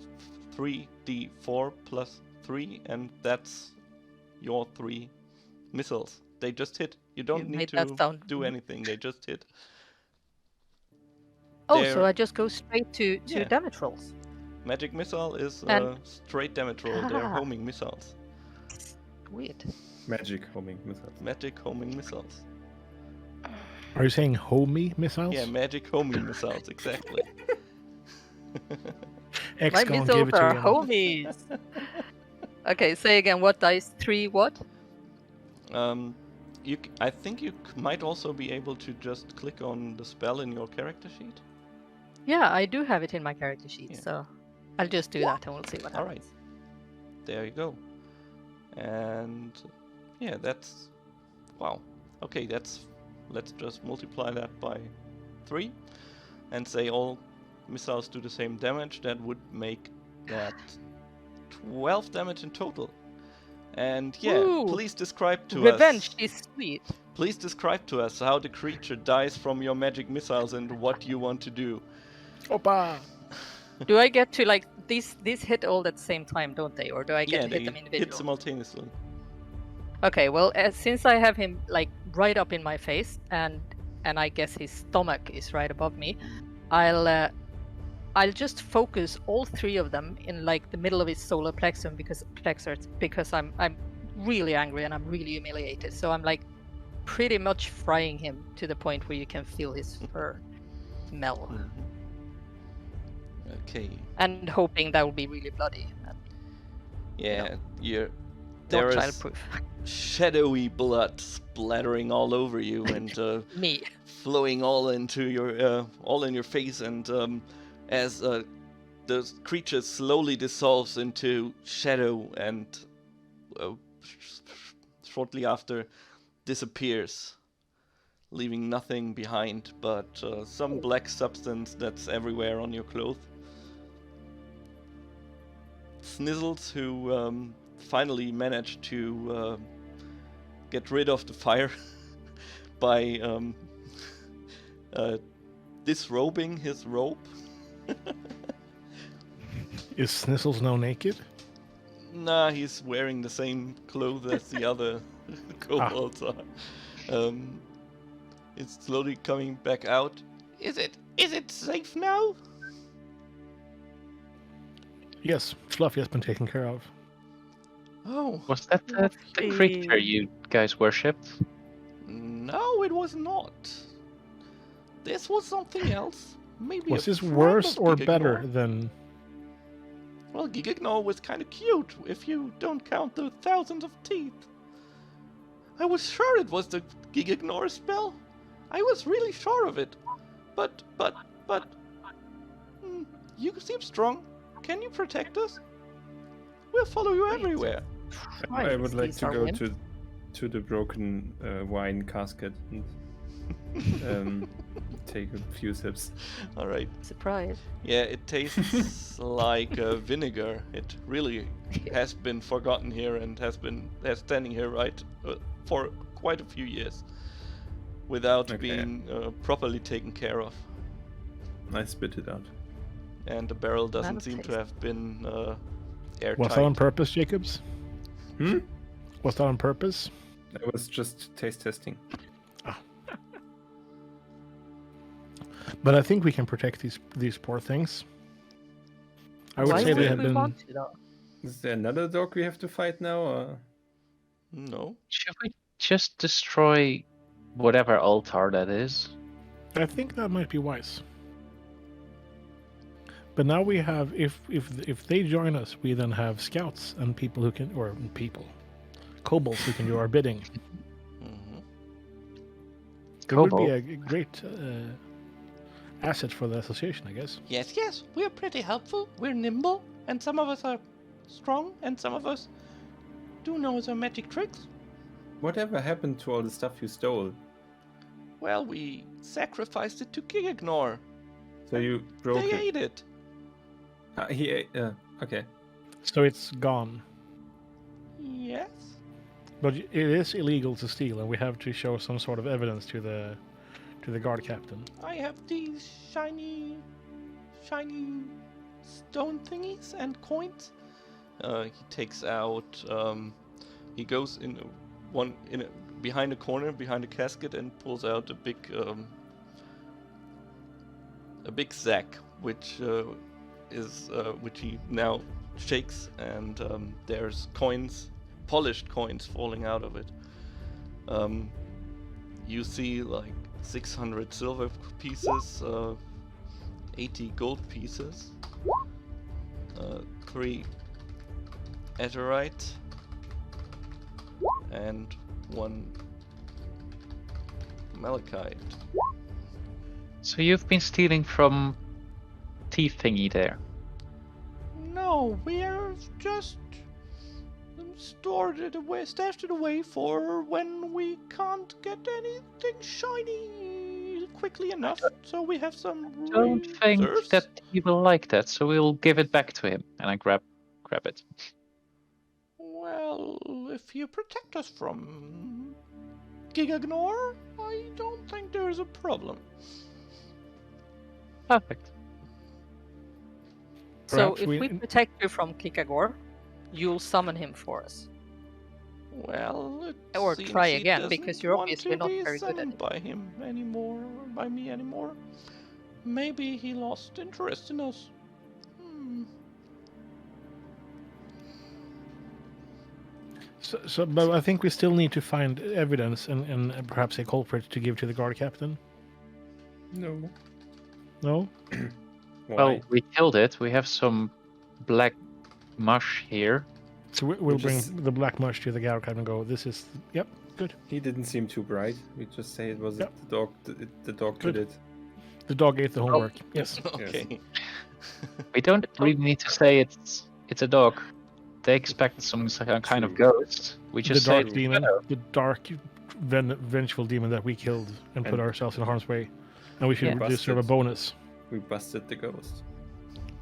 3d4 plus 3, and that's your 3 missiles. They just hit. You don't You need made to that sound- do anything. They just hit. Oh, They're- so I just go straight to Yeah. damage rolls. Magic missile is And- straight damage roll. They're Ah. homing missiles. Weird. Magic homing missiles. Magic homing missiles. Are you saying homie missiles? Yeah, magic homing missiles, exactly. X My gonna missiles give it to are you. homies. Okay, say again, what dice? 3 what? I think you might also be able to just click on the spell in your character sheet. Yeah, I do have it in my character sheet, Yeah. so I'll just do that and we'll see what All happens. There you go. And yeah, that's wow. Okay, let's just multiply that by 3 and say all missiles do the same damage. That would make that 12 damage in total. And yeah, Ooh, please describe to Revenge us. is sweet. Please describe to us how the creature dies from your magic missiles and what you want to do. Opa! Do I get to like these hit all at the same time, don't they? Or do I get to they hit them hit individually? simultaneously. Okay, well, since I have him like right up in my face, and I guess his stomach is right above me, I'll just focus all 3 of them in like the middle of his solar plexus because I'm really angry and I'm really humiliated. So I'm like pretty much frying him to the point where you can feel his fur melt, Okay. and hoping that will be really bloody. And Yeah, not there is childproof. shadowy blood splattering all over you and Me. flowing all into all in your face, and as the creature slowly dissolves into shadow and shortly after disappears, leaving nothing behind but some black substance that's everywhere on your clothes. Snizzles, who finally managed to get rid of the fire by disrobing his robe. Is Snizzles now naked? Nah, he's wearing the same clothes as the other kobolds are. It's slowly coming back out. Is it Is it safe now? Yes, Fluffy has been taken care of. Oh, Was that the creature Lovely. you guys worshipped? no, it was not. This was something else. Maybe Was a this friend worse of or Gigagnor. better than... Well, Gigagnor was kind of cute, if you don't count the thousands of teeth. I was sure it was the Gigagnor spell. I was really sure of it. But... you seem strong. Can you protect us? We'll follow you Great. everywhere. I would like These to are go wimps. to the broken wine casket and take a few sips. All right. Surprise. Yeah, it tastes like vinegar. It really has been forgotten here and has standing here for quite a few years without Okay. being properly taken care of. I spit it out. And the barrel doesn't Not a seem to taste. have been Was that on airtight. purpose, Jacobs? Hmm? Was that on purpose? It was just taste testing. But I think we can protect these poor things. I would Why say would they have we been... want to, though? Is there another dog we have to fight now? Or... No. Should we just destroy whatever altar that is? I think that might be wise. But now we have, if they join us, we then have scouts and people who can, or people, kobolds who can do our bidding. Mhm. It would be Kobold. a great asset for the association, I guess. Yes, we're pretty helpful. We're nimble, and some of us are strong, and some of us do know some magic tricks. Whatever happened to all the stuff you stole? Well, we sacrificed it to Gigagnor. So you broke They it. ate it. He ate. Okay. So it's gone. Yes. But it is illegal to steal, and we have to show some sort of evidence to the guard captain. I have these shiny stone thingies and coins. He takes out. He goes behind a corner, behind a casket, and pulls out a big sack, which he now shakes, and there's coins, polished coins, falling out of it. You see like 600 silver pieces, 80 gold pieces, 3 azurite, and 1 malachite. So you've been stealing from thief thingy there. No, we're just stashed it away for when we can't get anything shiny quickly enough. So we have some Don't think reserves. that he will like that, so we'll give it back to him. And I grab it. Well, if you protect us from Gigagnor, I don't think there's a problem. Perfect. So Perhaps if we protect you from Kikagor, you'll summon him for us. Well, it Or seems try he again, doesn't because you're want obviously to not be very good at summoned it. by him anymore, by me anymore. Maybe he lost interest in us. But I think we still need to find evidence and perhaps a culprit to give to the guard captain. No. No? Why? Well, we killed it. We have some black mush here. So we'll Which bring is- the black mush to the guard captain and go, this is... Yep, good. He didn't seem too bright. We just say it was Yep. the dog. The dog Good. did it. The dog ate the homework. Yes. Okay. We don't really need to say it's a dog. They expect some kind of True. ghost. We The just say dark it's demon, shadow. the dark, vengeful demon that we killed and put And- ourselves in harm's way. And we should Yeah. deserve a Busted. bonus. We busted the ghost.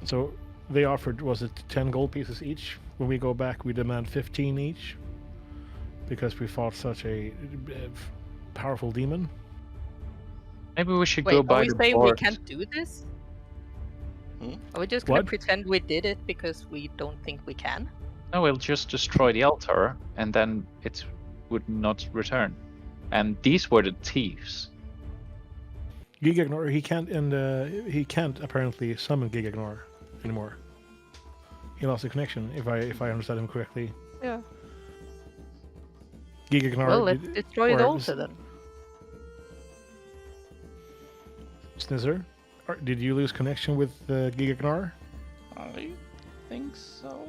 So they offered, was it 10 gold pieces each? When we go back, we demand 15 each. Because we fought such a powerful demon. Maybe we should Wait, go are by we the saying we board. can't do this? Hmm? Are we just gonna What? pretend we did it because we don't think we can? No, we'll just destroy the altar, and then it would not return. And these were the thieves. Gigagnor, he can't apparently summon Gigagnor anymore. He lost the connection, if I understood him correctly. Yeah. Gigagnor. Well, let's destroy the or altar then. Snizzer, did you lose connection with Gigagnor? I think so.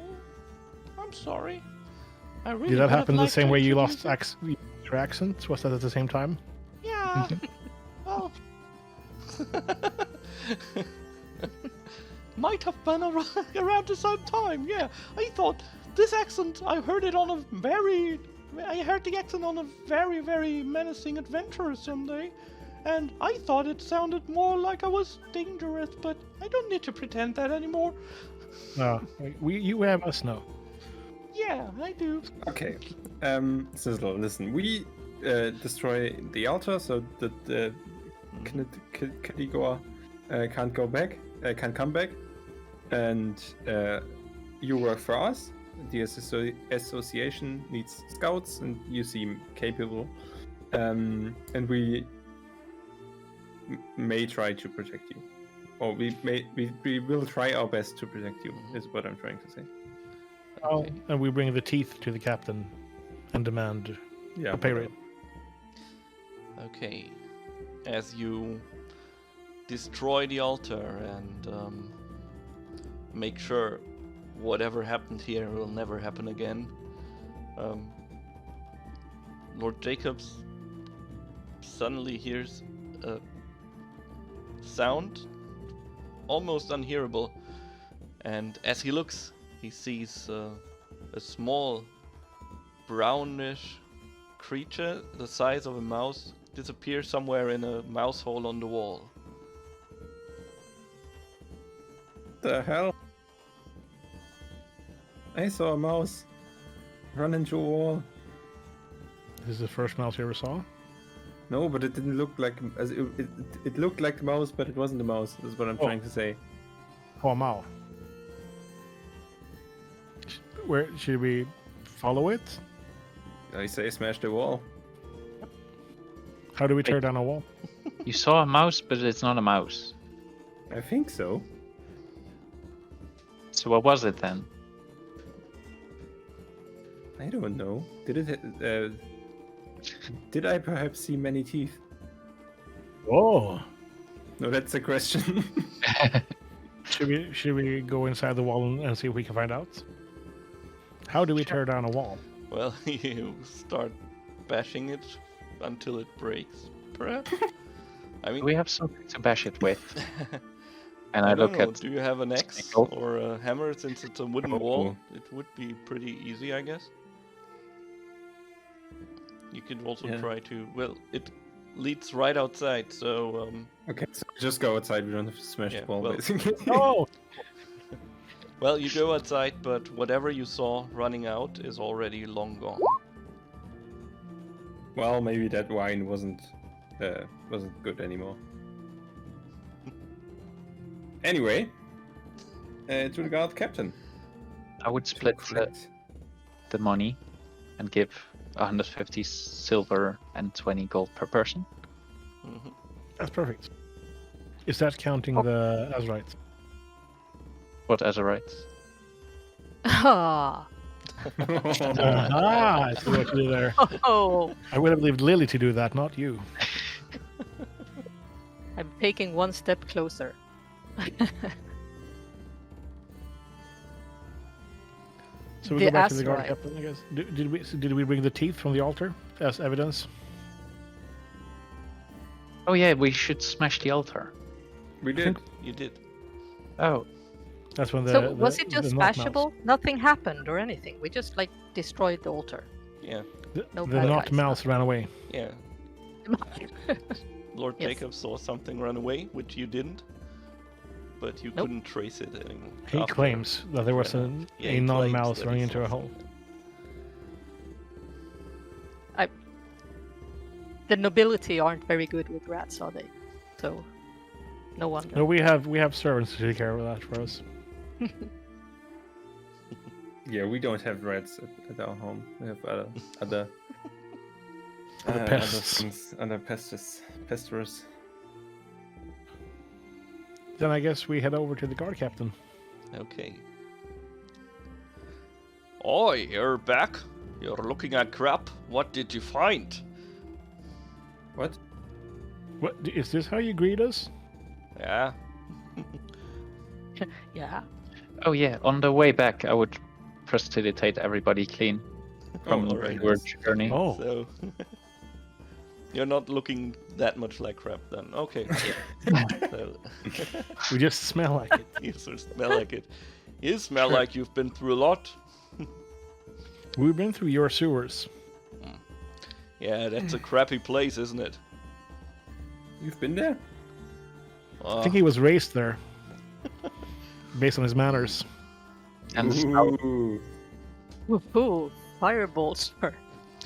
I'm sorry. I really Did that would have happen the liked same to way you lost introduce your accent? Was that at the same time? it. Yeah. Well. Might have been around the same time, yeah. I thought this accent, I heard the accent on a very, very menacing adventurer someday, and I thought it sounded more like I was dangerous, but I don't need to pretend that anymore. No, you have us now. Yeah, I do. Okay. Sizzle, listen. We destroy the altar so that the Kaligor can't go back, can't come back, and you work for us. The association needs scouts, and you seem capable. And we may try to protect you, or we will try our best to protect you. Is what I'm trying to say. Oh, and we bring the teeth to the captain and demand Yeah. a pay rate. Okay. As you destroy the altar and make sure whatever happened here will never happen again, Lord Jacobs suddenly hears a sound almost unhearable, and as he looks, he sees a small brownish creature the size of a mouse disappear somewhere in a mouse hole on the wall. The hell? I saw a mouse run into a wall. This is the first mouse you ever saw? No, but it didn't look like it looked like the mouse, but it wasn't the mouse. That's what I'm trying to say. Oh, a mouse. Where should we follow it? I say smash the wall. How do we tear down a wall? You saw a mouse, but it's not a mouse. I think so. So what was it then? I don't know. Did I perhaps see many teeth? Oh. No, that's a question. Should we go inside the wall and see if we can find out? How do we tear down a wall? Well, you start bashing it until it breaks, perhaps? I mean, We have something to bash it with. And I I don't look know, at. do you have an axe Snickle. or a hammer? Since it's a wooden Oh. wall, it would be pretty easy, I guess. You could also Yeah. try to... Well, it leads right outside, so... Okay, so just go outside. We don't have to smash Yeah, the wall, well- basically. Oh! Well, you go outside, but whatever you saw running out is already long gone. Well, maybe that wine wasn't good anymore. Anyway, to the guard captain. I would To split collect. the money and give 150 silver and 20 gold per person. Mhm. That's perfect. Is that counting the Azurites? What Azurites? Ah. Ah, I see what you did there. Oh, I would have believed Lily to do that, not you. I'm taking one step closer. So we The go back to the guard Azurite. captain, I guess. Did we bring the teeth from the altar as evidence? Oh yeah, we should smash the altar. We did. You did. Oh, That's when the. So was it the just not mouse- smashable? Nothing happened or anything. We just like destroyed the altar. Yeah, No The bad not guys. mouse ran away. yeah. Lord Yes. Jacob saw something run away, which you didn't. But you Nope. couldn't trace it anymore. He after. claims that there was Yeah. a Yeah, he claims non-mouse that running he into saw a hole. something. The nobility aren't very good with rats, are they? So, no wonder. No, we have servants to take care of that for us. Yeah, we don't have rats at our home. We have other Other pests. things, other pestis, pesters. Then I guess we head over to the guard captain. Okay. Oi, you're back. You're looking at crap. What did you find? What? What is this? How you greet us? Yeah. Yeah. Oh yeah, on the way back, I would facilitate everybody clean from the alright. word journey. Oh, So you're not looking that much like crap then. Okay. So, we just smell like it. you sort of smell like it. You smell like you've been through a lot. We've been through your sewers. Yeah, that's a crappy place, isn't it? You've been there? I think he was raised there, based on his manners. And smell. Ooh. Woohoo! Fireballs were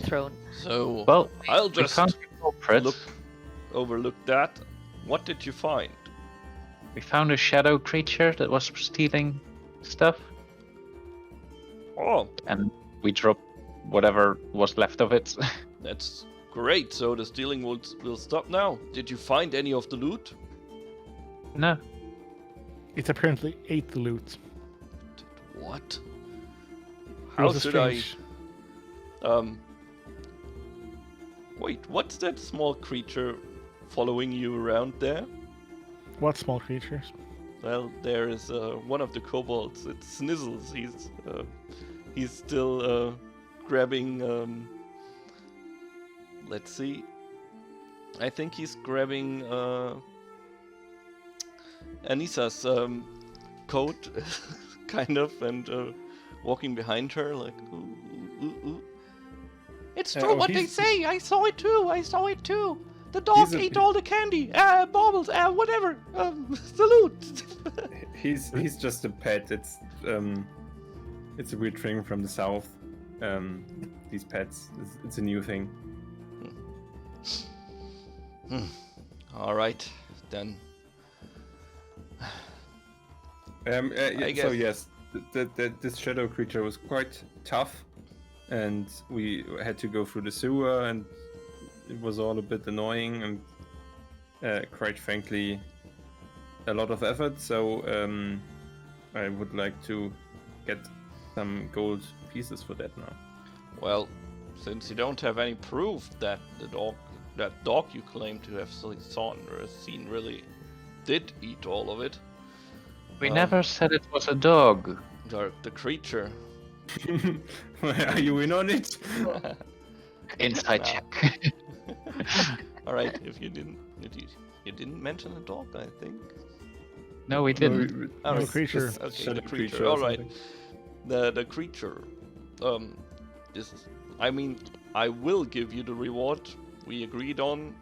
thrown. So Well, I'll we just found a culprit. overlook that. What did you find? We found a shadow creature that was stealing stuff, Oh, and we dropped whatever was left of it. that's great. So the stealing will stop now. Did you find any of the loot? No, It apparently ate the loot. What? It How was a should strange. Wait, what's that small creature following you around there? What small creatures? Well, there is one of the kobolds. It's Snizzles. He's still grabbing. Let's see. I think he's grabbing Anisa's coat, kind of, and walking behind her like. Ooh, ooh, ooh. It's true Oh, what they he's- say. I saw it too. I saw it too. The dog He's a- ate all the candy. Baubles. Whatever. Salute. He's just a pet. It's a weird thing from the south. These pets. It's a new thing. All right, then. So guess- yes, this shadow creature was quite tough, and we had to go through the sewer, and it was all a bit annoying and quite frankly a lot of effort. So I would like to get some gold pieces for that now. Well, since you don't have any proof that that dog you claim to have seen really did eat all of it, we never said it was a dog. the creature. Are you in on it? Inside Nah. check. All right, if you didn't mention a dog, I think. No, we didn't. All No right, creature. just Okay, shadow the creature. creature or All right, something. the creature. I mean, I will give you the reward we agreed on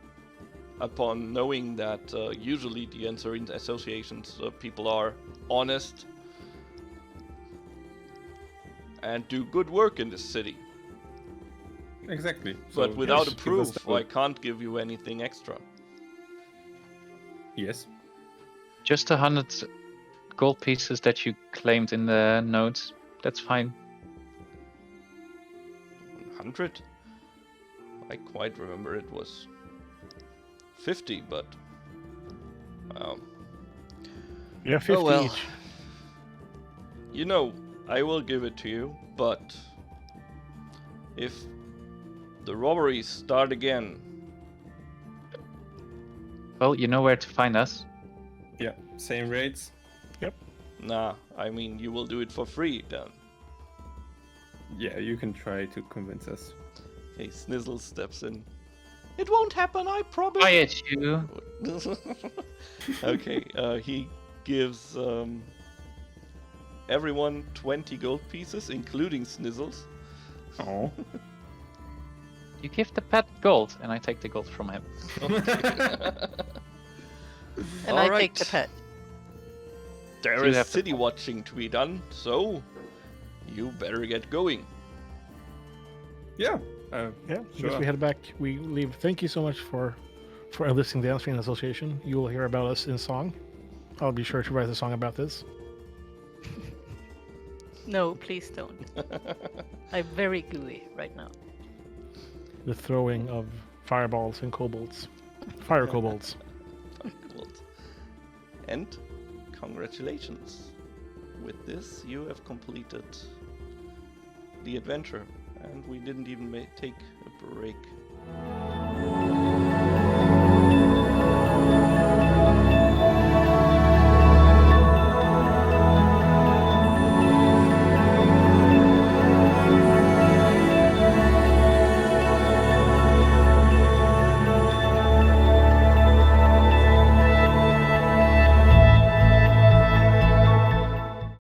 upon knowing that usually the Anserine Association's people are honest and do good work in this city. Exactly. But So, without yes, a give us proof, the- I can't give you anything extra. Yes. Just 100 gold pieces that you claimed in the notes. That's fine. 100? I quite remember it was 50, but Yeah, 50 oh well. each. You know, I will give it to you, but if the robberies start again, Well, you know where to find us. Yeah. Same rates. nah, I mean you will do it for free then. Yeah, you can try to convince us. Okay, Snizzle steps in. It won't happen, I promise. Quiet, you. Okay, he gives everyone 20 gold pieces, including Snizzles. Oh. You give the pet gold, and I take the gold from him. And I take the Alright. pet. There You is have to- city watching to be done, so you better get going. Yeah. Yeah, I Sure. guess we head back. We leave. Thank you so much for enlisting the Anserine Association. You will hear about us in song. I'll be sure to write a song about this. No, please don't. I'm very gooey right now. The throwing of fireballs and kobolds. Fire kobolds. Cool. And Congratulations. With this, you have completed the adventure, and we didn't even take a break.